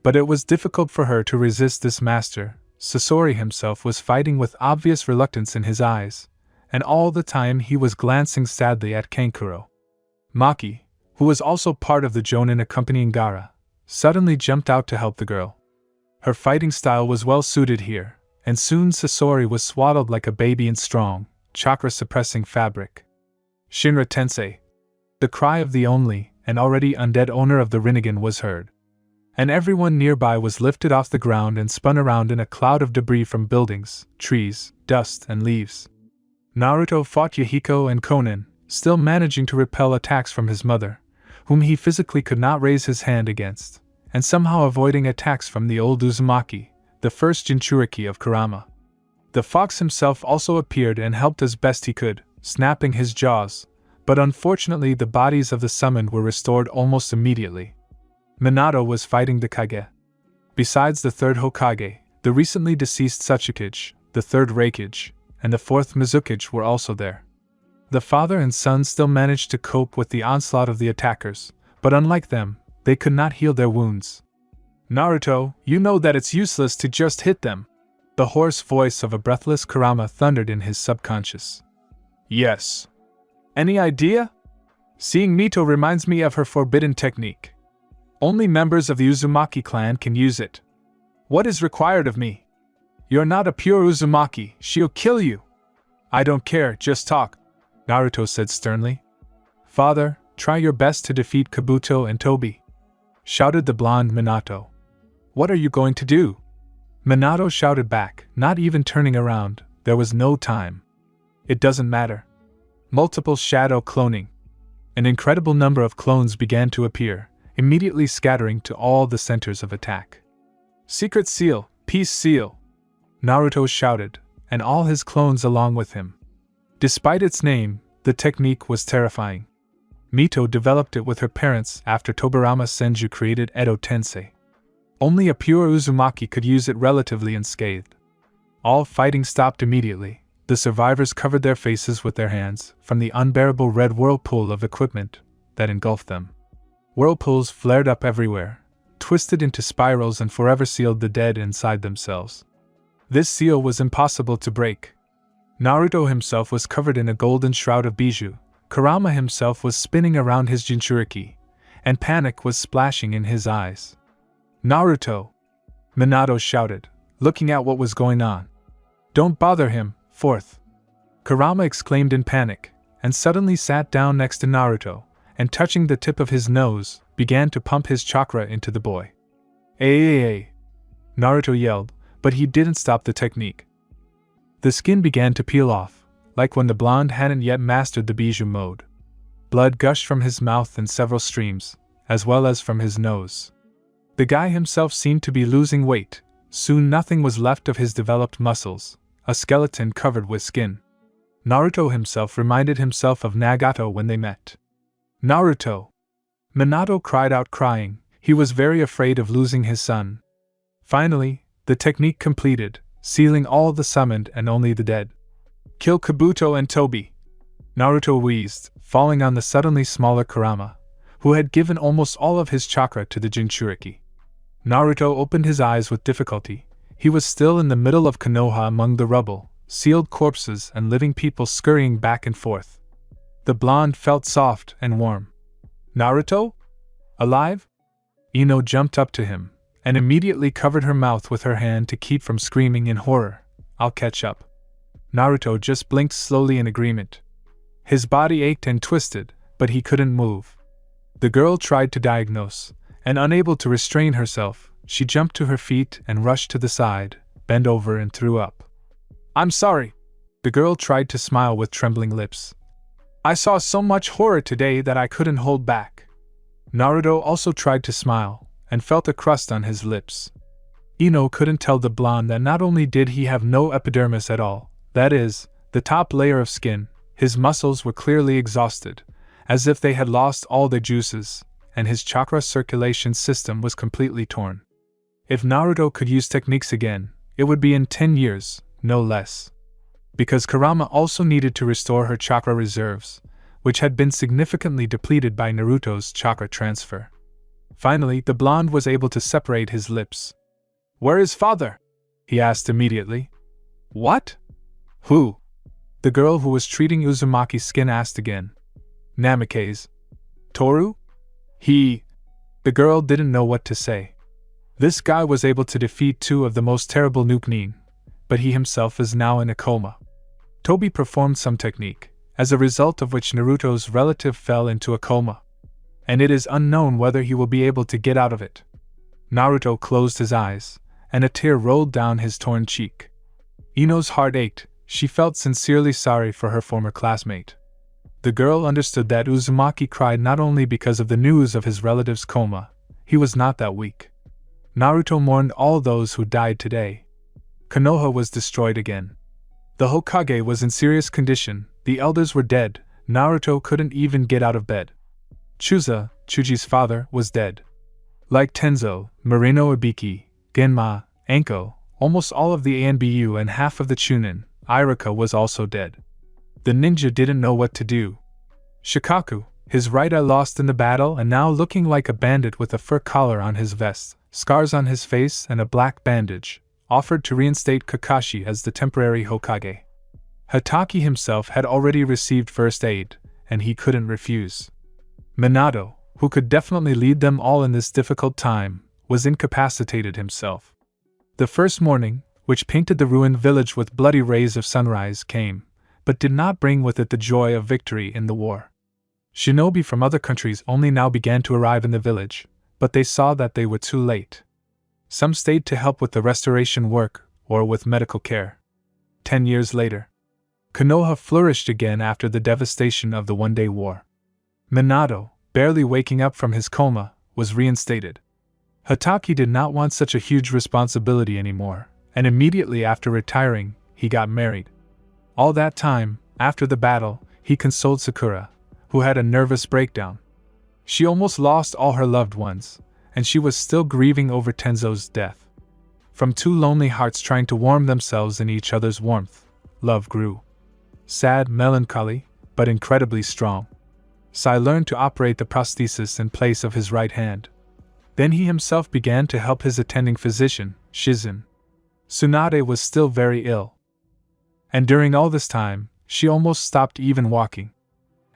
But it was difficult for her to resist this master. Sasori himself was fighting with obvious reluctance in his eyes, and all the time he was glancing sadly at Kankuro. Maki, who was also part of the Jonin accompanying Gaara, suddenly jumped out to help the girl. Her fighting style was well suited here, and soon Sasori was swaddled like a baby in strong, chakra-suppressing fabric. "Shinra Tensei!" The cry of the only, and already undead owner of the Rinnegan was heard. And everyone nearby was lifted off the ground and spun around in a cloud of debris from buildings, trees, dust, and leaves. Naruto fought Yahiko and Konan, still managing to repel attacks from his mother, whom he physically could not raise his hand against, and somehow avoiding attacks from the old Uzumaki, the first Jinchuriki of Kurama. The fox himself also appeared and helped as best he could, snapping his jaws, but unfortunately the bodies of the summoned were restored almost immediately. Minato was fighting the Kage. Besides the third Hokage, the recently deceased Tsuchikage, the third Reikage, and the fourth Mizukage were also there. The father and son still managed to cope with the onslaught of the attackers, but unlike them, they could not heal their wounds. "Naruto, you know that it's useless to just hit them," the hoarse voice of a breathless Kurama thundered in his subconscious. "Yes. Any idea? Seeing Mito reminds me of her forbidden technique. Only members of the Uzumaki clan can use it. What is required of me? You're not a pure Uzumaki, she'll kill you." "I don't care, just talk," Naruto said sternly. "Father, try your best to defeat Kabuto and Tobi," shouted the blonde Minato. "What are you going to do?" Minato shouted back, not even turning around. There was no time. "It doesn't matter." Multiple shadow cloning. An incredible number of clones began to appear, immediately scattering to all the centers of attack. "Secret seal, peace seal!" Naruto shouted, and all his clones along with him. Despite its name, the technique was terrifying. Mito developed it with her parents after Tobirama Senju created Edo Tensei. Only a pure Uzumaki could use it relatively unscathed. All fighting stopped immediately. The survivors covered their faces with their hands from the unbearable red whirlpool of equipment that engulfed them. Whirlpools flared up everywhere, twisted into spirals and forever sealed the dead inside themselves. This seal was impossible to break. Naruto himself was covered in a golden shroud of bijou, Kurama himself was spinning around his Jinchuriki, and panic was splashing in his eyes. "Naruto!" Minato shouted, looking at what was going on. "Don't bother him, fourth!" Kurama exclaimed in panic, and suddenly sat down next to Naruto, and touching the tip of his nose, began to pump his chakra into the boy. "Ay!" Naruto yelled, but he didn't stop the technique. The skin began to peel off, like when the blonde hadn't yet mastered the bijou mode. Blood gushed from his mouth in several streams, as well as from his nose. The guy himself seemed to be losing weight. Soon nothing was left of his developed muscles, a skeleton covered with skin. Naruto himself reminded himself of Nagato when they met. "Naruto!" Minato cried out crying, he was very afraid of losing his son. Finally, the technique completed, sealing all the summoned and only the dead. "Kill Kabuto and Tobi!" Naruto wheezed, falling on the suddenly smaller Kurama, who had given almost all of his chakra to the Jinchuriki. Naruto opened his eyes with difficulty. He was still in the middle of Konoha among the rubble, sealed corpses and living people scurrying back and forth. The blonde felt soft and warm. "Naruto? Alive?" Ino jumped up to him, and immediately covered her mouth with her hand to keep from screaming in horror. "I'll catch up." Naruto just blinked slowly in agreement. His body ached and twisted, but he couldn't move. The girl tried to diagnose, and unable to restrain herself, she jumped to her feet and rushed to the side, bent over and threw up. "I'm sorry!" The girl tried to smile with trembling lips. I saw so much horror today that I couldn't hold back. Naruto also tried to smile, and felt a crust on his lips. Ino couldn't tell the blonde that not only did he have no epidermis at all, that is, the top layer of skin, his muscles were clearly exhausted, as if they had lost all their juices, and his chakra circulation system was completely torn. If Naruto could use techniques again, it would be in 10 years, no less. Because Kurama also needed to restore her chakra reserves, which had been significantly depleted by Naruto's chakra transfer. Finally, the blonde was able to separate his lips. Where is father? He asked immediately. What? Who? The girl who was treating Uzumaki's skin asked again. Namikaze. Toru? He. The girl didn't know what to say. This guy was able to defeat two of the most terrible Nukenin, but he himself is now in a coma. Toby performed some technique, as a result of which Naruto's relative fell into a coma. And it is unknown whether he will be able to get out of it. Naruto closed his eyes, and a tear rolled down his torn cheek. Ino's heart ached. She felt sincerely sorry for her former classmate. The girl understood that Uzumaki cried not only because of the news of his relative's coma, he was not that weak. Naruto mourned all those who died today. Konoha was destroyed again. The Hokage was in serious condition, the elders were dead, Naruto couldn't even get out of bed. Chuji's father, was dead. Like Tenzo, Moreno Ibiki, Genma, Anko, almost all of the ANBU and half of the Chunin, Irika was also dead. The ninja didn't know what to do. Shikaku, his right eye lost in the battle and now looking like a bandit with a fur collar on his vest, scars on his face and a black bandage, offered to reinstate Kakashi as the temporary Hokage. Hatake himself had already received first aid, and he couldn't refuse. Minato, who could definitely lead them all in this difficult time, was incapacitated himself. The first morning, which painted the ruined village with bloody rays of sunrise, came, but did not bring with it the joy of victory in the war. Shinobi from other countries only now began to arrive in the village, but they saw that they were too late. Some stayed to help with the restoration work, or with medical care. 10 years later, Konoha flourished again after the devastation of the one-day war. Minato, barely waking up from his coma, was reinstated. Hatake did not want such a huge responsibility anymore, and immediately after retiring, he got married. All that time, after the battle, he consoled Sakura, who had a nervous breakdown. She almost lost all her loved ones, and she was still grieving over Tenzo's death. From two lonely hearts trying to warm themselves in each other's warmth, love grew. Sad, melancholy, but incredibly strong. Sai learned to operate the prosthesis in place of his right hand. Then he himself began to help his attending physician, Shizen. Tsunade was still very ill. And during all this time, she almost stopped even walking.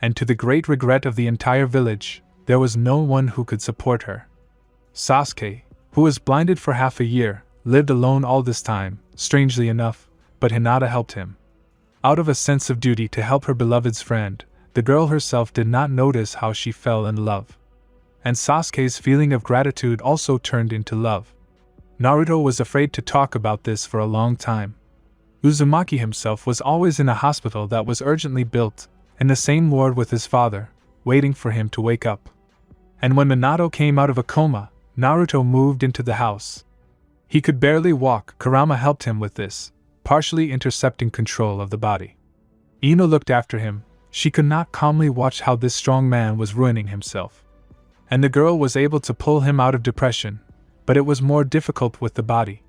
And to the great regret of the entire village, there was no one who could support her. Sasuke, who was blinded for half a year, lived alone all this time, strangely enough, but Hinata helped him. Out of a sense of duty to help her beloved's friend, the girl herself did not notice how she fell in love. And Sasuke's feeling of gratitude also turned into love. Naruto was afraid to talk about this for a long time. Uzumaki himself was always in a hospital that was urgently built, in the same ward with his father, waiting for him to wake up. And when Minato came out of a coma, Naruto moved into the house. He could barely walk, Kurama helped him with this, partially intercepting control of the body. Ino looked after him. She could not calmly watch how this strong man was ruining himself. And the girl was able to pull him out of depression, but it was more difficult with the body.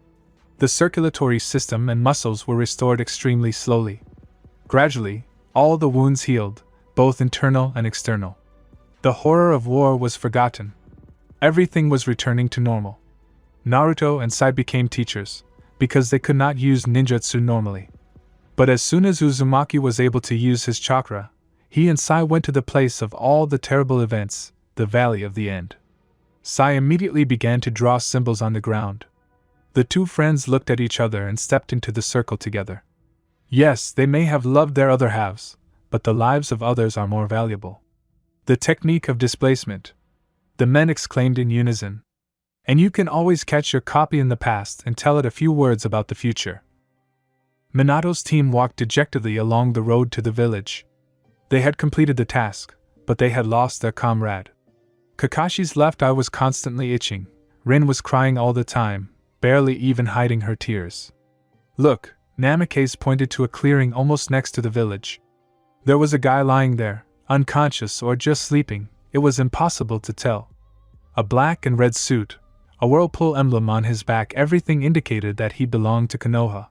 The circulatory system and muscles were restored extremely slowly. Gradually, all the wounds healed, both internal and external. The horror of war was forgotten. Everything was returning to normal. Naruto and Sai became teachers, because they could not use ninjutsu normally. But as soon as Uzumaki was able to use his chakra, he and Sai went to the place of all the terrible events, the Valley of the End. Sai immediately began to draw symbols on the ground. The two friends looked at each other and stepped into the circle together. Yes, they may have loved their other halves, but the lives of others are more valuable. The technique of displacement, the men exclaimed in unison. And you can always catch your copy in the past and tell it a few words about the future. Minato's team walked dejectedly along the road to the village. They had completed the task, but they had lost their comrade. Kakashi's left eye was constantly itching. Rin was crying all the time, barely even hiding her tears. Look, Namikaze pointed to a clearing almost next to the village. There was a guy lying there, unconscious or just sleeping, it was impossible to tell. A black and red suit, a whirlpool emblem on his back, everything indicated that he belonged to Konoha.